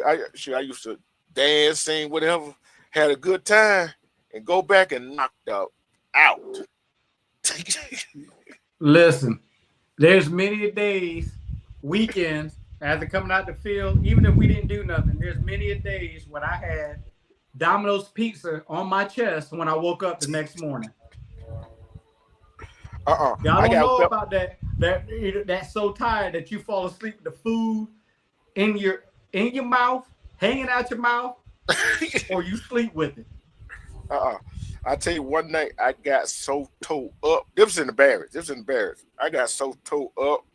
I used to dance, sing, whatever, had a good time, and go back and knocked out. Listen, there's many days, weekends, after coming out the field, even if we didn't do nothing, there's many days when I had Domino's pizza on my chest when I woke up the next morning. Y'all don't know about that. That's so tired that you fall asleep with the food in your mouth, hanging out your mouth, or you sleep with it. I tell you, one night I got so towed up. This was in the barracks. I got so towed up.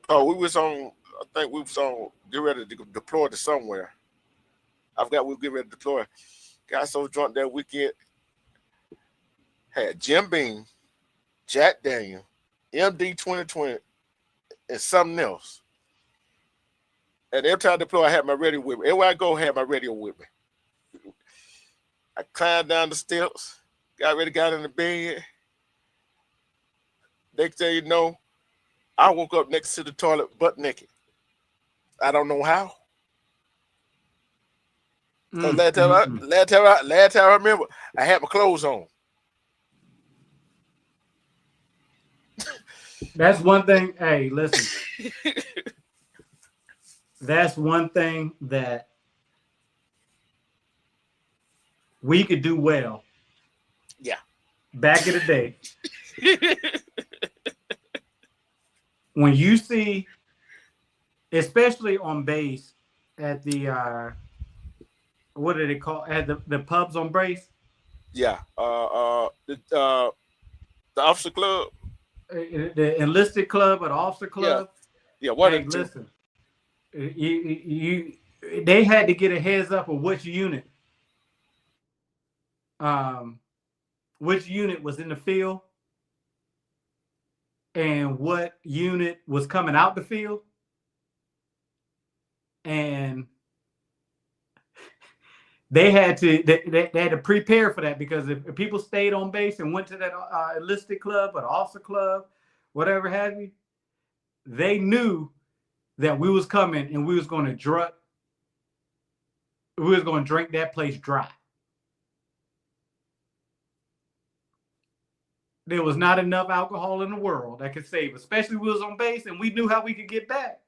Oh, we was on. I think we was on. Get ready to deploy to somewhere. I forgot we were getting ready to deploy. Got so drunk that weekend. Had Jim Beam, Jack Daniel, MD 2020, and something else. And every time I deploy, I had my radio with me. Everywhere I go, I had my radio with me. I climbed down the steps, got ready, got in the bed. Next thing you know, I woke up next to the toilet butt naked. I don't know how. Last time I remember, I had my clothes on. That's one thing. Hey, listen. That's one thing that we could do well. Yeah. Back in the day. When you see, especially on base at the what do they call at the pubs on base? Yeah. The officer club. The enlisted club or the officer club. Yeah. What? Hey, listen. They had to get a heads up of which unit was in the field and what unit was coming out the field. And they had to prepare for that, because if people stayed on base and went to that enlisted club or the officer club, whatever have you, they knew that we was coming and we was going to drink that place dry. There was not enough alcohol in the world that could save, especially we was on base and we knew how we could get back.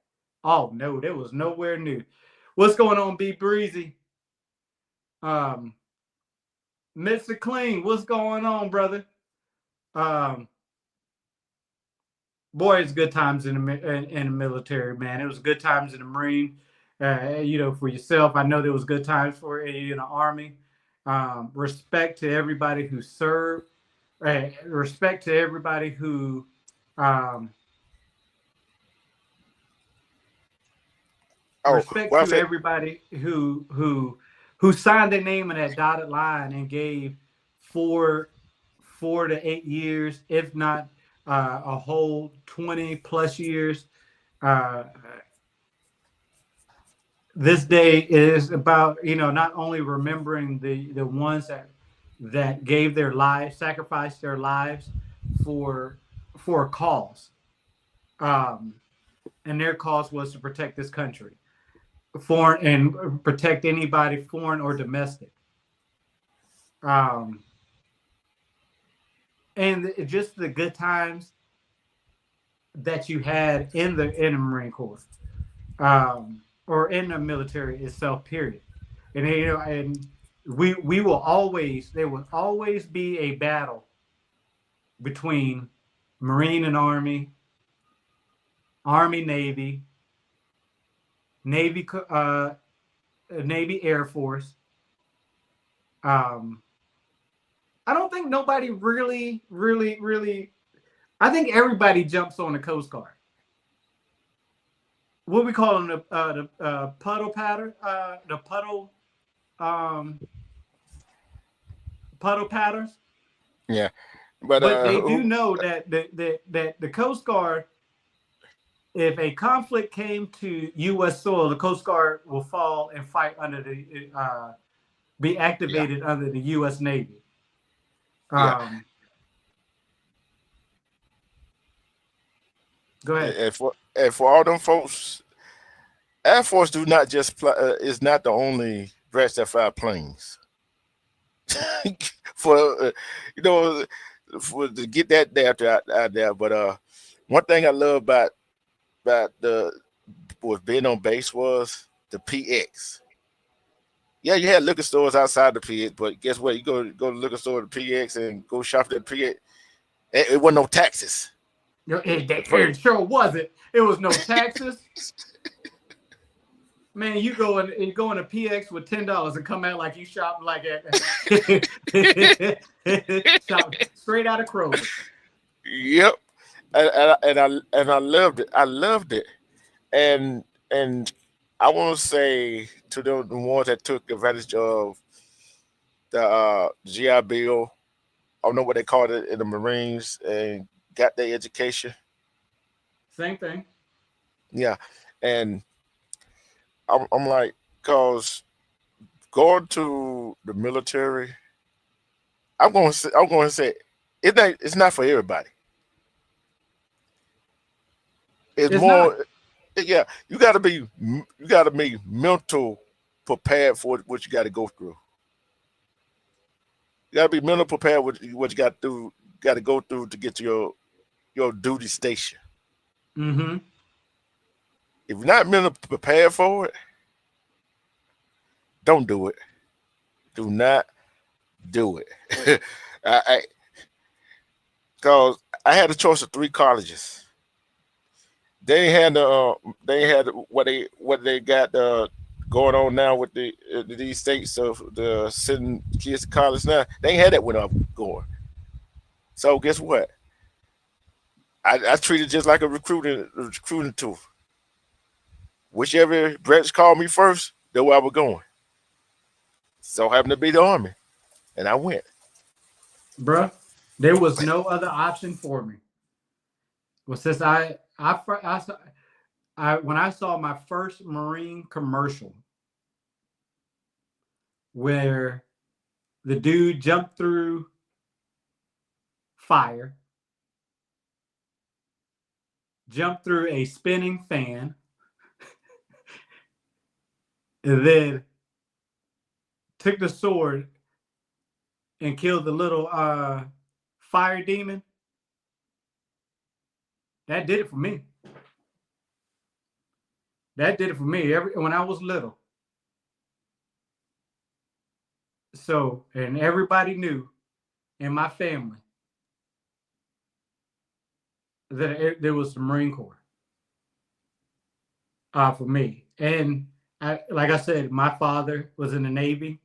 Oh no, there was nowhere near. What's going on, B Breezy? Mr. Clean, what's going on, brother? Boy, it's good times in the military, man. It was good times in the Marine. For yourself, I know there was good times for you in the Army. Respect to everybody who served. Respect to everybody who everybody who signed their name in that dotted line and gave 4 to 8 years, if not a whole 20 plus years. This day is about, not only remembering the ones that gave their lives, sacrificed their lives for a cause. And their cause was to protect this country, foreign, and protect anybody foreign or domestic. And just the good times that you had in the Marine Corps, or in the military itself, period. And and we will always, there will always be a battle between Marine and Army, Navy, Navy Air Force. I don't think nobody really, I think everybody jumps on the Coast Guard. What we call them, the puddle pattern, the puddle patterns. Yeah, but they do know that the Coast Guard, if a conflict came to U.S. soil, the Coast Guard will fall and fight under be activated under the U.S. Navy. Go ahead. And for all them folks, Air Force do not just is not the only branch that fly planes. For to get that out there. But one thing I love about being on base was the PX. Yeah, you had liquor stores outside the PX, but guess what? You go to the liquor store at the PX and go shop at the PX. It wasn't no taxes. It sure wasn't. It was no taxes. Man, you go in a PX with $10 and come out like you shop like shop straight out of Kroger. Yep. and I loved it. I loved it, and I want to say to the ones that took advantage of the GI Bill, I don't know what they called it in the Marines, and got their education. Same thing. Yeah, and I'm like, cause going to the military, I'm going to say it's not for everybody. It's It's not. more, yeah. You got to be mental prepared for what you got to go through. You got to be mental prepared with what you got to go through to get to your duty station. Mm-hmm. If you're not mentally prepared for it, don't do it. Do not do it. I cause I had a choice of three colleges. They ain't had what they got going on now with these states of the sending kids to college now. They ain't had that when I was going. So guess what? I treated it just like a recruiting tool. Whichever branch called me first, that's where I was going. So happened to be the army, and I went. Bruh, there was no other option for me. Well, since when I saw my first Marine commercial where the dude jumped through fire, jumped through a spinning fan, and then took the sword and killed the little fire demon, that did it for me. That did it for me when I was little. So, and everybody knew in my family that there was the Marine Corps for me. And like I said, my father was in the Navy.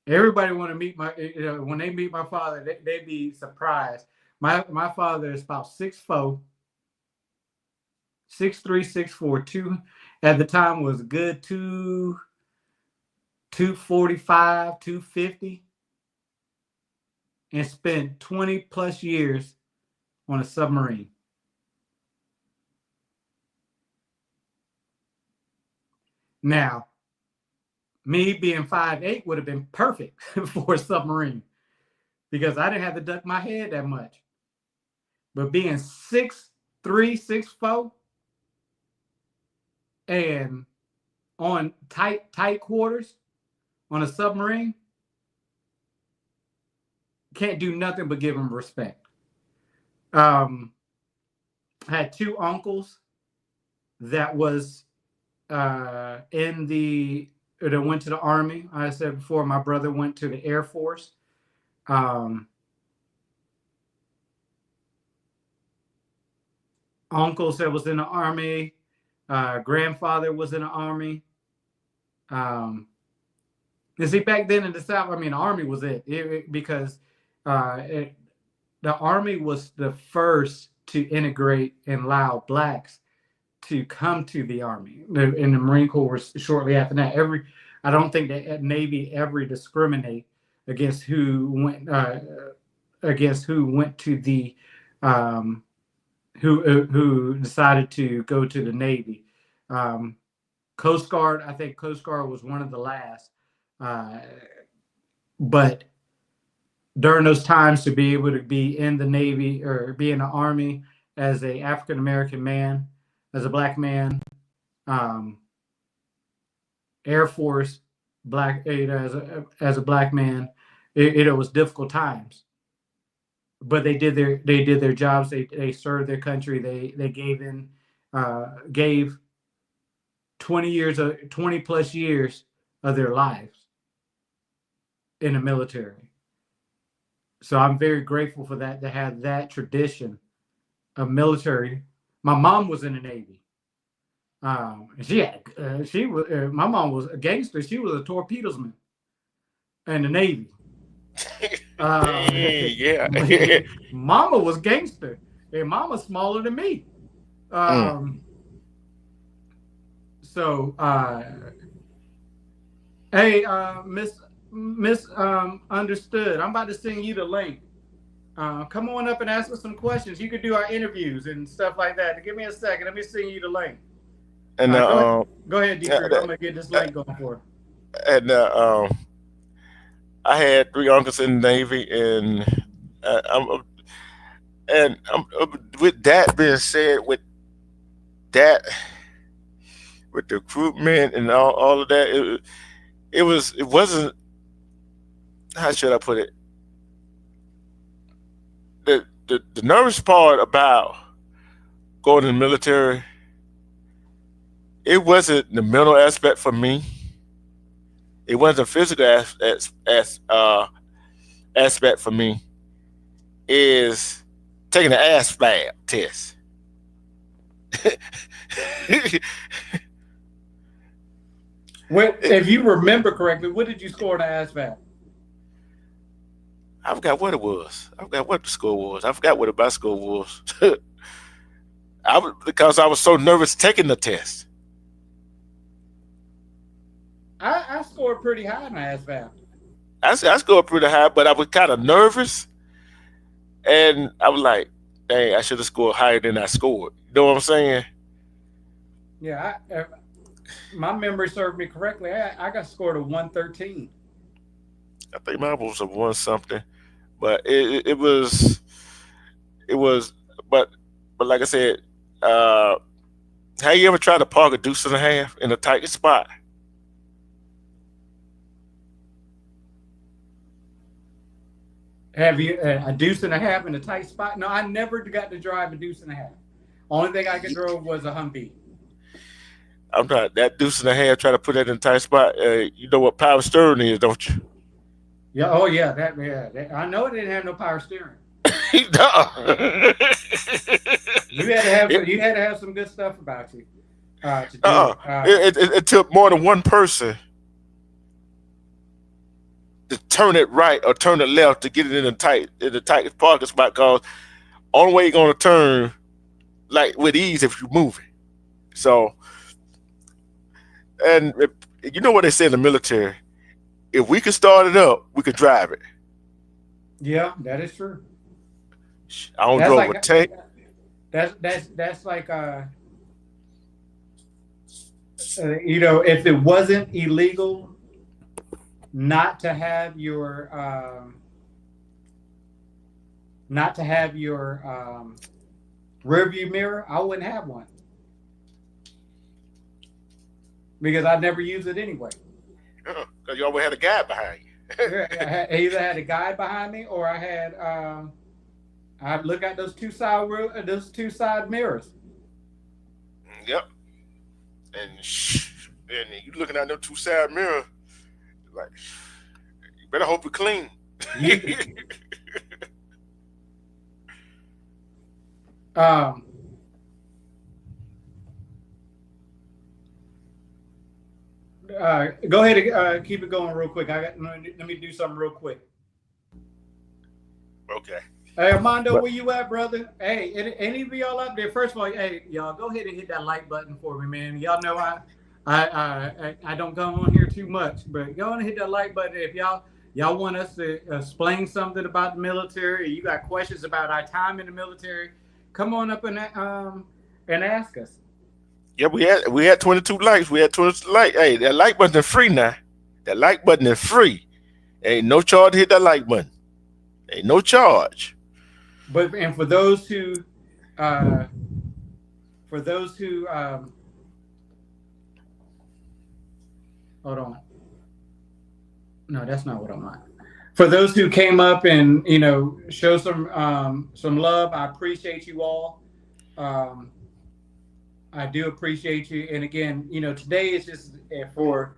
Everybody want to meet when they meet my father, they be surprised. My father is about 6'4", 6'3", 6'4", two at the time was good 245, 250, and spent 20 plus years on a submarine. Now, me being 5'8" would have been perfect for a submarine because I didn't have to duck my head that much. But being 6'3", 6'4", and on tight quarters on a submarine, can't do nothing but give them respect. I had two uncles that was in that went to the Army. I said before, my brother went to the Air Force. Uncles that was in the Army. Grandfather was in the Army. You see, back then in the South, I mean, the Army was because the Army was the first to integrate and allow blacks to come to the Army. And the Marine Corps was shortly after that. I don't think that Navy ever discriminate against who went to the who decided to go to the Navy. Coast Guard, I think Coast Guard was one of the last. But during those times, to be able to be in the Navy or be in the Army as a African American man, as a black man, Air Force, black as a black man, it was difficult times. But they did their jobs. They served their country. They gave 20 plus years of their lives in the military. So I'm very grateful for that, to have that tradition of military. My mom was in the Navy. My mom was a gangster. She was a torpedoesman in the Navy. Yeah. Mama was gangster, and Mama's smaller than me. Mm. Um, so, hey, Miss Understood, I'm about to send you the link. Come on up and ask us some questions. You could do our interviews and stuff like that. Give me a second. Let me send you the link. And Go ahead, Detroit. I'm gonna get this link going for. and I had 3 uncles in the Navy, and I'm with that being said, that with the recruitment and all of that, it wasn't, how should I put it, the nervous part about going to the military, it wasn't the mental aspect for me. It wasn't the physical aspect for me. Is taking the ASVAB test. If you remember correctly, what did you score in the ASVAB? I forgot what it was. I forgot what the score was. I forgot what my score was. Because I was so nervous taking the test. I scored pretty high in the ASVAB. I scored pretty high, but I was kind of nervous, and I was like, "Dang, I should have scored higher than I scored." You know what I'm saying? Yeah, my memory served me correctly. I got scored a 113. I think mine was a one something, but it was, but like I said, have you ever tried to park a deuce and a half in a tight spot? Have you a deuce and a half in a tight spot? No, I never got to drive a deuce and a half. Only thing I could drove was a Humvee. I'm not that deuce and a half trying to put that in a tight spot. You know what power steering is, don't you? Yeah. Oh yeah. I know it didn't have no power steering. No. You had to have some good stuff about you to do it took more than one person to turn it right or turn it left to get it in the tight parking spot. Cause only way you're gonna turn like with ease if you move it. So, and you know what they say in the military: if we can start it up, we can drive it. Yeah, that is true. I don't drove a tank. That's like if it wasn't illegal not to have your rear view mirror, I wouldn't have one because I'd never use it anyway. Because you always had a guy behind you. I either had a guy behind me or I had I'd look at those two side mirrors. Yep. And you looking at them two side mirrors, like you better hope you're clean. Go ahead and keep it going real quick. Let me do something real quick. Okay. Hey Armando, where you at, brother? Hey, any of y'all up there? First of all, hey y'all, go ahead and hit that like button for me, man. Y'all know I don't go on here too much, but go on and hit that like button if y'all want us to explain something about the military. Or you got questions about our time in the military? Come on up and ask us. Yeah, we had 22 likes. We had 22 likes. Hey, that like button is free now. That like button is free. Ain't no charge to hit that like button. Ain't no charge. But for those who hold on. No, that's not what I want. For those who came up and show some love, I appreciate you all. I do appreciate you. And again, today is just for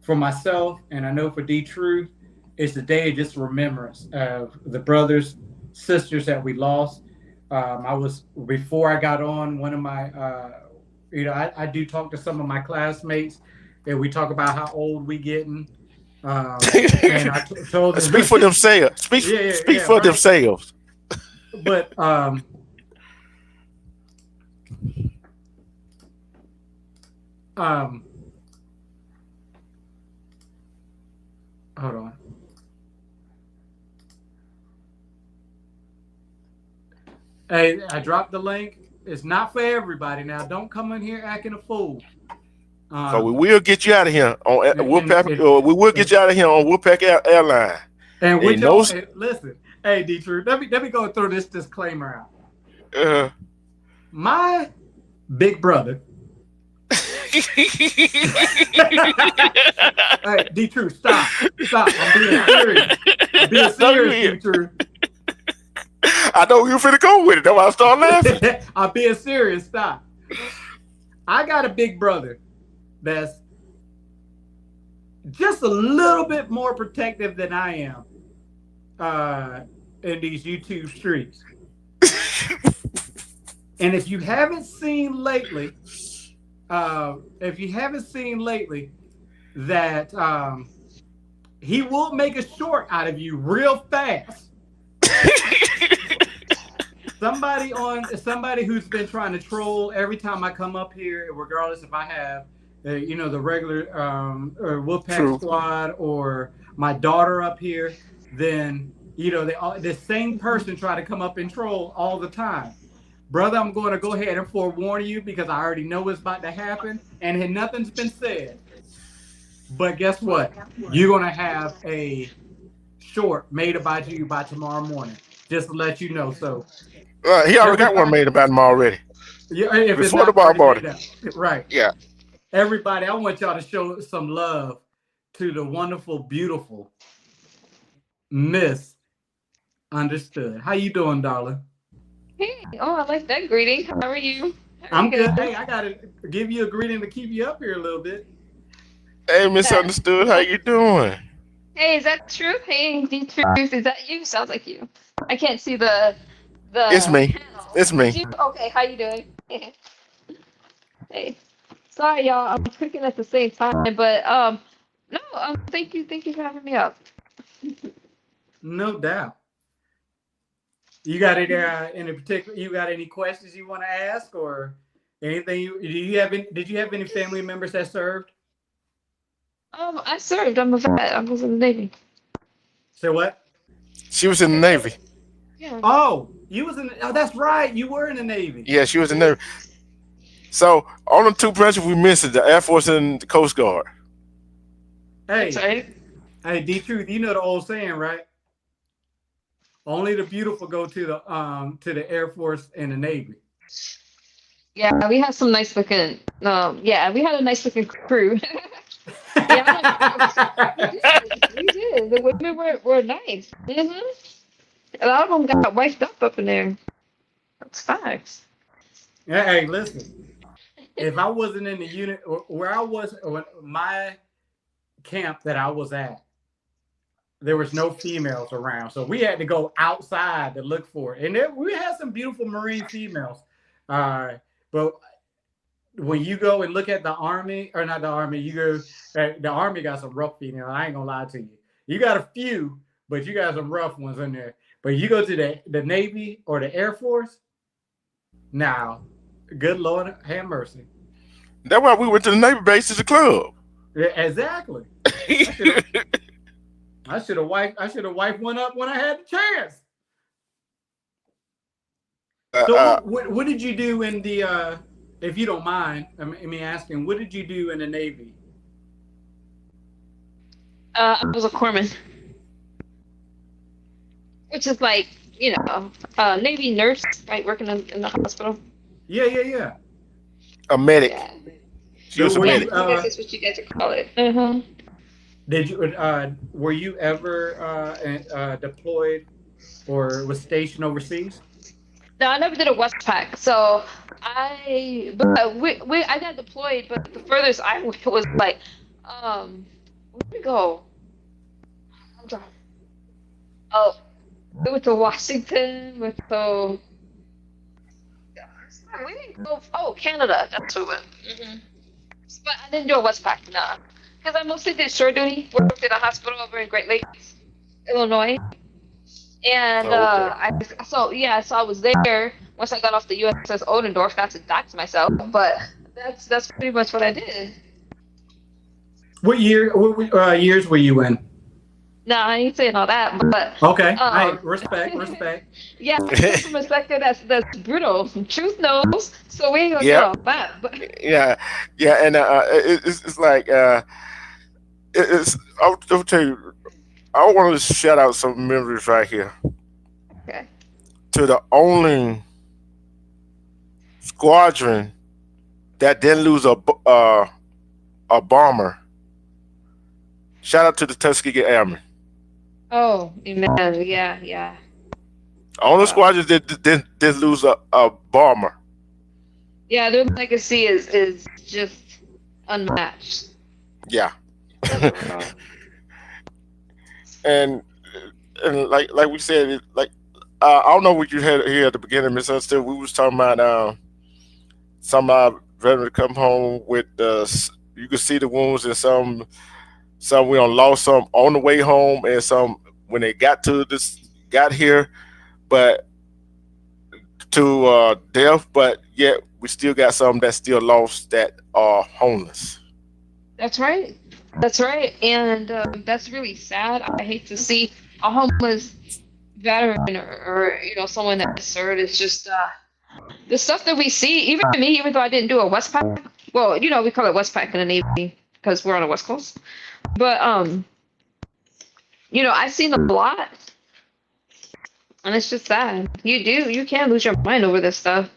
myself, and I know for D-Truth, it's the day of just remembrance of the brothers, sisters that we lost. Before I got on, one of my, I do talk to some of my classmates, and we talk about how old we getting. And I told them, Speak for themselves. Speak for right. themselves. But hold on. Hey, I dropped the link. It's not for everybody. Now, don't come in here acting a fool. So we will get you out of here on Wolfpack. We will get you out of here on Wolfpack Airline. And with y'all, listen, hey, D-True, let me go throw this disclaimer out. My big brother. Hey, D-True, stop. I'm being serious. Being serious, D-True. I know you finna go with it. That's why I start laughing. I'm being serious. Stop. I got a big brother that's just a little bit more protective than I am in these YouTube streets. And if you haven't seen lately, that he will make a short out of you real fast. Somebody who's been trying to troll every time I come up here, regardless if I have, the regular Wolfpack squad or my daughter up here, then the same person try to come up and troll all the time. Brother, I'm going to go ahead and forewarn you because I already know what's about to happen, and nothing's been said. But guess what? You're going to have a short made about you by tomorrow morning. Just to let you know. So. He already got one made about him already. Yeah, before the ball bought it. Right. Yeah. Everybody, I want y'all to show some love to the wonderful, beautiful Miss Understood. How you doing, darling? Hey, I like that greeting. How are you? I'm good. Hey, I gotta give you a greeting to keep you up here a little bit. Hey, Misunderstood, how you doing? Hey, is that true? Hey, D-Truth, is that you? Sounds like you. I can't see the. It's me. Panel. It's me. Okay, how you doing? Hey, sorry y'all, I'm cooking at the same time, but no, thank you for having me up. No doubt. You got any particular? You got any questions you want to ask or anything? Did you have any family members that served? I served. I'm a vet. I was in the Navy. So what? She was in the Navy. Yeah. Oh, you was in. Oh, that's right. You were in the Navy. Yeah, she was in the Navy. So on the two branches we missed the Air Force and the Coast Guard. Hey, that's right. Hey, D-Truth, you know the old saying, right? Only the beautiful go to the Air Force and the Navy. Yeah, we had some nice looking. We had a nice looking crew. Yeah, we did. The women were nice. A lot of them got wiped up in there. That's facts. Hey, listen. If I wasn't in the unit where I was, my camp that I was at, there was no females around, so we had to go outside to look for it. And we had some beautiful Marine females, but when you go and look at the Army, or not the Army, you go. The Army got some rough females. I ain't gonna lie to you. You got a few, but you got some rough ones in there. But you go to the Navy or the Air Force, now, good Lord have mercy. That's why we went to the Navy base as a club. Yeah, exactly. I should have wiped one up when I had the chance. So what did you do in the if you don't mind me asking, what did you do in the Navy? I was a corpsman, which is like, Navy nurse, right, working in the hospital. Yeah. A medic. Yeah. She was a medic. I guess that's what you guys call it. Did you were you ever deployed or was stationed overseas? No, I never did a Westpac. So I got deployed, but the furthest I went was like, where did we go? Oh, we went to Washington. We didn't go. Oh, Canada. That's who we went. But I didn't do a Westpac. Nah. because I mostly did shore duty. Worked in a hospital over in Great Lakes, Illinois, and Oh, okay. so I was there. Once I got off the USS Odendorf, not to dox myself, but that's pretty much what I did. What years were you in? No, I ain't saying all that, but Okay. Hey, respect. yeah, I come from a sector that's brutal. Truth knows, so we ain't gonna get Yep. all that. But Yeah, yeah, and it's like it's. I'll tell you. I want to shout out some memories right here okay, to the only squadron that didn't lose a bomber. Shout out to the Tuskegee Airmen. oh, amen. Yeah. Only Wow. squadron that didn't lose a bomber. Yeah, their legacy is just unmatched. Yeah, Wow. and like we said, I don't know what you had here at the beginning, misunderstood. We was talking about some veterans come home with you could see the wounds, and some we done lost some on the way home, and some when they got here, but to death. But yet we still got some that still lost that are homeless. That's right. That's right, and that's really sad. I hate to see a homeless veteran or someone that served. It's just the stuff that we see. Even me, even though I didn't do a Westpac. Well, we call it Westpac in the Navy because we're on the West Coast. But I've seen a lot, and it's just sad. You can lose your mind over this stuff.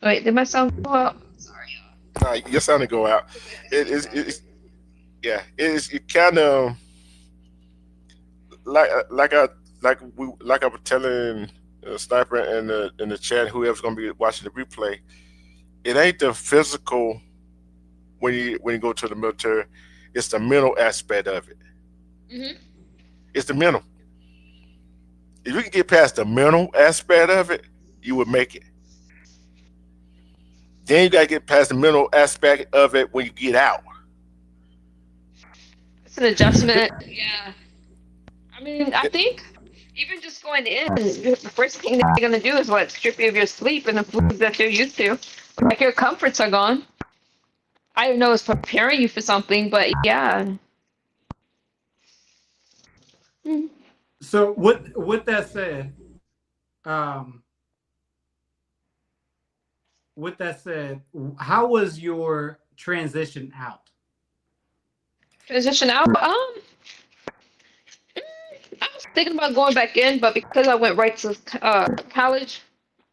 Wait, did my sound go out? Sorry. Your sound to go out. It's yeah. It kind of like I was telling Sniper in the chat, whoever's gonna be watching the replay. It ain't the physical when you go to the military. It's the mental aspect of it. Hmm. It's the mental. If you can get past the mental aspect of it, you would make it. Then you gotta get past the mental aspect of it when you get out. It's an adjustment. Yeah. I mean, I think even just going in, the first thing that they're gonna do is strip you of your sleep and the foods that you're used to. Like your comforts are gone. I don't know it's preparing you for something, but yeah. Mhm. So with that said, um, how was your transition out? Transition out. I was thinking about going back in, but because I went right to college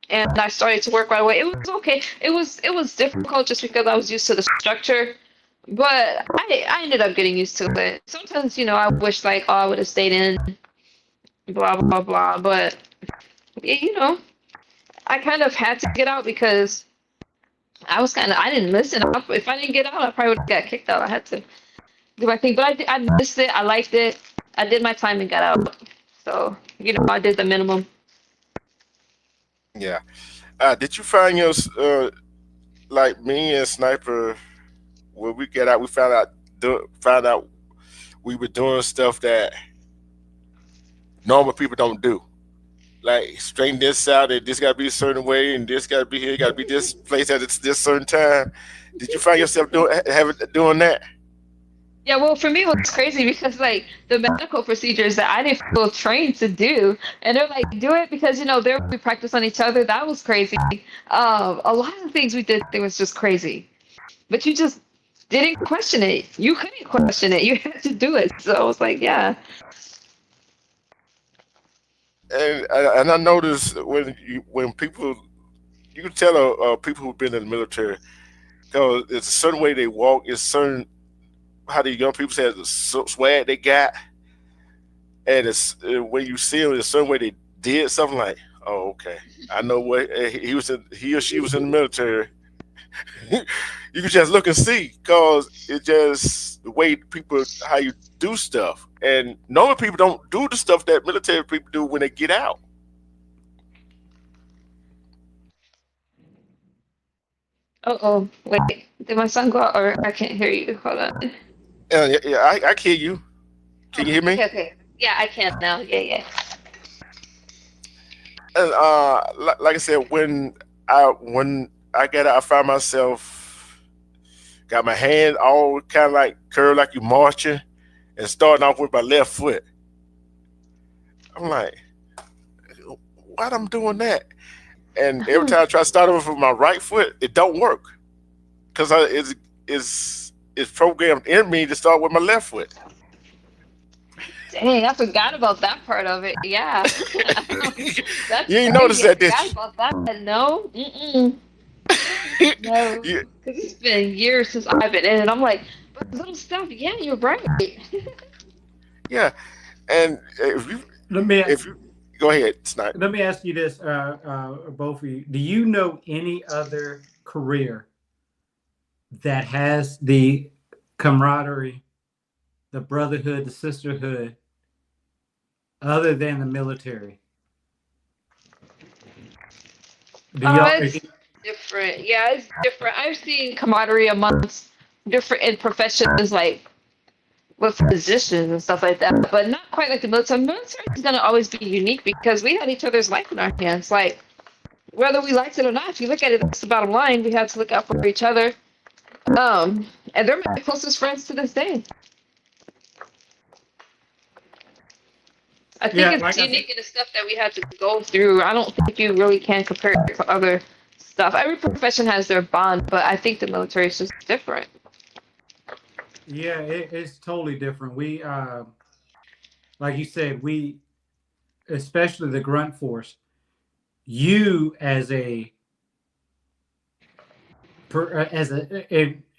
and I started to work right away, it was okay. It was difficult just because I was used to the structure, but I ended up getting used to it. Sometimes I wish like I would have stayed in, blah blah blah, but yeah, I kind of had to get out because I didn't listen. If I didn't get out, I probably would have got kicked out. I had to do my thing, but I missed it. I liked it. I did my time and got out. So I did the minimum. Yeah. Did you find your like me and Sniper when we get out? We found out we were doing stuff that normal people don't do. Like straighten this out, and this gotta be a certain way, and this gotta be here, gotta be this place at this certain time. Did you find yourself doing that? Yeah, well, for me, it was crazy because like the medical procedures that I didn't feel trained to do, and they're like, do it because we practice on each other. That was crazy. A lot of the things we did, it was just crazy. But you just didn't question it. You couldn't question it. You had to do it. So I was like, yeah. And I noticed when people, you can tell people who've been in the military, because it's a certain way they walk, it's certain how the young people say the swag they got, and it's when you see them, it's a certain way they did something like, oh, okay, I know what he or she was in the military. You can just look and see, because it's just the way people how you do stuff, and normal people don't do the stuff that military people do when they get out. Oh, wait. Did my son go out or I can't hear you? Hold on. Yeah, I can hear you. Can you hear me? Okay. Yeah, I can now. Yeah. And like I said, when I got out, I found myself got my hand all kind of like curled like you marching, and starting off with my left foot. I'm like, why I'm doing that? And every time I try to start over with my right foot, it don't work because it's programmed in me to start with my left foot. Dang, I forgot about that part of it. Yeah. That's You ain't noticed crazy. I that, did forgot about that. No. Mm-mm. you? No. Yeah, Because it's been years since I've been in it. I'm like, but little stuff. Yeah, you're right. yeah. And Let me if you go ahead, Snipe. let me ask you this, both of you. Do you know any other career that has the camaraderie, the brotherhood, the sisterhood, other than the military? Do Oh, y'all? it's different. Yeah, it's different. I've seen camaraderie amongst different in professions like with physicians and stuff like that, but not quite like the military. The military is gonna always be unique because we had each other's life in our hands. Like whether we liked it or not, if you look at it, that's the bottom line. We had to look out for each other. And they're my closest friends to this day. I think Yeah, it's like I said, unique in the stuff that we had to go through. I don't think you really can compare it to other stuff. Every profession has their bond, but I think the military is just different. yeah, it's totally different. We, like you said, we, especially the grunt force, you as a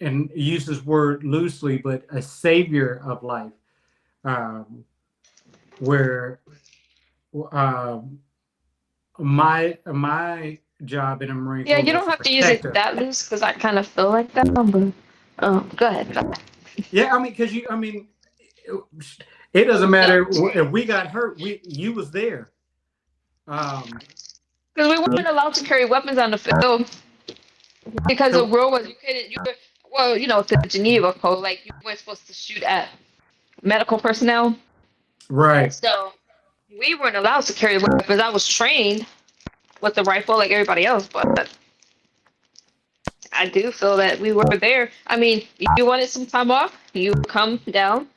and use this word loosely, but a savior of life, where um, my job in the Marine Yeah, Corps you was don't to have to use protect it us. that loose because I kind of feel like that. But go ahead. Yeah, I mean, because it doesn't matter if we got hurt. You was there. Um, Because we weren't allowed to carry weapons on the field because the rule was you couldn't. You were, well, the Geneva Code, like you weren't supposed to shoot at medical personnel. right. So we weren't allowed to carry weapons. I was trained with the rifle like everybody else, but I do feel that we were there. I mean, you wanted some time off, you come down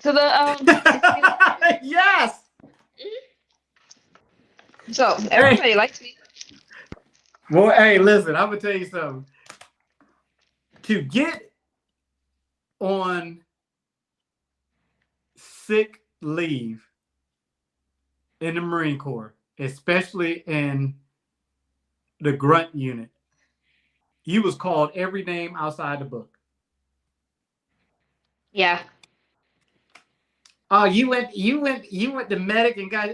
to the Yes. So Hey. everybody likes me. Well, hey, listen, I'm gonna tell you something. To get on sick leave in the Marine Corps, especially in the grunt unit, you was called every name outside the book. Yeah. Oh, you went to medic and got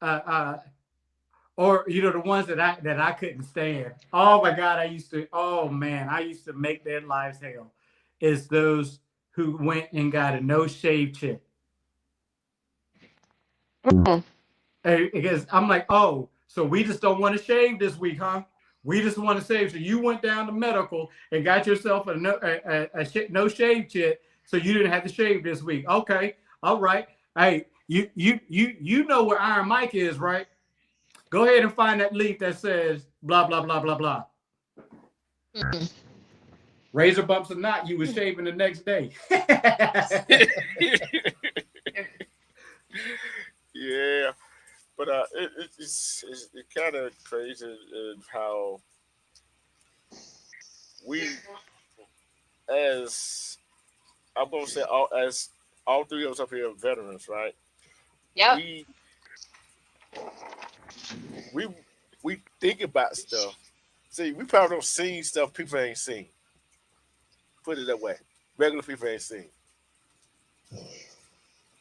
a or the ones that I couldn't stand. Oh my God, I used to make their lives hell. It's those who went and got a no shave chick. Mm. Because I'm like, oh, so we just don't want to shave this week, huh? We just want to shave. So you went down to medical and got yourself a no shave chick, so you didn't have to shave this week. Okay, all right. Hey, you know where Iron Mike is, right? Go ahead and find that leaf that says blah blah blah blah blah. Mm. Razor bumps or not, you was shaving the next day. Yeah, but it's kind of crazy how we, as I'm gonna say, all three of us up here are veterans, right? Yep. We we think about stuff. See, we probably don't see stuff people ain't seen. Put it that way. Regular people ain't seen.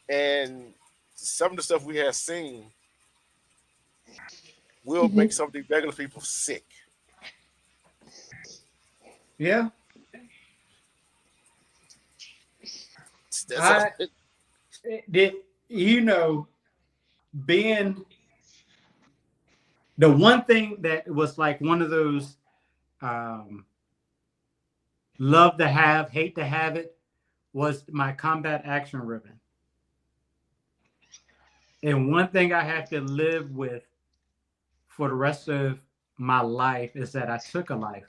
And some of the stuff we have seen will make some of these regular people sick. Yeah. Did being the one thing that was like one of those love to have, hate to have it, was my combat action ribbon. And one thing I have to live with for the rest of my life is that I took a life.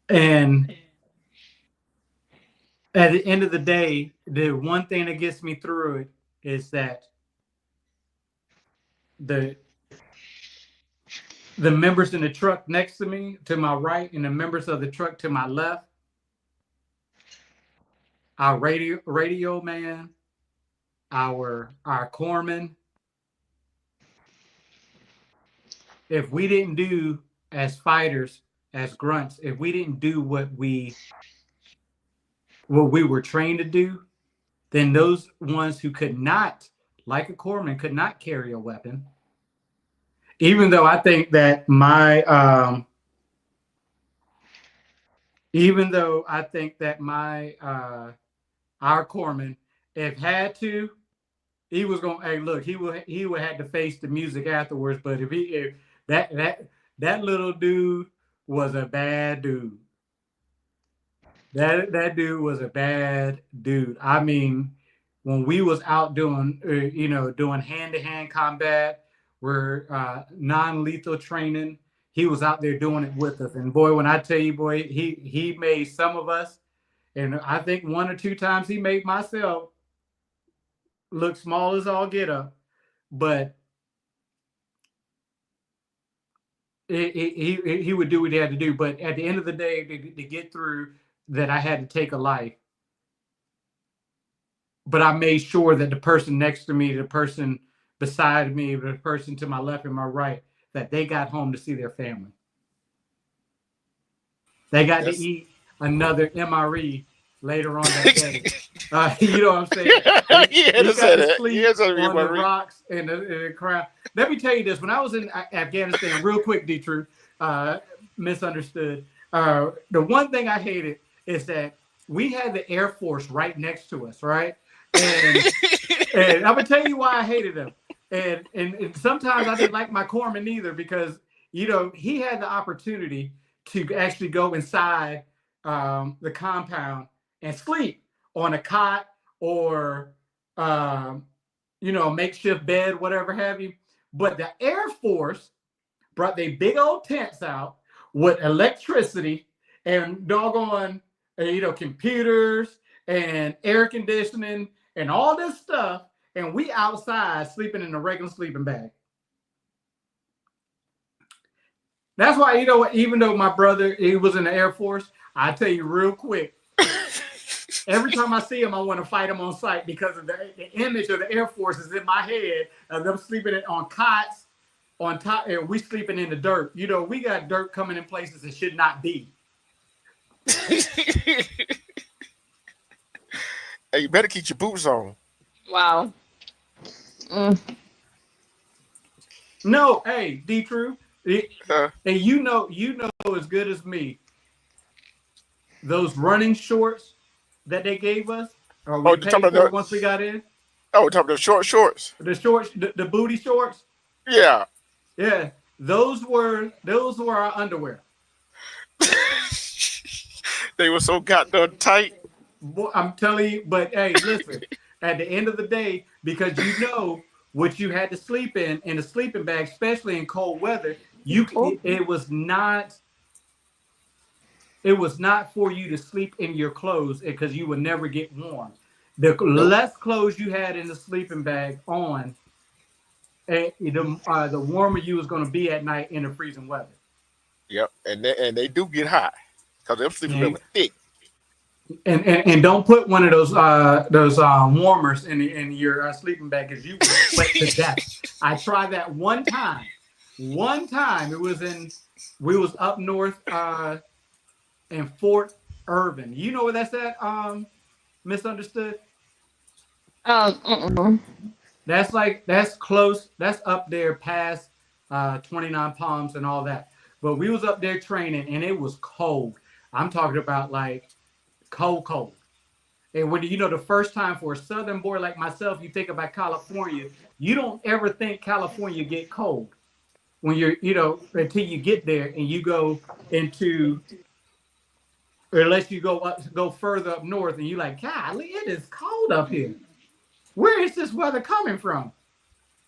And at the end of the day, the one thing that gets me through it is that the members in the truck next to me, to my right, and the members of the truck to my left, our radio man, our corpsman. If we didn't do as fighters, as grunts, if we didn't do what we were trained to do, then those ones who could not, like a corpsman, could not carry a weapon. Even though I think that our corpsman, if had to, he was gonna. Hey, look, he would have to face the music afterwards. But if that little dude was a bad dude. That dude was a bad dude. I mean, when we was out doing doing hand-to-hand combat, we're non-lethal training, he was out there doing it with us. And boy, when I tell you, boy, he made some of us, and I think 1 or 2 times he made myself look small as all get up. But he would do what he had to do. But at the end of the day, to get through that, I had to take a life. But I made sure that the person next to me, the person beside me, the person to my left and my right, that they got home to see their family. They got to eat another MRE later on that day. You know what I'm saying? He had to say that. He had to say on the rocks and the crowd. Let me tell you this. When I was in Afghanistan, real quick, D-True, misunderstood. The one thing I hated is that we had the Air Force right next to us, right? And I'm gonna tell you why I hated them. And sometimes I didn't like my corpsman either, because he had the opportunity to actually go inside the compound and sleep on a cot or makeshift bed, whatever have you. But the Air Force brought their big old tents out with electricity and doggone computers and air conditioning and all this stuff, and we outside sleeping in a regular sleeping bag. That's why, even though my brother, he was in the Air Force, I tell you real quick, every time I see him, I want to fight him on sight, because of the image of the Air Force is in my head of them sleeping on cots on top, and we sleeping in the dirt. We got dirt coming in places it should not be. Hey, you better keep your boots on. Wow. No, hey, D-True, and you know as good as me, those running shorts that they gave us, or we paid for once we got in. Oh, we're talking about the shorts. The shorts, the booty shorts. Yeah. Yeah, those were our underwear. They were so goddamn tight. Boy, I'm telling you, but hey, listen, at the end of the day, because what you had to sleep in a sleeping bag, especially in cold weather, it was not for you to sleep in your clothes, because you would never get warm. The less clothes you had in the sleeping bag on, the warmer you was going to be at night in the freezing weather. Yep, and they do get hot, because them sleeping bags were thick. And don't put one of those warmers in your sleeping bag, because you will sweat to death. I tried that one time. We was up north in Fort Irvin. You know where that's at? Misunderstood. That's close. That's up there past 29 Palms and all that. But we was up there training, and it was cold. I'm talking about like cold. And when the first time for a Southern boy like myself, you think about California, you don't ever think California get cold. when you're, until you get there and you go into, or unless you go further up north and you're like, golly, it is cold up here. Where is this weather coming from?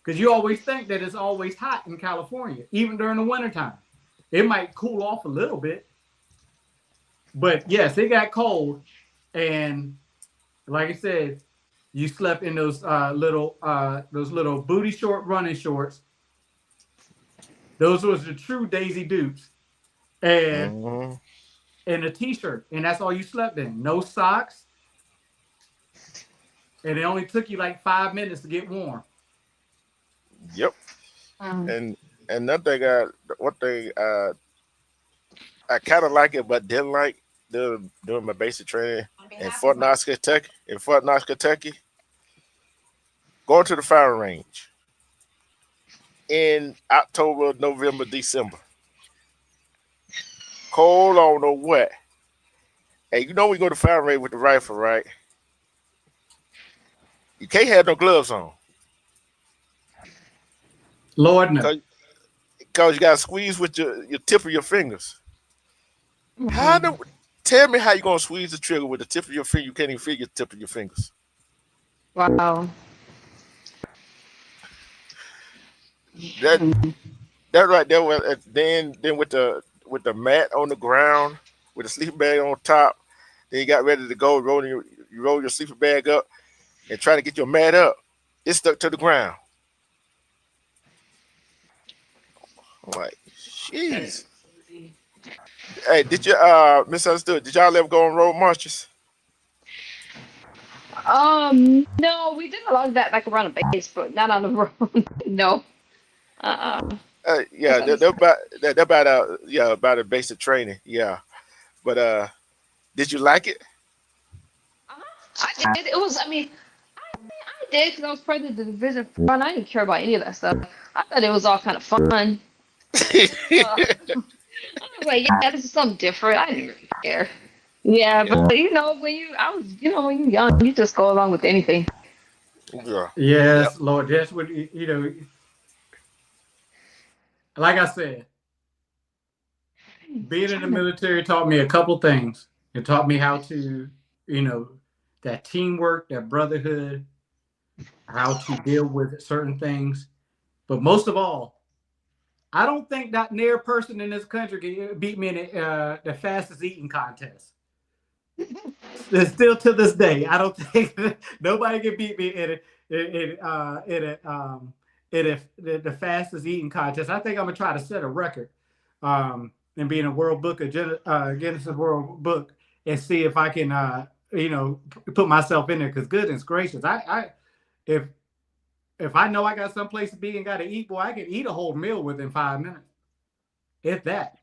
Because you always think that it's always hot in California, even during the wintertime. It might cool off a little bit. But yes, it got cold. And like I said, you slept in those little booty short running shorts. Those was the true Daisy Dukes. And a t-shirt. And that's all you slept in. No socks. And it only took you like 5 minutes to get warm. Yep. And another thing, one thing I kind of like it, but didn't like doing my basic training in Fort Knox, Kentucky. Going to the firing range in October, November, December. Cold on the wet. Hey, we go to firing range with the rifle, right? You can't have no gloves on. Lord no. Because you got to squeeze with your tip of your fingers. Tell me how you going to squeeze the trigger with the tip of your finger. You can't even feel your tip of your fingers. Wow. That right there. Then with the mat on the ground, with the sleeping bag on top, then you got ready to go. You roll your sleeping bag up and try to get your mat up. It's stuck to the ground. I'm like, jeez. Hey, did you misunderstood? Did y'all ever go on road marches? No, we did a lot of that like around the base, but not on the road. No. Yeah, they're about a basic training. Yeah, but did you like it? I did. It was. I did because I was part of the division front. I didn't care about any of that stuff. I thought it was all kind of fun. I was like, yeah, this is something different. I didn't really care. Yeah, but when you're young, you just go along with anything. Yeah. Yes, Yep. Lord. That's what like I said, being in the military taught me a couple things. It taught me how to, that teamwork, that brotherhood, how to deal with certain things. But most of all, I don't think that near person in this country can beat me in the fastest eating contest. Still to this day, I don't think nobody can beat me in the fastest eating contest. I think I'm gonna try to set a record and be in a World Book of Guinness World Book and see if I can put myself in there. Because goodness gracious, if I know I got someplace to be and got to eat, boy, I can eat a whole meal within 5 minutes, if that.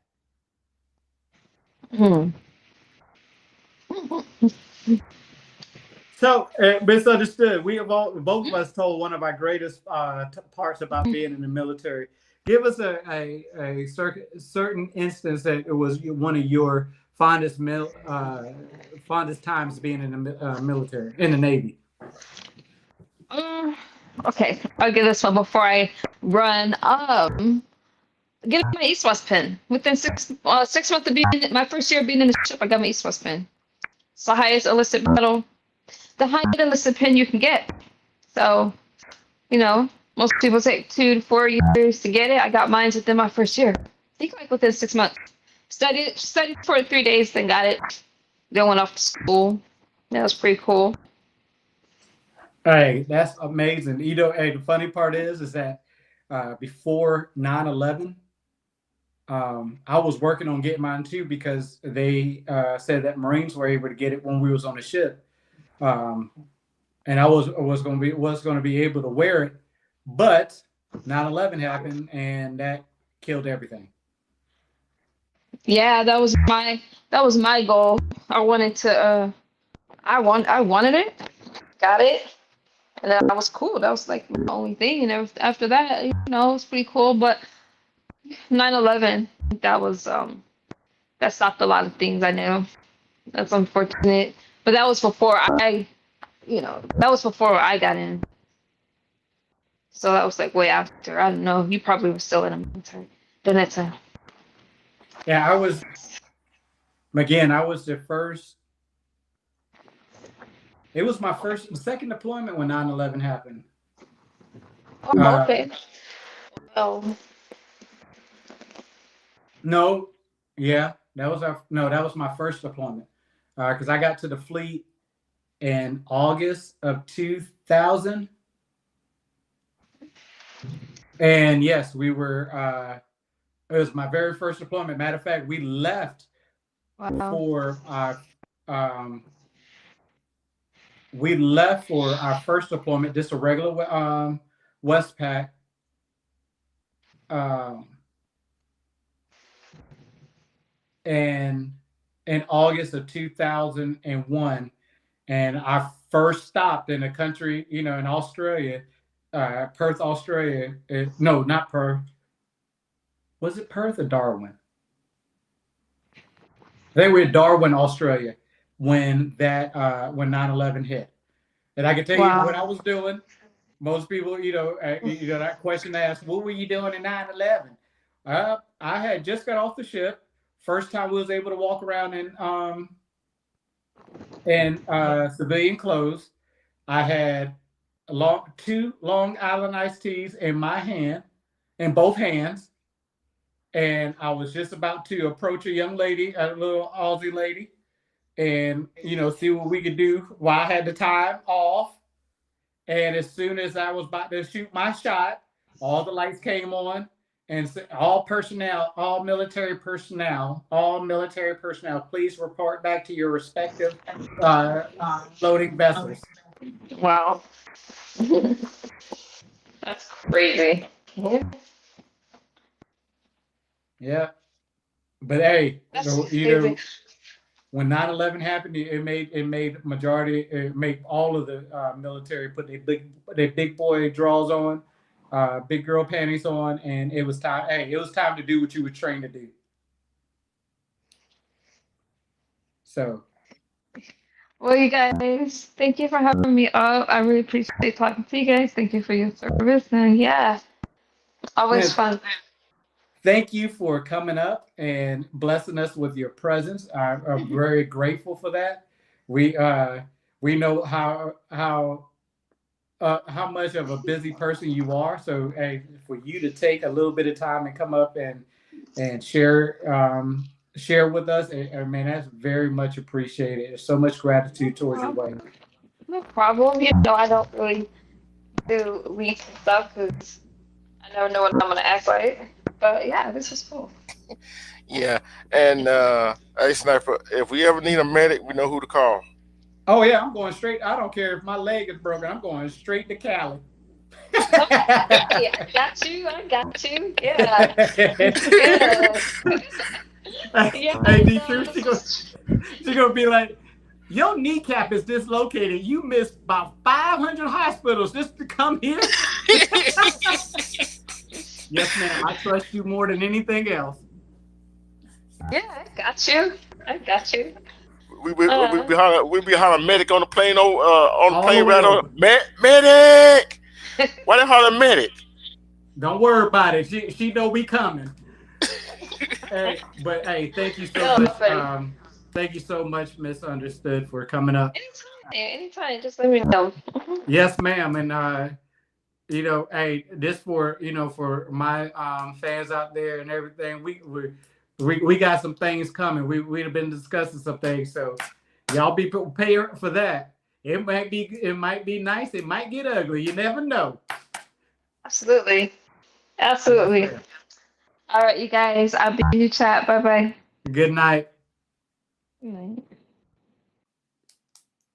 So, misunderstood. We have both of us told one of our greatest parts about being in the military. Give us a certain instance that it was one of your fondest times being in the military, in the Navy. Okay, I'll get this one before I run. Getting my East-West pin. Within 6 months of being my first year being in the ship, I got my East-West pin. It's the highest enlisted medal, the highest enlisted pin you can get. So, most people take 2 to 4 years to get it. I got mine within my first year. I think like within 6 months. Studied for 3 days, then got it. Then went off to school. That was pretty cool. Hey, that's amazing. Hey, the funny part is that before 9/11, I was working on getting mine too because they said that Marines were able to get it when we was on the ship, and I was going to be able to wear it, but 9/11 happened and that killed everything. Yeah, that was my goal. I wanted to. I wanted it, got it. And that was cool. That was like the only thing. And after that, it was pretty cool. But 9/11, that was that stopped a lot of things I knew. That's unfortunate. But that was before I got in. So that was like way after. I don't know. You probably were still in the military during that time. Yeah, I was the first. It was my second deployment when 9/11 happened. Oh, okay. Oh, No, yeah, that was my first deployment. Because I got to the fleet in August of 2000, and yes, we were. It was my very first deployment. Matter of fact, we left wow. for our first deployment, just a regular Westpac. And in August of 2001, and I first stopped in a country, in Australia, Perth, Australia. No, not Perth. Was it Perth or Darwin? They were in Darwin, Australia, when 9/11 hit. And I can tell you what I was doing. Most people, that question asked, "What were you doing in 9/11?" I had just got off the ship. First time we was able to walk around in civilian clothes. I had two Long Island iced teas in both hands, and I was just about to approach a young lady, a little Aussie lady, and see what we could do while I had the time off. And as soon as I was about to shoot my shot, all the lights came on, and all military personnel, please report back to your respective loading vessels. Wow. That's crazy. Yeah. But hey, Crazy. when 9/11 happened, it made all of the military put their big boy drawers on, big girl panties on, and it was time. Hey, it was time to do what you were trained to do. So, well, you guys, thank you for having me up. I really appreciate talking to you guys. Thank you for your service, and yeah, always fun. Thank you for coming up and blessing us with your presence. I'm very grateful for that. We know how much of a busy person you are. So, hey, for you to take a little bit of time and come up and share with us, man, that's very much appreciated. There's so much gratitude towards your way. No problem. I don't really do read stuff because I never know what I'm gonna act like. But yeah, this was cool. Yeah, and hey, Sniper, if we ever need a medic, we know who to call. Oh yeah, I'm going straight. I don't care if my leg is broken. I'm going straight to Cali. Yeah, I got you. Yeah. Hey, she gonna be like, your kneecap is dislocated. You missed about 500 hospitals just to come here. Yes, ma'am. I trust you more than anything else. Yeah, I got you. We be hollering medic on the plane on the plane right on medic. Why they holler medic? Don't worry about it. She know we coming. Hey, thank you so much. Thank you so much, Misunderstood, for coming up. Anytime. Just let me know. Yes, ma'am. And hey, this for my fans out there and everything. We got some things coming. We've been discussing some things, so y'all be prepared for that. It might be nice. It might get ugly. You never know. Absolutely. All right, you guys. I'll be in your chat. Bye-bye. Good night. Good night.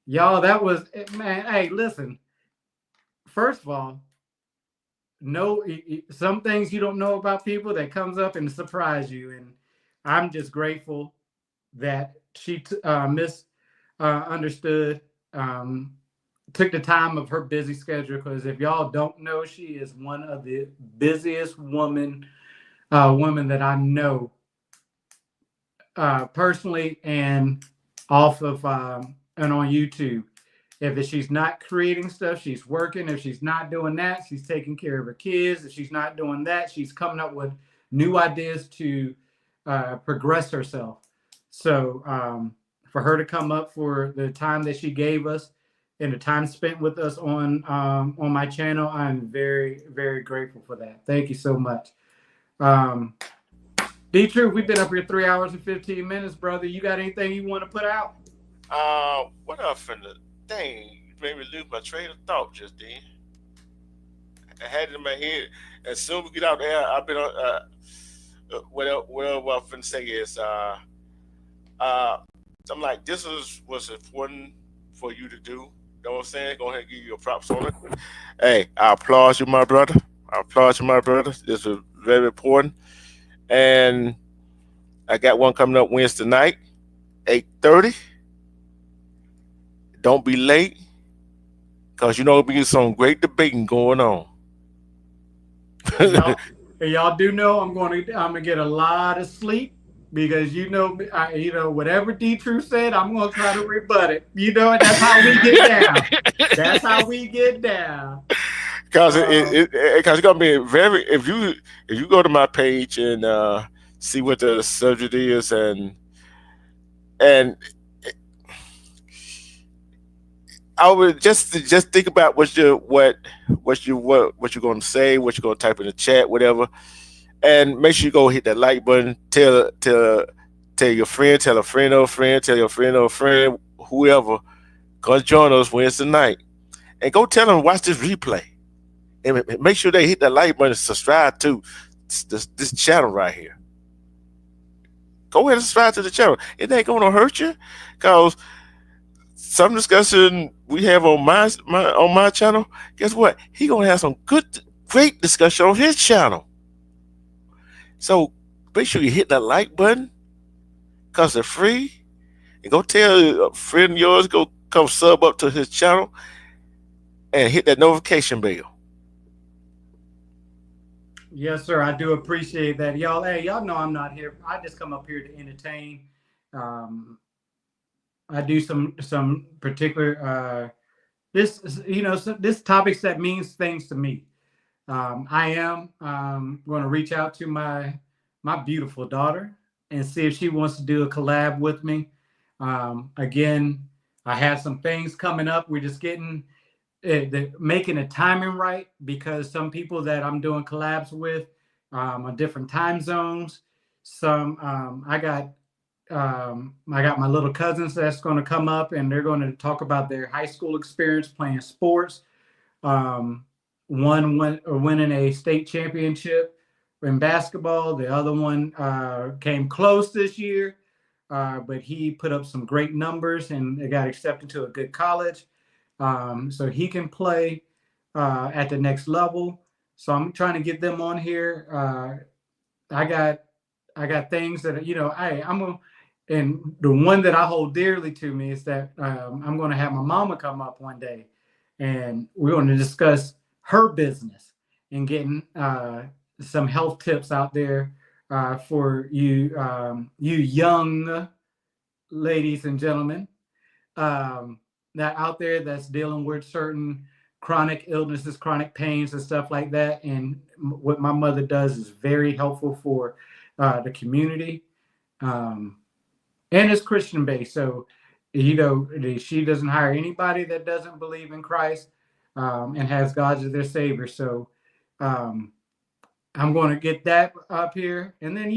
Y'all, that was, man, hey, listen. First of all, some things you don't know about people that comes up and surprise you. And I'm just grateful that she Misunderstood took the time of her busy schedule, because if y'all don't know, she is one of the busiest women that I know personally and off of and on YouTube. If she's not creating stuff, she's working. If she's not doing that, she's taking care of her kids. If she's not doing that, she's coming up with new ideas to progress herself. So for her to come up for the time that she gave us and the time spent with us on my channel, I'm very, very grateful for that. Thank you so much. D-Truth, we've been up here 3 hours and 15 minutes, brother. You got anything you want to put out? What up, finna? Dang, you made me lose my train of thought just then. I had it in my head. As soon as we get out there, I've been on. What I'm finna say is, I'm like, this was important for you to do. You know what I'm saying? Go ahead and give you your props on it. Hey, I applaud you, my brother. I applaud you, my brother. This is very important. And I got one coming up Wednesday night, 8:30. Don't be late, because there'll be some great debating going on. Y'all do know I'm gonna get a lot of sleep, because whatever D-Truth said, I'm gonna try to rebut it. That's how we get down. That's how we get down. Because it's gonna be very. If you go to my page and see what the subject is, and I would just think about what you're going to say, what you're going to type in the chat, whatever, and make sure you go hit that like button. Tell your friend, tell a friend of a friend, tell your friend of a friend, whoever, come join us Wednesday night, and go tell them to watch this replay, and make sure they hit that like button and subscribe to this channel right here. Go ahead and subscribe to the channel. It ain't going to hurt you, because some discussion we have on my channel, guess what? He gonna have some great discussion on his channel. So make sure you hit that like button, because they're free. And go tell a friend of yours, go come sub up to his channel and hit that notification bell. Yes, sir. I do appreciate that. Y'all know I'm not here. I just come up here to entertain. I do some particular this topics that means things to me. I am going to reach out to my beautiful daughter and see if she wants to do a collab with me. Again, I have some things coming up. We're just making the timing right, because some people that I'm doing collabs with on different time zones. I got my little cousins that's going to come up, and they're going to talk about their high school experience playing sports. One winning a state championship in basketball. The other one came close this year, but he put up some great numbers and it got accepted to a good college. So he can play at the next level. So I'm trying to get them on here. I got things that I'm gonna. And the one that I hold dearly to me is that I'm going to have my mama come up one day, and we're going to discuss her business and getting some health tips out there for you young ladies and gentlemen that out there that's dealing with certain chronic illnesses, chronic pains and stuff like that. And what my mother does is very helpful for the community. And it's Christian based. So, she doesn't hire anybody that doesn't believe in Christ and has God as their savior. So I'm going to get that up here. And then,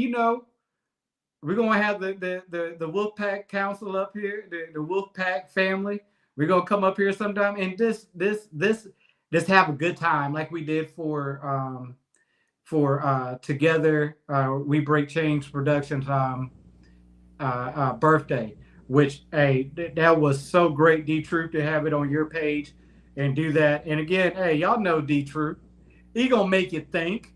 we're going to have the Wolfpack Council up here, the Wolfpack family. We're going to come up here sometime and just have a good time like we did for Together We Break Chains Productions birthday, which that was so great, D-Truth, to have it on your page and do that. And again, y'all know D-Truth, he gonna make you think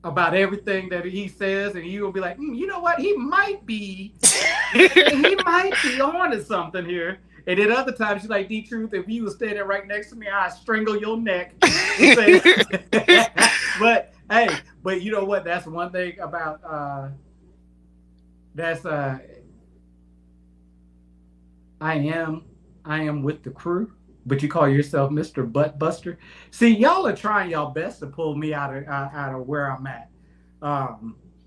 about everything that he says, and you will be like, you know what, he might be on to something here. And then other times she's like, D-Truth, if you was standing right next to me, I'd strangle your neck. But you know what? That's one thing about I am with the crew, but you call yourself Mr. Butt Buster. See, y'all are trying y'all best to pull me out of where I'm at.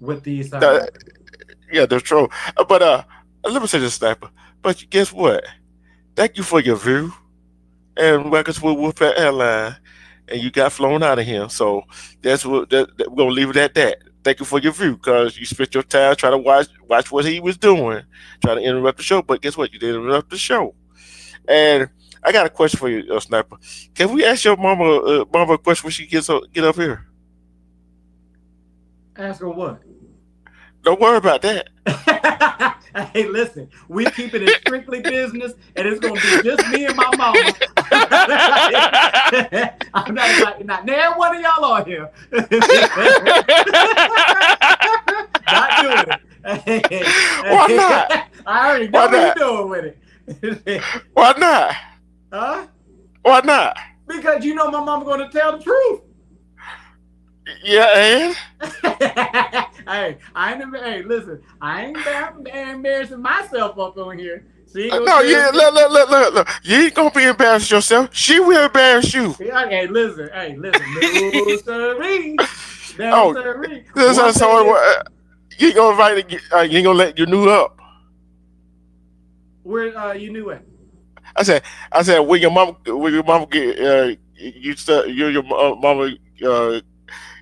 With these That- yeah, that's true. But let me say this, Sniper. But guess what? Thank you for your view and records with Wolfpack Airline, and you got flown out of here. So that's we're gonna leave it at that. Thank you for your view, because you spent your time trying to watch what he was doing, trying to interrupt the show. But guess what? You didn't interrupt the show. And I got a question for you, Sniper. Can we ask your mama a question when she get up here? ask her what? Don't worry about that. Hey, listen, we keeping it strictly business, and it's gonna be just me and my mama. I'm not near one of y'all on here. Not doing it. Why not? I already know Why what you're not? doing with it. Why not? Huh? Why not? Because you know my mama gonna tell the truth. Yeah, Hey, hey, listen, I ain't embarrassing myself up on here. See, no, yeah, look. You ain't gonna be embarrassed yourself. She will embarrass you. Hey, listen, no sirree, no Oh, sirree. you ain't gonna invite. You ain't gonna let your new up. Where you knew it? I said, when your mama get your mama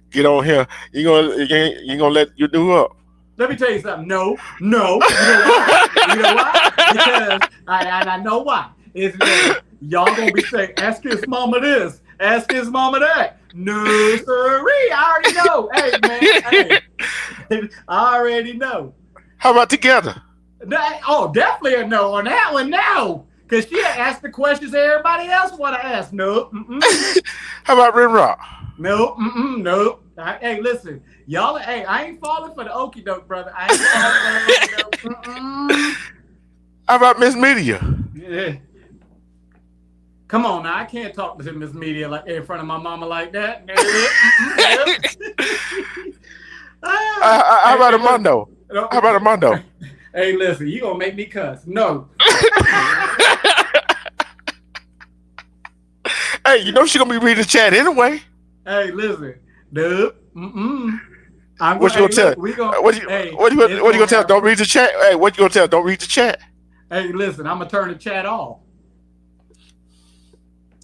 get on here, you gonna let your new up. Let me tell you something. No. You know why? You know why? Because I know why. It's y'all gonna be saying, ask his mama this, ask his mama that. No, sirree. I already know. Hey, man. Hey, I already know. How about together? Oh, definitely a no on that one. No, because she asked the questions everybody else want to ask. No. How about Rim Rock? No. No. Hey, listen, y'all. Hey, I ain't falling for the okie doke, brother. I ain't falling for the okie doke. How about Miss Media? Yeah. Come on now, I can't talk to Miss Media like in front of my mama like that. How about Armando? How about Armando? Hey, listen, you gonna make me cuss? No. Hey, you know she gonna be reading the chat anyway. Hey, listen, dude. What you gonna tell? What you gonna tell? Don't read the chat. Hey, what you gonna tell? Don't read the chat. Hey, listen, I'm gonna turn the chat off.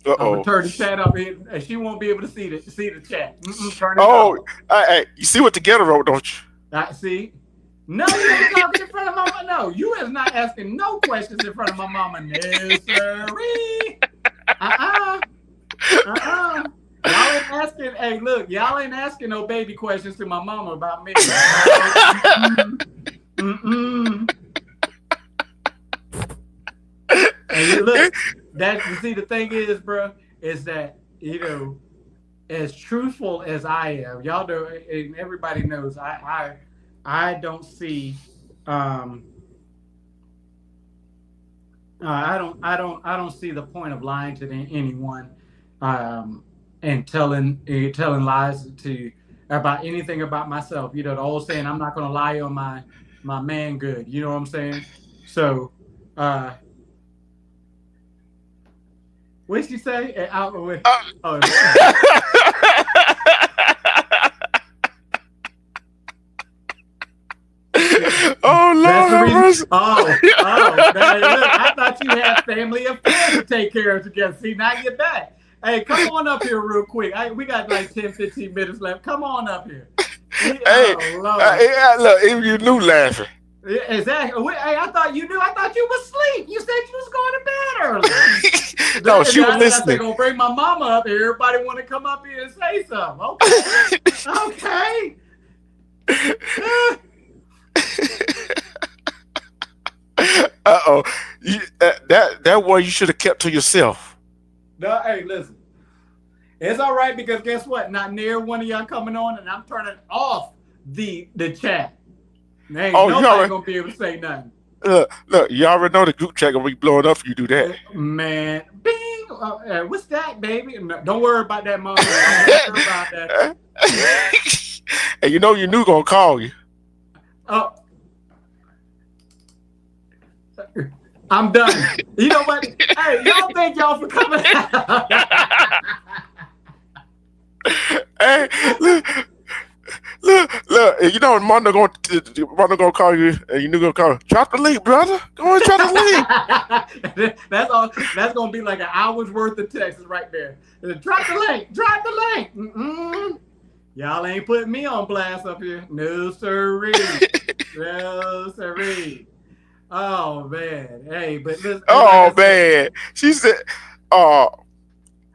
Uh-oh. I'm gonna turn the chat up, and she won't be able to see the chat. Turn it off. Hey, you see what the ghetto wrote, don't you? I see. No, you ain't talking in front of mama. No, you is not asking no questions in front of my mama. No, sirree. Y'all ain't asking. Hey, look, y'all ain't asking no baby questions to my mama about me. And look, see, the thing is, bro, is that as truthful as I am, y'all know, and everybody knows, I don't see, I don't see the point of lying to anyone, and telling lies about anything about myself. You know, the old saying, I'm not going to lie on my man good. You know what I'm saying? So, what'd she say? Oh, Lord have mercy. Look, I thought you had family affairs to take care of together. See, now you're back. Hey, come on up here real quick. We got like 10, 15 minutes left. Come on up here. Hey, look, even you knew laughing. Exactly. Hey, I thought you knew. I thought you was asleep. You said you was going to bed early. No, she was listening. They're gonna bring my mama up here. Everybody want to come up here and say something. Okay. Uh-oh. That one you should have kept to yourself. No, hey, listen. It's all right, because guess what? Not near one of y'all coming on, and I'm turning off the chat. Ain't nobody gonna be able to say nothing. Look, you already know the group chat gonna be blowing up if you do that. Man, bing! What's that, baby? No, don't worry about that, mom. Don't worry about that. And you know your new gonna call you. Oh. I'm done. You know what? Hey, y'all thank y'all for coming out. Hey, look. You know, Mondo gonna call you, and you gonna call. Drop the link, brother. Go and drop the link. That's all. That's gonna be like an hour's worth of text right there. Drop the link. Drop the link. Y'all ain't putting me on blast up here. No sirree. No sirree. Oh man. Hey, but listen. Oh man, she said, "Oh,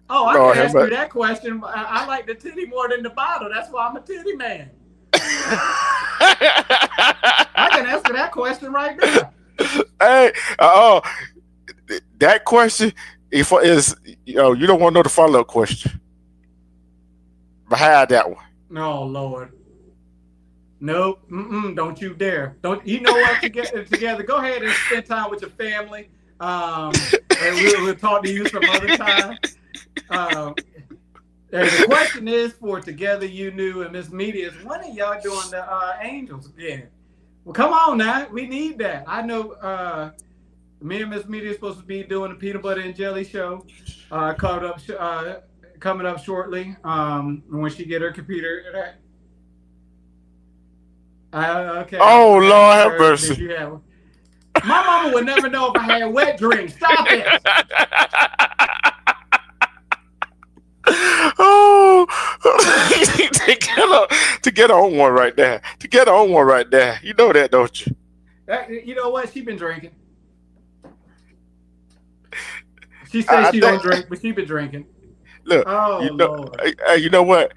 oh, I Lord, can ask you that question. I like the titty more than the bottle. That's why I'm a titty man. I can answer that question right now. Hey, that question is, you don't want to know the follow-up question behind that one. Oh Lord. Nope. Don't you dare. Don't you know what? Together. Go ahead and spend time with your family. And we'll talk to you some other time. And the question is for Together You Knew and Miss Media is, when are y'all doing the Angels again? Well, come on now. We need that. I know me and Miss Media is supposed to be doing the peanut butter and jelly show coming up shortly when she get her computer. Okay. Oh, Lord have mercy. My mama would never know if I had wet dreams. Stop it. Oh, to get on one right there. To get on one right there. You know that, don't you? You know what? She been drinking. She says she don't drink, but she been drinking. Look, Lord. You know what?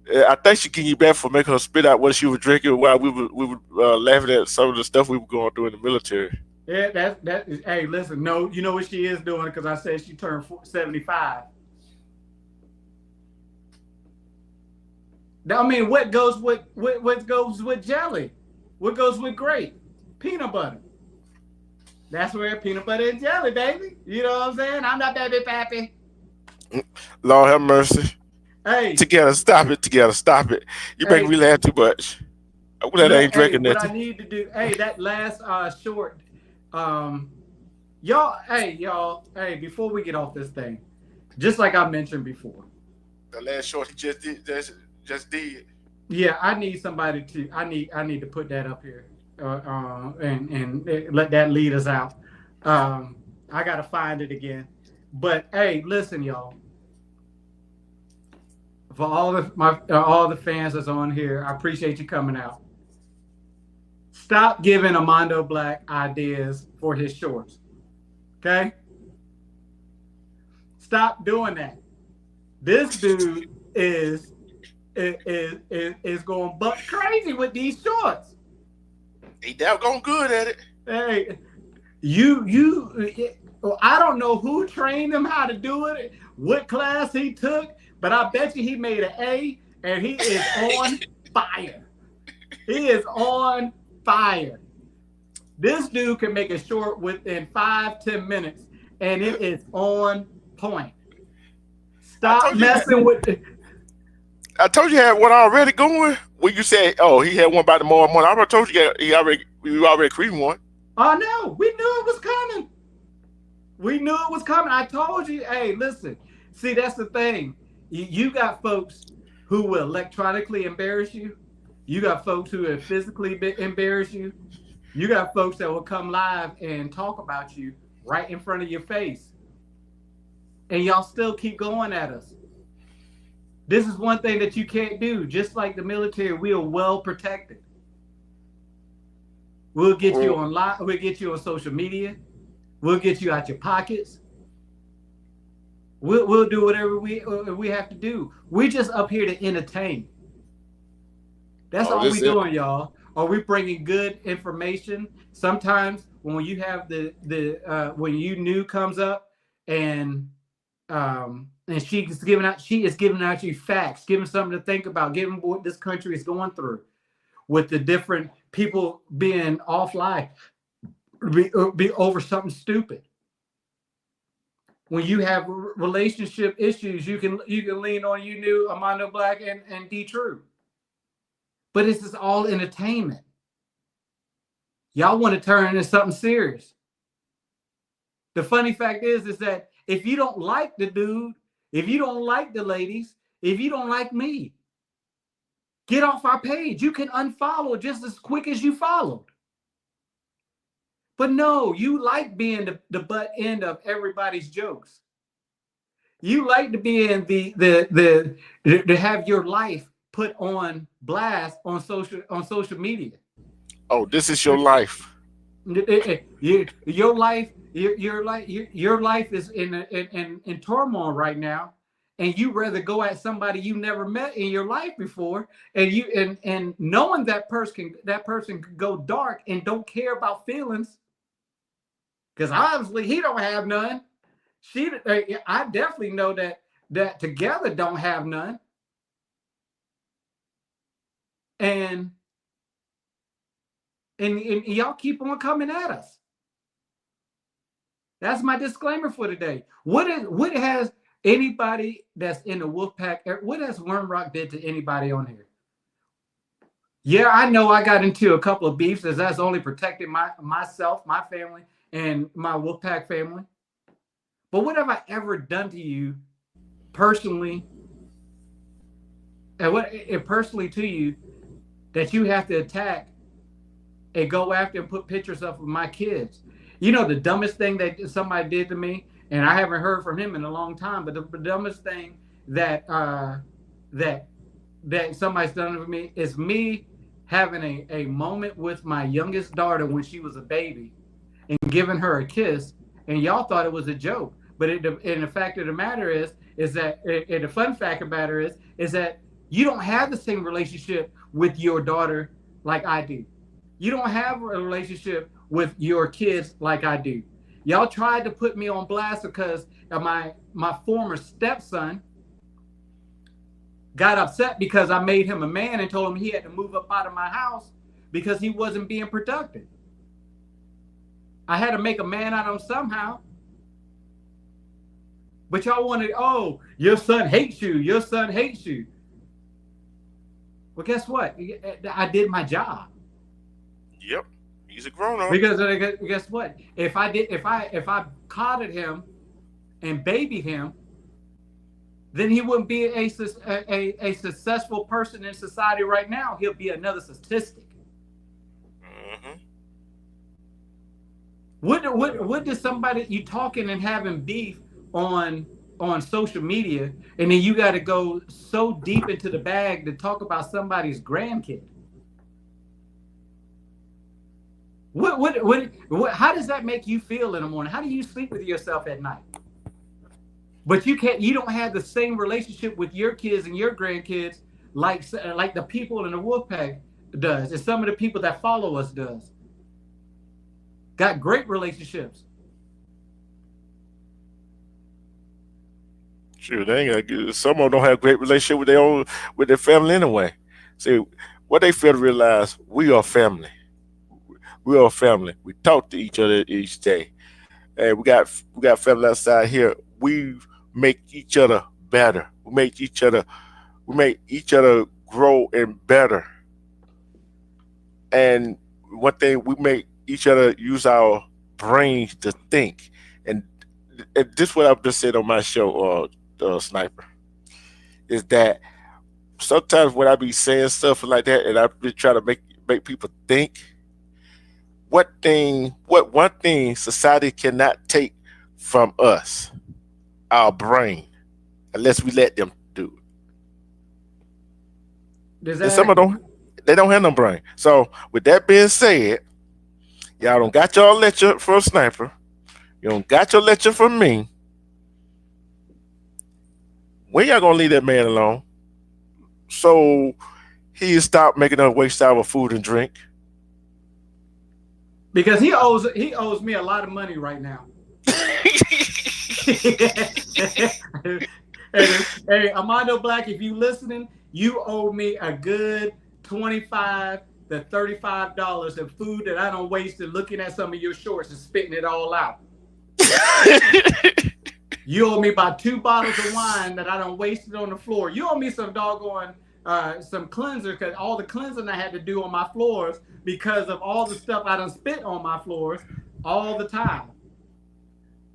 I think she can you back for making her spit out what she was drinking while we were laughing at some of the stuff we were going through in the military. Yeah, that is. Hey, listen, no, you know what she is doing because I said she turned 75. I mean, what goes with jelly? What goes with grape? Peanut butter. That's where peanut butter and jelly, baby. You know what I'm saying? I'm not baby pappy. Lord have mercy. Hey, Together, stop it. Together, stop it. You make me laugh too much. I'm glad I ain't drinking that. What I need to do, that last short, y'all, before we get off this thing, just like I mentioned before, the last short he just did. Yeah, I need somebody to. I need to put that up here, and let that lead us out. I gotta find it again, but hey, listen, y'all. For all the fans that's on here, I appreciate you coming out. Stop giving Armando Black ideas for his shorts. Okay? Stop doing that. This dude is going buck crazy with these shorts. He doggone good at it. Hey, I don't know who trained him how to do it, what class he took, but I bet you he made an A, and he is on fire. He is on fire. This dude can make a short within 5-10 minutes, and it is on point. Stop messing with it. I told you he had one already going. When you said, "Oh, he had one by tomorrow morning," I already told you we already created one. Oh no, we knew it was coming. We knew it was coming. I told you. Hey, listen. See, that's the thing. You got folks who will electronically embarrass you. You got folks who will physically embarrass you. You got folks that will come live and talk about you right in front of your face. And y'all still keep going at us. This is one thing that you can't do. Just like the military, we are well protected. We'll get you online. We'll get you on social media. We'll get you out your pockets. We'll do whatever we have to do. We're just up here to entertain. That's all we're doing, y'all. Are we bringing good information? Sometimes when you have when You Knew comes up and she is giving out you facts, giving something to think about, giving what this country is going through, with the different people being offline, be over something stupid. When you have relationship issues, you can lean on You Knew, Armando Black, and D True. But this is all entertainment. Y'all want to turn into something serious. The funny fact is that if you don't like the dude, if you don't like the ladies, if you don't like me, get off our page. You can unfollow just as quick as you followed. But no, you like being the butt end of everybody's jokes. You like to be in to have your life put on blast on social media. Oh, this is your life. Your life is in turmoil right now, and you rather go at somebody you never met in your life before, and knowing that person could go dark and don't care about feelings, because obviously he don't have none. I definitely know that together don't have none, and y'all keep on coming at us. That's my disclaimer for today. What has anybody that's in the Wolfpack, what has Wormrock did to anybody on here? Yeah, I know I got into a couple of beefs as that's only protecting myself, my family, and my Wolfpack family. But what have I ever done to you personally? And what personally to you that you have to attack and go after and put pictures up of my kids? You know, the dumbest thing that somebody did to me, and I haven't heard from him in a long time, but the dumbest thing that somebody's done to me is me having a moment with my youngest daughter when she was a baby and giving her a kiss, and y'all thought it was a joke. But the fact of the matter is that the fun fact about it is that you don't have the same relationship with your daughter like I do. You don't have a relationship with your kids like I do. Y'all tried to put me on blast because of my former stepson got upset because I made him a man and told him he had to move up out of my house because he wasn't being productive. I had to make a man out of him somehow. But y'all wanted, oh, your son hates you. Your son hates you. Well, guess what? I did my job. Yep, he's a grown-up. Because guess what? If I codded him and babied him, then he wouldn't be a successful person in society right now. He'll be another statistic. Mm-hmm. What does somebody, you talking and having beef on social media, and then you got to go so deep into the bag to talk about somebody's grandkid? What how does that make you feel in the morning? How do you sleep with yourself at night? But you don't have the same relationship with your kids and your grandkids like the people in the Wolfpack does, and some of the people that follow us does. Got great relationships. Sure, they ain't some of them don't have a great relationship with their family anyway. See, what they fail to realize, we are family. We are family. We talk to each other each day. And we got family outside here. We make each other better. We make each other grow and better. And one thing, we make each other use our brains to think. And this is what I've just said on my show, Sniper, is that sometimes when I be saying stuff like that and I be trying to make people think, what one thing society cannot take from us, our brain, unless we let them do it. And some of them, they don't have no brain. So with that being said, y'all don't got y'all lecture from Sniper. You don't got your lecture from me. When y'all gonna leave that man alone so he stop making us waste our food and drink? Because he owes me a lot of money right now. Hey, Armando Black, if you listening, you owe me a good $25 to $35 of food that I don't waste in looking at some of your shorts and spitting it all out. You owe me about 2 bottles of wine that I don't waste it on the floor. You owe me some doggone some cleanser, because all the cleansing I had to do on my floors because of all the stuff I done spit on my floors all the time.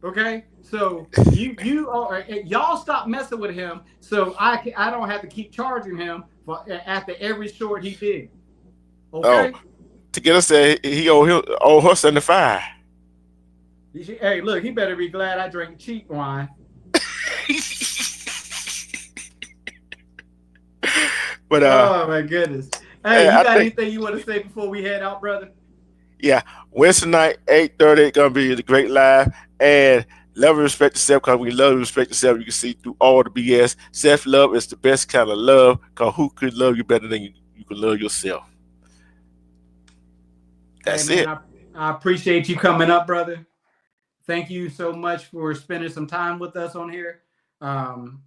Okay, so y'all stop messing with him, so I don't have to keep charging him for after every short he did. Oh, Okay, to get us there, he owe her 75. hey, look, he better be glad I drink cheap wine. But Oh my goodness. Hey, you I got think, anything you want to say before we head out, brother? yeah, Wednesday night, 8:30, gonna be the great live. And love and respect yourself, because we love and respect yourself. You can see through all the BS. Self-love is the best kind of love, because who could love you better than you can love yourself? Hey That's man, it. I appreciate you coming up, brother. Thank you so much for spending some time with us on here. Um,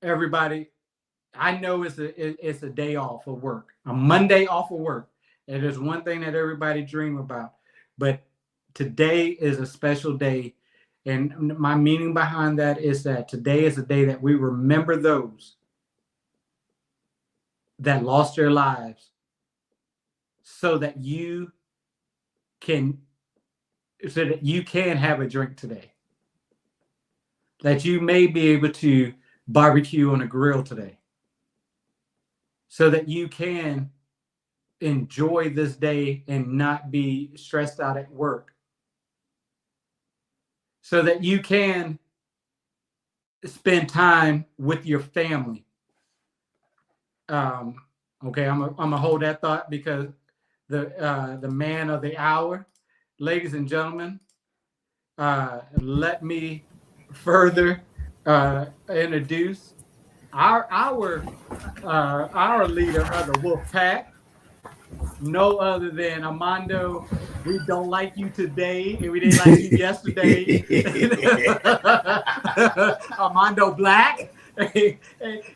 everybody, I know it's a day off of work, a Monday off of work. And there's one thing that everybody dream about, but today is a special day. And my meaning behind that is that today is a day that we remember those that lost their lives so that you can have a drink today. That you may be able to barbecue on a grill today. So that you can enjoy this day and not be stressed out at work, so that you can spend time with your family. Okay, I'm gonna hold that thought, because the man of the hour, ladies and gentlemen, let me further introduce our leader of the Wolf Pack, no other than Armando. We don't like you today, and we didn't like you yesterday. Armando Black,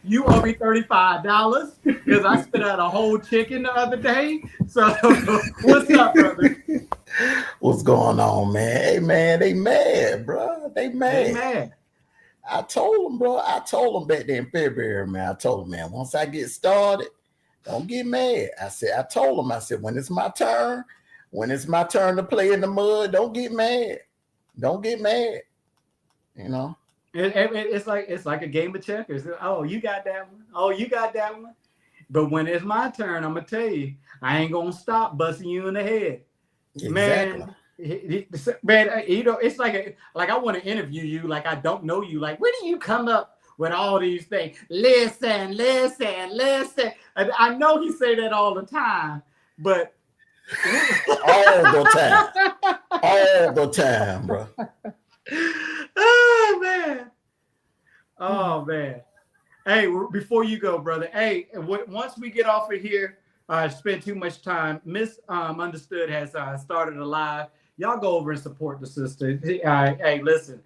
you owe me $35 because I spit out a whole chicken the other day. So, what's up, brother? What's going on, man? Hey, man, they mad, bro. They mad. They mad. I told them, bro. I told them back there in February, man. I told them, man, once I get started, don't get mad. I told them, I said, when it's my turn to play in the mud, don't get mad. Don't get mad. You know? It's like a game of checkers. Oh, you got that one. Oh, you got that one. But when it's my turn, I'm gonna tell you, I ain't gonna stop busting you in the head. Exactly. Man, you know, it's like I want to interview you like I don't know you. Like, where do you come up with all these things? Listen. I know he say that all the time, but all the time, bro. Oh man. Hey, before you go, brother. Hey, once we get off of here, spend too much time. Miss Understood has started a live. Y'all go over and support the sister. Hey, listen,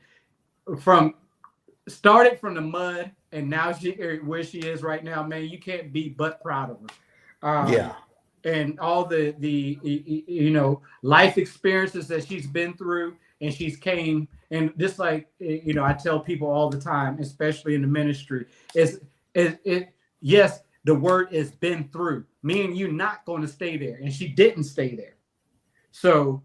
started from the mud, and now where she is right now, man. You can't be but proud of her. Yeah. And all the you know, life experiences that she's been through, and she's came, and just like, you know, I tell people all the time, especially in the ministry, yes, the word is been through, meaning you're not going to stay there, and she didn't stay there. So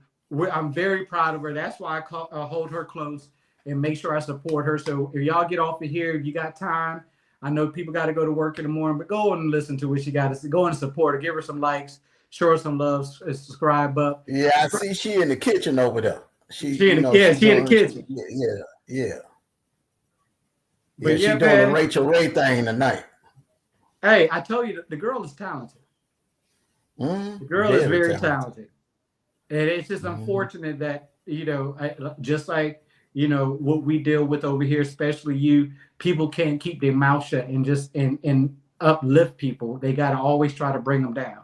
I'm very proud of her. That's why I hold her close and make sure I support her. So if y'all get off of here, if you got time, I know people got to go to work in the morning, but go and listen to what she got to say. Go and support her. Give her some likes. Show her some love. Subscribe up. Yeah, I see she in the kitchen over there. She in the kitchen. Yeah. But she doing the Rachel Ray thing tonight. Hey, I told you, the girl is talented. The girl is very talented. And it's just unfortunate that, you know, just like, you know, what we deal with over here, especially you, people can't keep their mouth shut and just and uplift people. They got to always try to bring them down.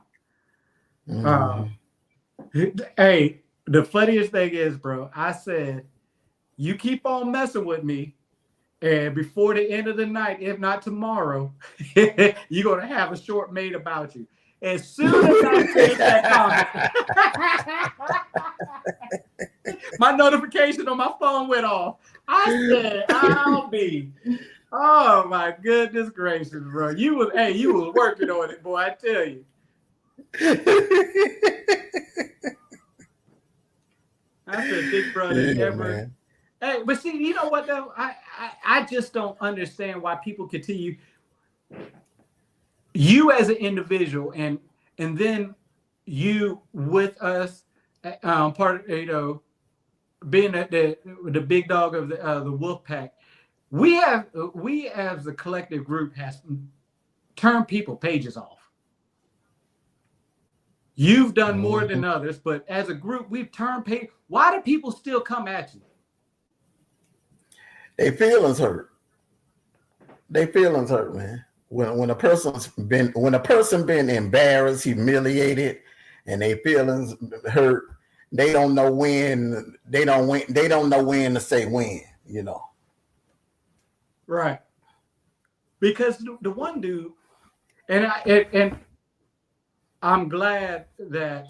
Hey, the funniest thing is, bro, I said, you keep on messing with me, and before the end of the night, if not tomorrow, you're going to have a short made about you. As soon as I said that comment, my notification on my phone went off. I said, I'll be. Oh my goodness gracious, bro. You was working on it, boy, I tell you. I said, big brother ever. Man. Hey, but see, you know what though? I just don't understand why people continue. You as an individual, and then you with us, part of, being the big dog of the wolf pack. We as a collective group has turned people pages off. You've done more than others, but as a group, we've turned page. Why do people still come at you? They feelings hurt. They feelings hurt, man. When a person's been embarrassed, humiliated, and they feelings hurt, they don't know when to say when, you know. Right. Because the one dude, and I'm glad that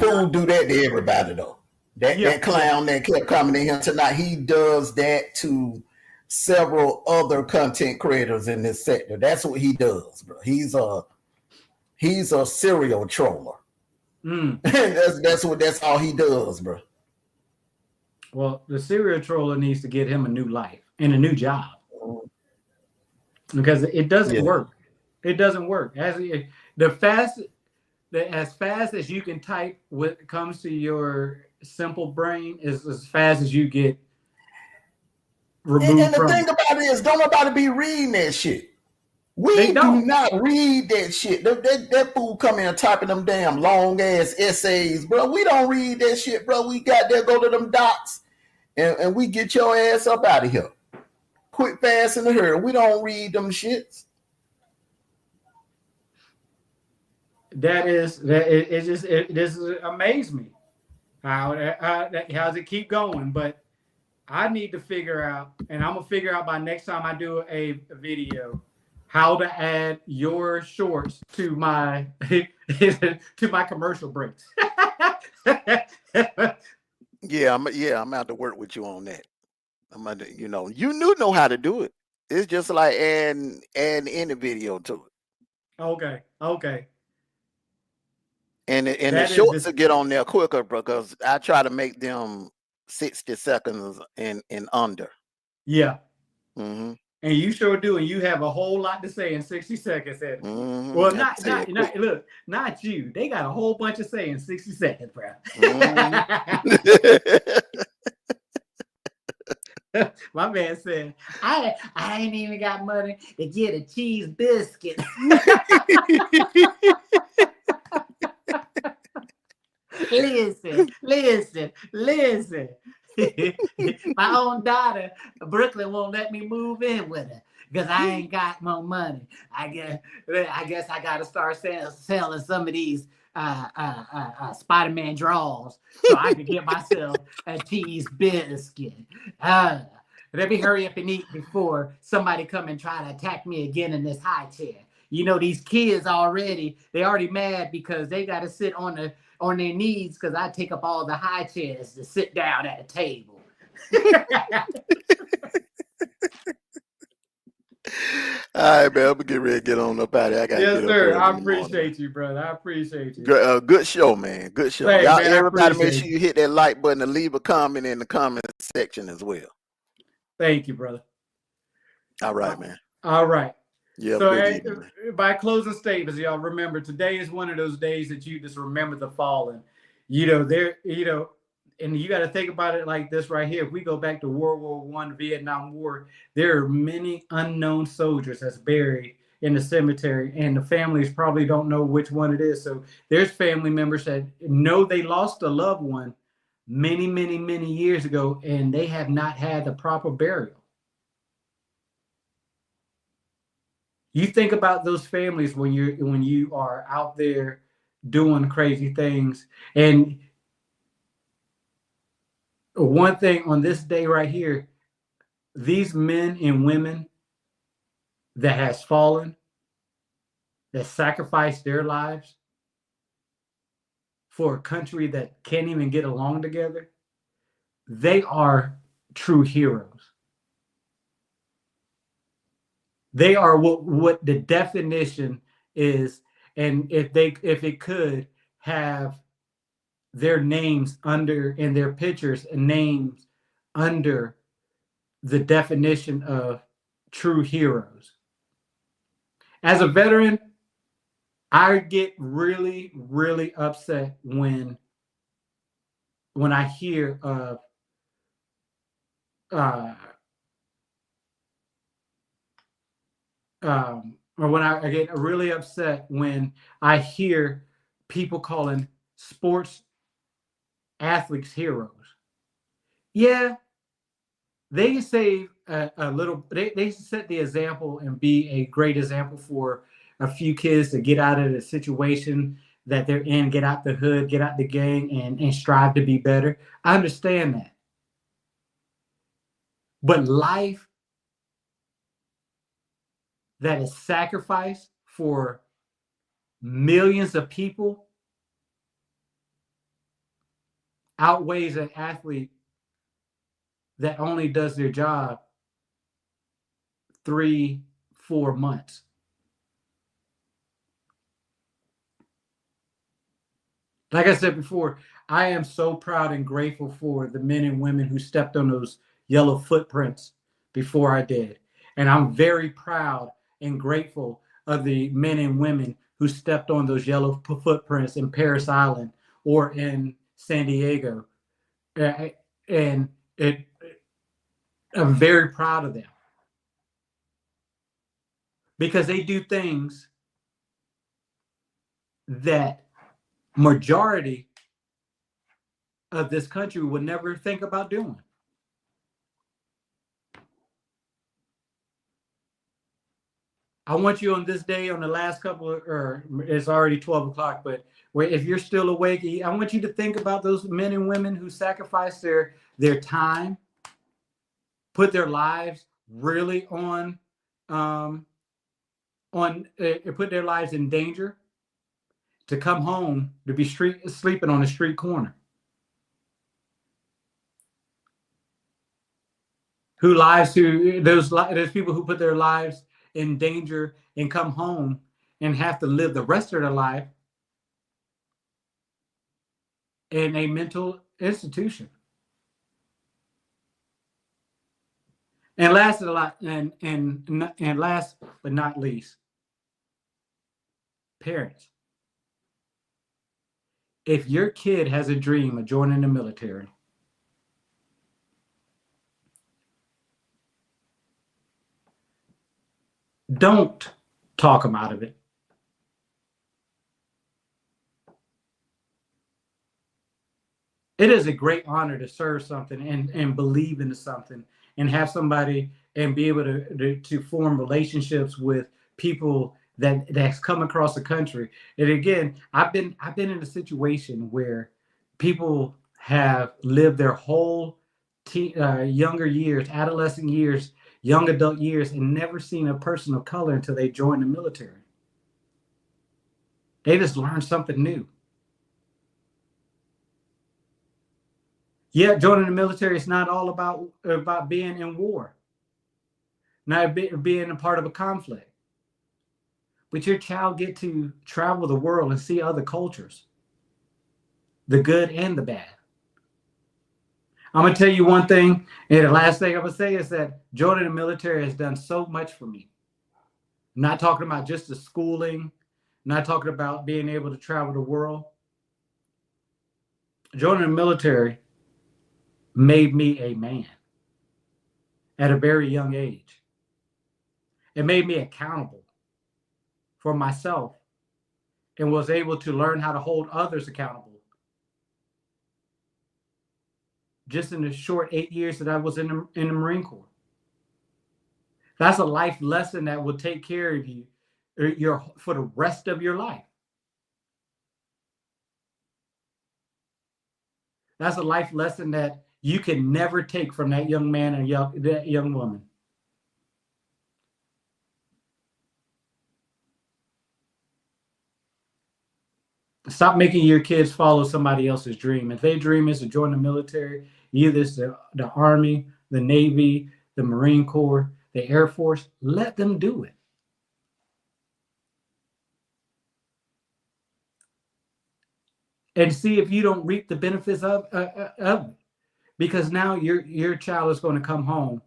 fool do that to everybody though. That clown that kept coming in here tonight, he does that to several other content creators in this sector. That's what he does, bro. He's a serial troller. That's all he does, bro. Well, the serial troller needs to get him a new life and a new job, because it doesn't work. It doesn't work. As fast as you can type when it comes to your simple brain is as fast as you get removed. And the thing about it is, don't nobody be reading that shit. We do not read that shit. That fool come in typing them damn long ass essays, bro. We don't read that shit, bro. We got there, go to them docs, and we get your ass up out of here. Quick, fast, in a hurry. We don't read them shits. This amazed me. How's it keep going? But I need to figure out, and I'm gonna figure out by next time I do a video, how to add your shorts to my to my commercial breaks. Yeah, I'm out to work with you on that. I'm out to, you know how to do it. It's just like adding in the video to it. Okay. And the shorts will get on there quicker because I try to make them 60 seconds and under. Yeah. Mm-hmm. And you sure do. And you have a whole lot to say in 60 seconds. Mm-hmm. Well, not you. They got a whole bunch to say in 60 seconds, bro. Mm-hmm. My man said, I ain't even got money to get a cheese biscuit. Listen. My own daughter, Brooklyn, won't let me move in with her because I ain't got more money. I guess I got to start selling some of these Spider-Man draws so I can get myself a cheese biscuit. Let me hurry up and eat before somebody come and try to attack me again in this high chair. You know, these kids they already mad because they got to sit on their knees because I take up all the high chairs to sit down at a table. All right, man. I'm gonna get ready to get on up out of here. Yes, sir. I appreciate you, brother. I appreciate you. Good show, man. Good show. Hey, Y'all, man, everybody, make sure you hit that like button and leave a comment in the comment section as well. Thank you, brother. All right, man. All right. Yeah. So by closing statements, y'all remember today is one of those days that you just remember the fallen. And you got to think about it like this right here. If we go back to World War I, Vietnam War, there are many unknown soldiers that's buried in the cemetery, and the families probably don't know which one it is. So there's family members that know they lost a loved one many, many, many years ago, and they have not had the proper burial. You think about those families when you are out there doing crazy things. And one thing on this day right here, these men and women that has fallen, that sacrificed their lives for a country that can't even get along together, they are true heroes. They are what the definition is. And if it could have their names under and their pictures and names under the definition of true heroes. As a veteran, I get really, really upset when I hear of or when I get really upset when I hear people calling sports athletes heroes. Yeah, they save a little, they set the example and be a great example for a few kids to get out of the situation that they're in, get out the hood, get out the gang, and strive to be better. I understand that. But life that is sacrificed for millions of people outweighs an athlete that only does their job 3-4 months. Like I said before, I am so proud and grateful for the men and women who stepped on those yellow footprints before I did. And I'm very proud and grateful of the men and women who stepped on those yellow footprints in Paris Island or in San Diego. And I'm very proud of them because they do things that majority of this country would never think about doing. I want you on this day, on the last couple of, or it's already 12 o'clock, but if you're still awake, I want you to think about those men and women who sacrificed their time, put their lives really put their lives in danger to come home to be sleeping on a street corner. Those people who put their lives in danger and come home and have to live the rest of their life in a mental institution. And last but not least, parents. If your kid has a dream of joining the military, don't talk them out of it. It is a great honor to serve something and believe into something and have somebody and be able to form relationships with people that's come across the country. And again, I've been in a situation where people have lived their whole younger years, adolescent years, young adult years, and never seen a person of color until they joined the military. They just learned something new. Yeah, joining the military is not all about being in war, not being a part of a conflict. But your child get to travel the world and see other cultures, the good and the bad. I'm going to tell you one thing, and the last thing I'm going to say is that joining the military has done so much for me. I'm not talking about just the schooling, I'm not talking about being able to travel the world. Joining the military made me a man at a very young age. It made me accountable for myself and was able to learn how to hold others accountable. Just in the short 8 years that I was in the Marine Corps. That's a life lesson that will take care of you for the rest of your life. That's a life lesson that you can never take from that young man and that young woman. Stop making your kids follow somebody else's dream. If their dream is to join the military, either it's the Army, the Navy, the Marine Corps, the Air Force, let them do it. and see if you don't reap the benefits of it. Because now your child is going to come home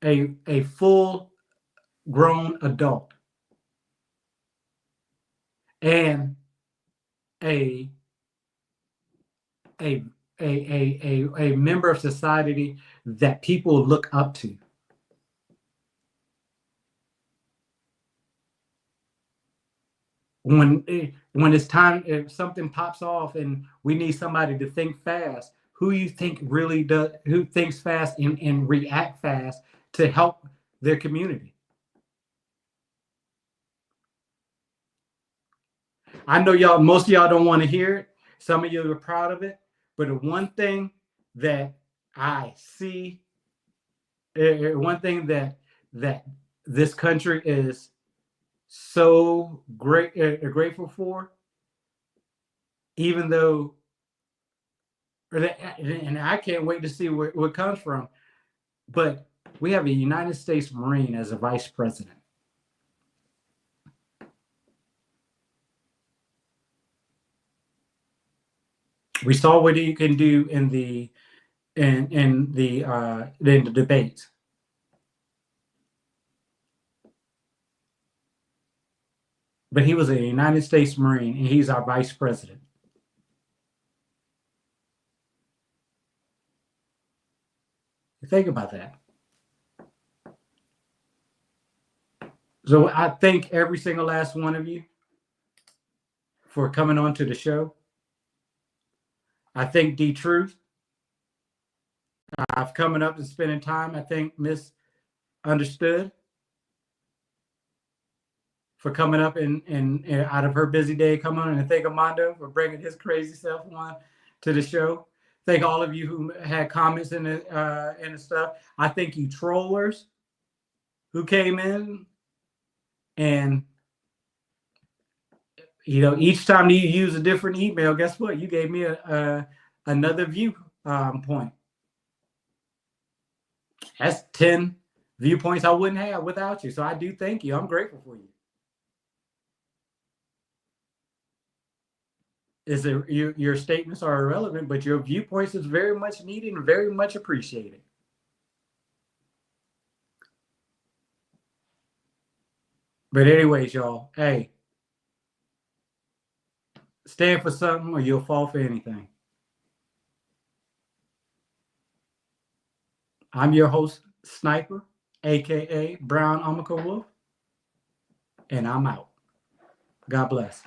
a full grown adult and a a a member of society that people look up to. When it's time, if something pops off and we need somebody to think fast, who you think really does, who thinks fast and react fast to help their community? I know y'all, most of y'all don't want to hear it. Some of you are proud of it. But the one thing that I see, one thing that this country is so grateful for, even though, and I can't wait to see where it comes from, but we have a United States Marine as a vice president. We saw what he can do in the debate. But he was a United States Marine, and he's our vice president. Think about that. So I thank every single last one of you for coming on to the show. I thank D Truth. I've coming up and spending time. I thank Miss Understood for coming up and out of her busy day, come on, and I thank Armando for bringing his crazy self on to the show. Thank all of you who had comments in the stuff. I thank you trollers who came in, and each time you use a different email, guess what? You gave me another view point. That's 10 viewpoints I wouldn't have without you. So I do thank you. I'm grateful for you. Your statements are irrelevant, but your viewpoints is very much needed and very much appreciated. But anyways, y'all, hey, stand for something or you'll fall for anything. I'm your host, Sniper, aka Brown Amaka Wolf, and I'm out. God bless.